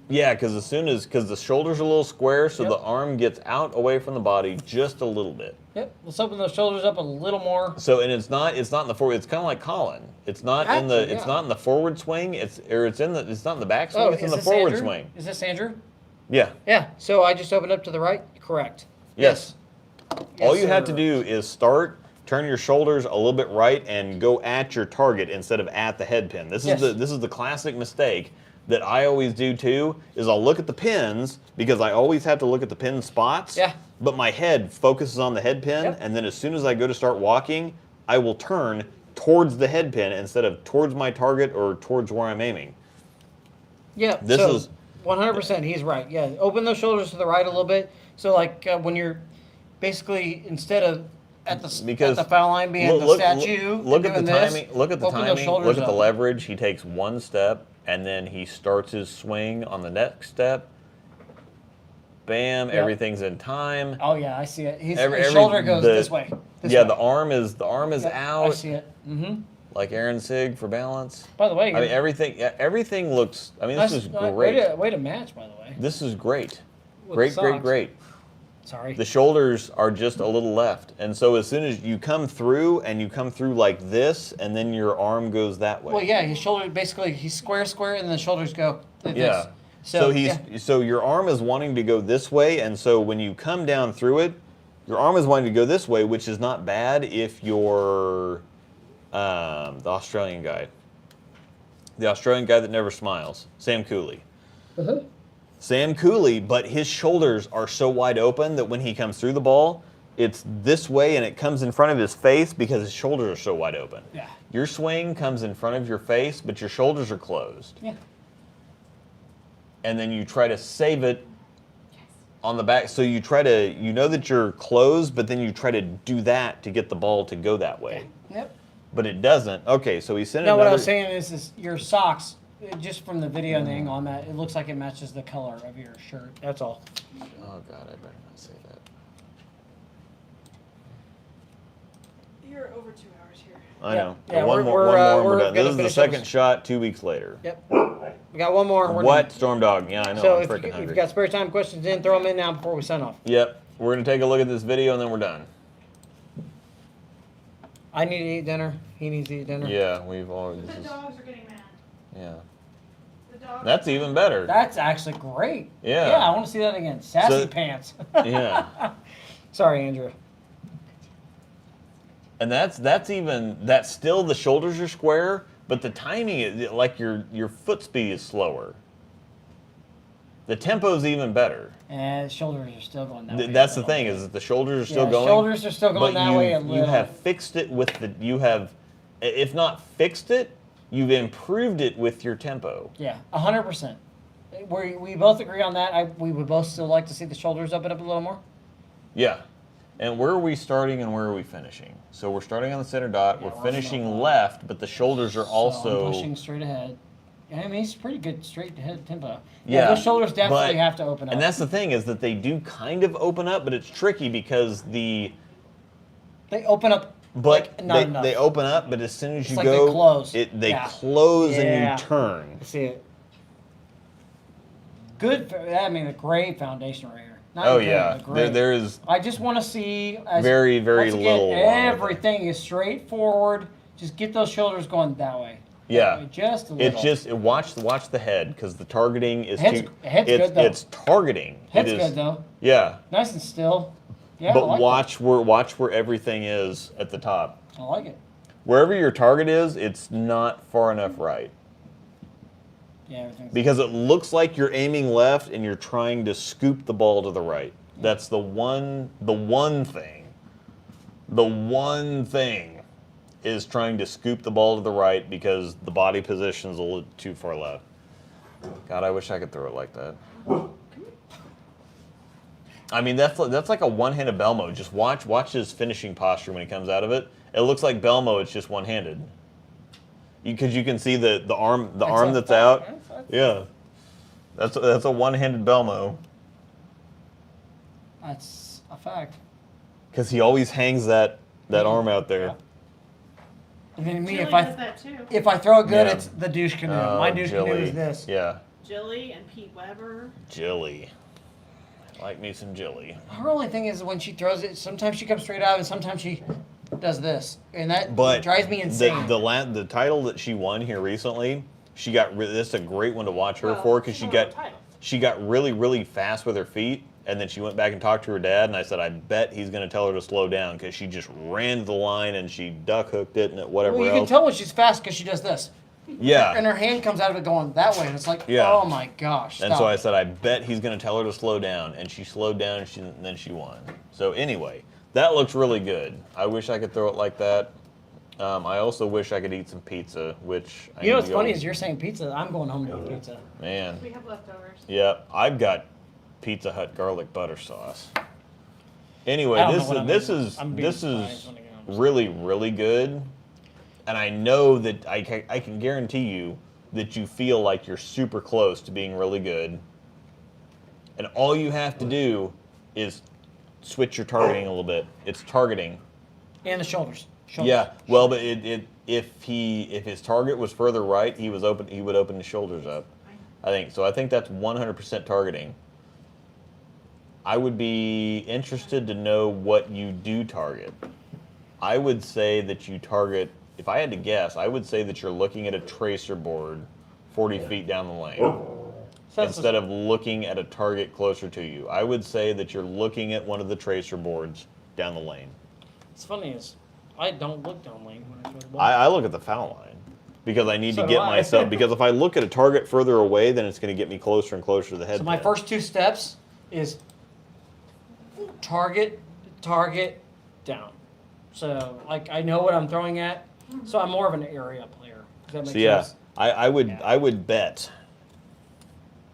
Yeah, because the shoulders are a little square, so Yep. the arm gets out away from the body just a little bit. Yep. Let's open those shoulders up a little more. So and it's not in the forward. It's kind of like Colin. It's not in Actually, it's yeah. not in the forward swing. It's not in the back swing. Oh, it's in is the this forward Andrew? swing. Is this Andrew? Yeah. Yeah. So I just open up to the right. Correct. Yes. All Yes, you have to sir. do is start, turn your shoulders a little bit right, and go at your target instead of at the head pin. This Yes. is the classic mistake that I always do too. Is I'll look at the pins because I always have to look at the pin spots. Yeah. But my head focuses on the head pin, Yep. and then as soon as I go to start walking, I will turn towards the head pin instead of towards my target or towards where I'm aiming. Yeah. This so is 100%. He's right. Yeah. Open those shoulders to the right a little bit. So like when you're basically instead of at the foul line being the statue. Look at the and doing this, timing. Look at the open those timing. shoulders Look at the up. leverage. He takes one step and then he starts his swing on the next step. Bam! Yep. Everything's in time. Oh yeah, I see it. His Every- shoulder goes this way. Yeah, way. the arm is Yep, out. I see it. Mm-hmm. Like Aaron Sig for balance. By the way, I mean everything looks. I mean, this is great. Way to match, by the way. This is great. With Great, great, socks. great. Sorry. The shoulders are just a little left, and so as soon as you come through and you come through like this, and then your arm goes that way. Well, yeah, his shoulder basically he's square, and then the shoulders go like Yeah. this. So your arm is wanting to go this way, and so when you come down through it, your arm is wanting to go this way, which is not bad if you're the Australian guy. The Australian guy that never smiles, Sam Cooley. Sam Cooley, but his shoulders are so wide open that when he comes through the ball, it's this way and it comes in front of his face because his shoulders are so wide open. Yeah. Your swing comes in front of your face, but your shoulders are closed. Yeah. And then you try to save it on the back. So you try to, you know that you're closed, but then you try to do that to get the ball to go that way. Yep. But it doesn't. Okay, so he sent No, another. what I was saying is your socks, just from the video and the angle on that, it looks like it matches the color of your shirt. That's all. Oh God, I better not say that. You're over 2 hours here. I know. Yeah, one more, we're we're done. gonna This is the finish second this. shot 2 weeks later. Yep. We got one more. We're What? done. Storm Dog. Yeah, I know. So I'm if freaking you hungry. got spare time questions in, throw them in now before we sign off. Yep. We're going to take a look at this video and then we're done. I need to eat dinner. He needs to eat dinner. Yeah, we've already. The dogs are getting mad. Yeah. The dogs. That's even better. That's actually great. Yeah. Yeah, I want to see that again. Sassy So- pants. Yeah. Sorry, Andrew. And that's still the shoulders are square, but the timing is like your foot speed is slower. The tempo's even better. And shoulders are still going that way. That's a the little thing bit. is that the shoulders are still Yeah, going. shoulders are still going but that way a you little. have fixed it with the if not fixed it, you've improved it with your tempo. Yeah, 100%. We both agree on that. We would both still like to see the shoulders open up a little more. Yeah. And where are we starting and where are we finishing? So we're starting on the center dot. Yeah, we're we're finishing on the left, but the shoulders are So also. I'm pushing straight ahead. I mean, he's pretty good straight ahead tempo. Yeah, those shoulders definitely but- have to open up. And that's the thing is that they do kind of open up, but it's tricky because they open up, but like, not enough. they open up, but as soon as you like go, they close. they Yeah. close and Yeah. you turn. I see it. Good. I mean, a great foundation right here. Not Oh good, yeah, but great. there is I just want to see very, very once again, little wrong with it. everything is straightforward. Just get those shoulders going that way. Yeah. That way, just a little. It's just watch the head because the targeting is Head's- too. head's it's, good, though. It's targeting. Head's it is, good though. Yeah, Nice and still. Yeah, I but like watch where everything is at the top. that. I like it. Wherever your target is, it's not far enough right Yeah, everything's. because it looks like you're aiming left and you're trying to scoop the ball to the right. That's the one thing. The one thing is trying to scoop the ball to the right because the body position's a little too far left. God, I wish I could throw it like that. I mean, that's like a one-handed Belmo. Just watch his finishing posture when he comes out of it. It looks like Belmo. It's just one-handed. Because you can see the arm that's out. Yeah, that's a one-handed Belmo. That's a fact. Because he always hangs that arm out there. And then me, Jilly if I does that too. if I throw it good, Yeah. it's the douche canoe. Oh, My douche canoe Jilly. is this. Yeah, Jilly and Pete Weber. Jilly. I like me some Jilly. Her only thing is when she throws it, sometimes she comes straight out, and sometimes she does this, and that But drives me insane. the title that she won here recently, she got this is a great one to watch her Well, for because she she won the got title. she got really, really fast with her feet, and then she went back and talked to her dad, and I said, I bet he's going to tell her to slow down, because she just ran to the line, and she duck hooked it, and whatever Well, you else. can tell when she's fast because she does this. Yeah. And her hand comes out of it going that way, and it's like, Yeah. oh my gosh. And so I said, I bet he's going to tell her to slow down, and she slowed down, and then she won. So anyway, that looks really good. I wish I could throw it like that. I also wish I could eat some pizza, which You know what's funny is you're saying pizza. I'm going home to eat pizza. Man. We have leftovers. Yeah, I've got Pizza Hut garlic butter sauce. Anyway, I don't know what I'm this eating. is I'm being this is surprised when I get home. really, really good, and I know that I can guarantee you that you feel like you're super close to being really good, and all you have to do is switch your targeting a little bit. It's targeting. And the shoulders. Yeah, well, but if his target was further right, he would open his shoulders up. I think so. I think that's 100% targeting. I would be interested to know what you do target. I would say that you target. If I had to guess, I would say that you're looking at a tracer board 40 feet down the lane instead of looking at a target closer to you. I would say that you're looking at one of the tracer boards down the lane. It's funny is I don't look down lane when I throw the ball. I look at the foul line because I need So to do get I. myself, because if I look at a target further away, then it's going to get me closer and closer to the head. So my pin. first 2 steps is target, down. So like I know what I'm throwing at. So I'm more of an area player. Does that make So yeah, sense? I would bet,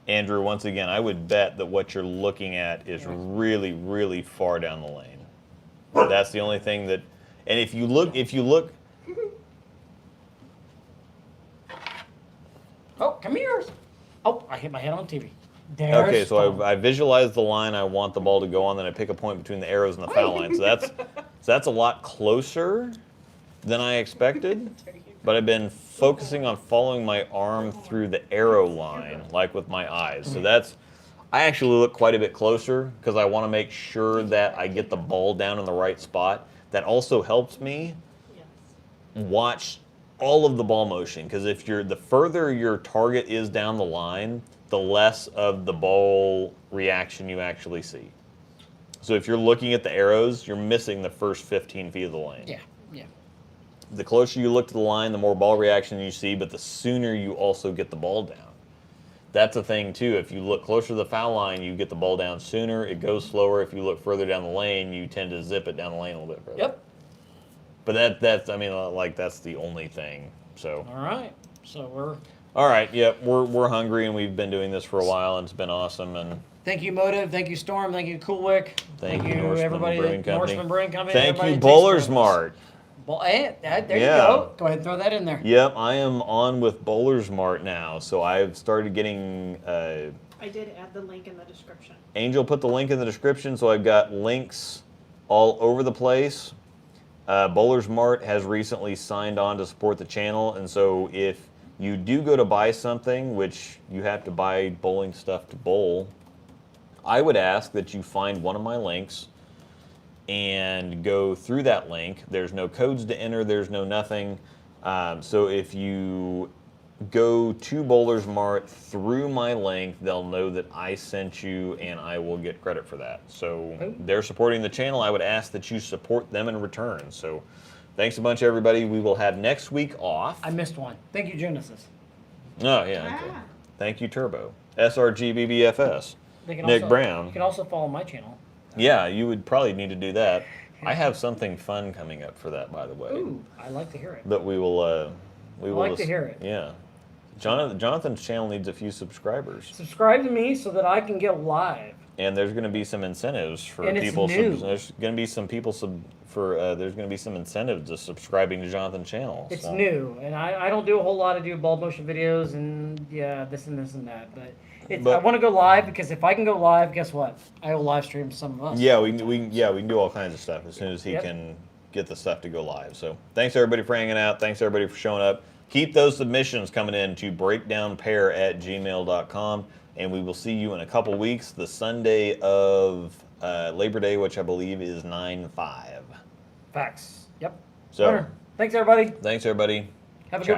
Andrew, once again, I would bet that what you're looking at is really, really far down the lane. That's the only thing that, and if you look, Oh, come here. Oh, I hit my head on TV. There's okay, so Tom. I visualize the line I want the ball to go on, then I pick a point between the arrows and the foul line. So that's a lot closer than I expected. But I've been focusing on following my arm through the arrow line, like with my eyes. So I actually look quite a bit closer because I want to make sure that I get the ball down in the right spot. That also helps me watch all of the ball motion, because the further your target is down the line, the less of the ball reaction you actually see. So if you're looking at the arrows, you're missing the first 15 feet of the lane. Yeah. The closer you look to the line, the more ball reaction you see, but the sooner you also get the ball down. That's a thing too. If you look closer to the foul line, you get the ball down sooner. It goes slower. If you look further down the lane, you tend to zip it down the lane a little bit further. Yep. But that's the only thing. So. All right. So we're. All right. Yep. We're hungry, and we've been doing this for a while, and it's been awesome. And Thank you, Motive. Thank you, Storm. Thank you, Coolwick. Thank you, Norseman everybody. Brewing Company. Norseman Brewing Company. thank everybody you, that takes Bowler's care of us. Mart. There you Yeah. go. Go ahead and throw that in there. Yep, I am on with Bowler's Mart now, so I've started getting. I did add the link in the description. Angel put the link in the description, so I've got links all over the place. Bowler's Mart has recently signed on to support the channel, and so if you do go to buy something, which you have to buy bowling stuff to bowl, I would ask that you find one of my links and go through that link. There's no codes to enter, there's no nothing. So if you go to Bowler's Mart through my link, they'll know that I sent you, and I will get credit for that. So they're supporting the channel. I would ask that you support them in return. So thanks a bunch, everybody. We will have next week off. I missed one. Thank you, Genesis. Oh, yeah. Okay. Thank you, Turbo. SRGBBFS. Nick Brown. You can also follow my channel. Yeah, you would probably need to do that. I have something fun coming up for that, by the way. Ooh, I like to hear it. But we will. We will like to hear it. Yeah. Jonathan's channel needs a few subscribers. Subscribe to me so that I can get live. And there's going to be some incentives for And it's people. new. There's going to be some people there's going to be some incentives to subscribing to Jonathan's channel. It's so. new, and I don't do a whole lot. I do ball motion videos and this and that. But I want to go live, because if I can go live, guess what? I will live stream some of us. Yeah, we can do all kinds of stuff as soon as he can get the stuff to go live. So thanks everybody for hanging out. Thanks everybody for showing up. Keep those submissions coming in to breakdownpair@gmail.com, and we will see you in a couple weeks, the Sunday of Labor Day, which I believe is 9/5. Facts. Yep. So Thanks, everybody. thanks everybody. Have a good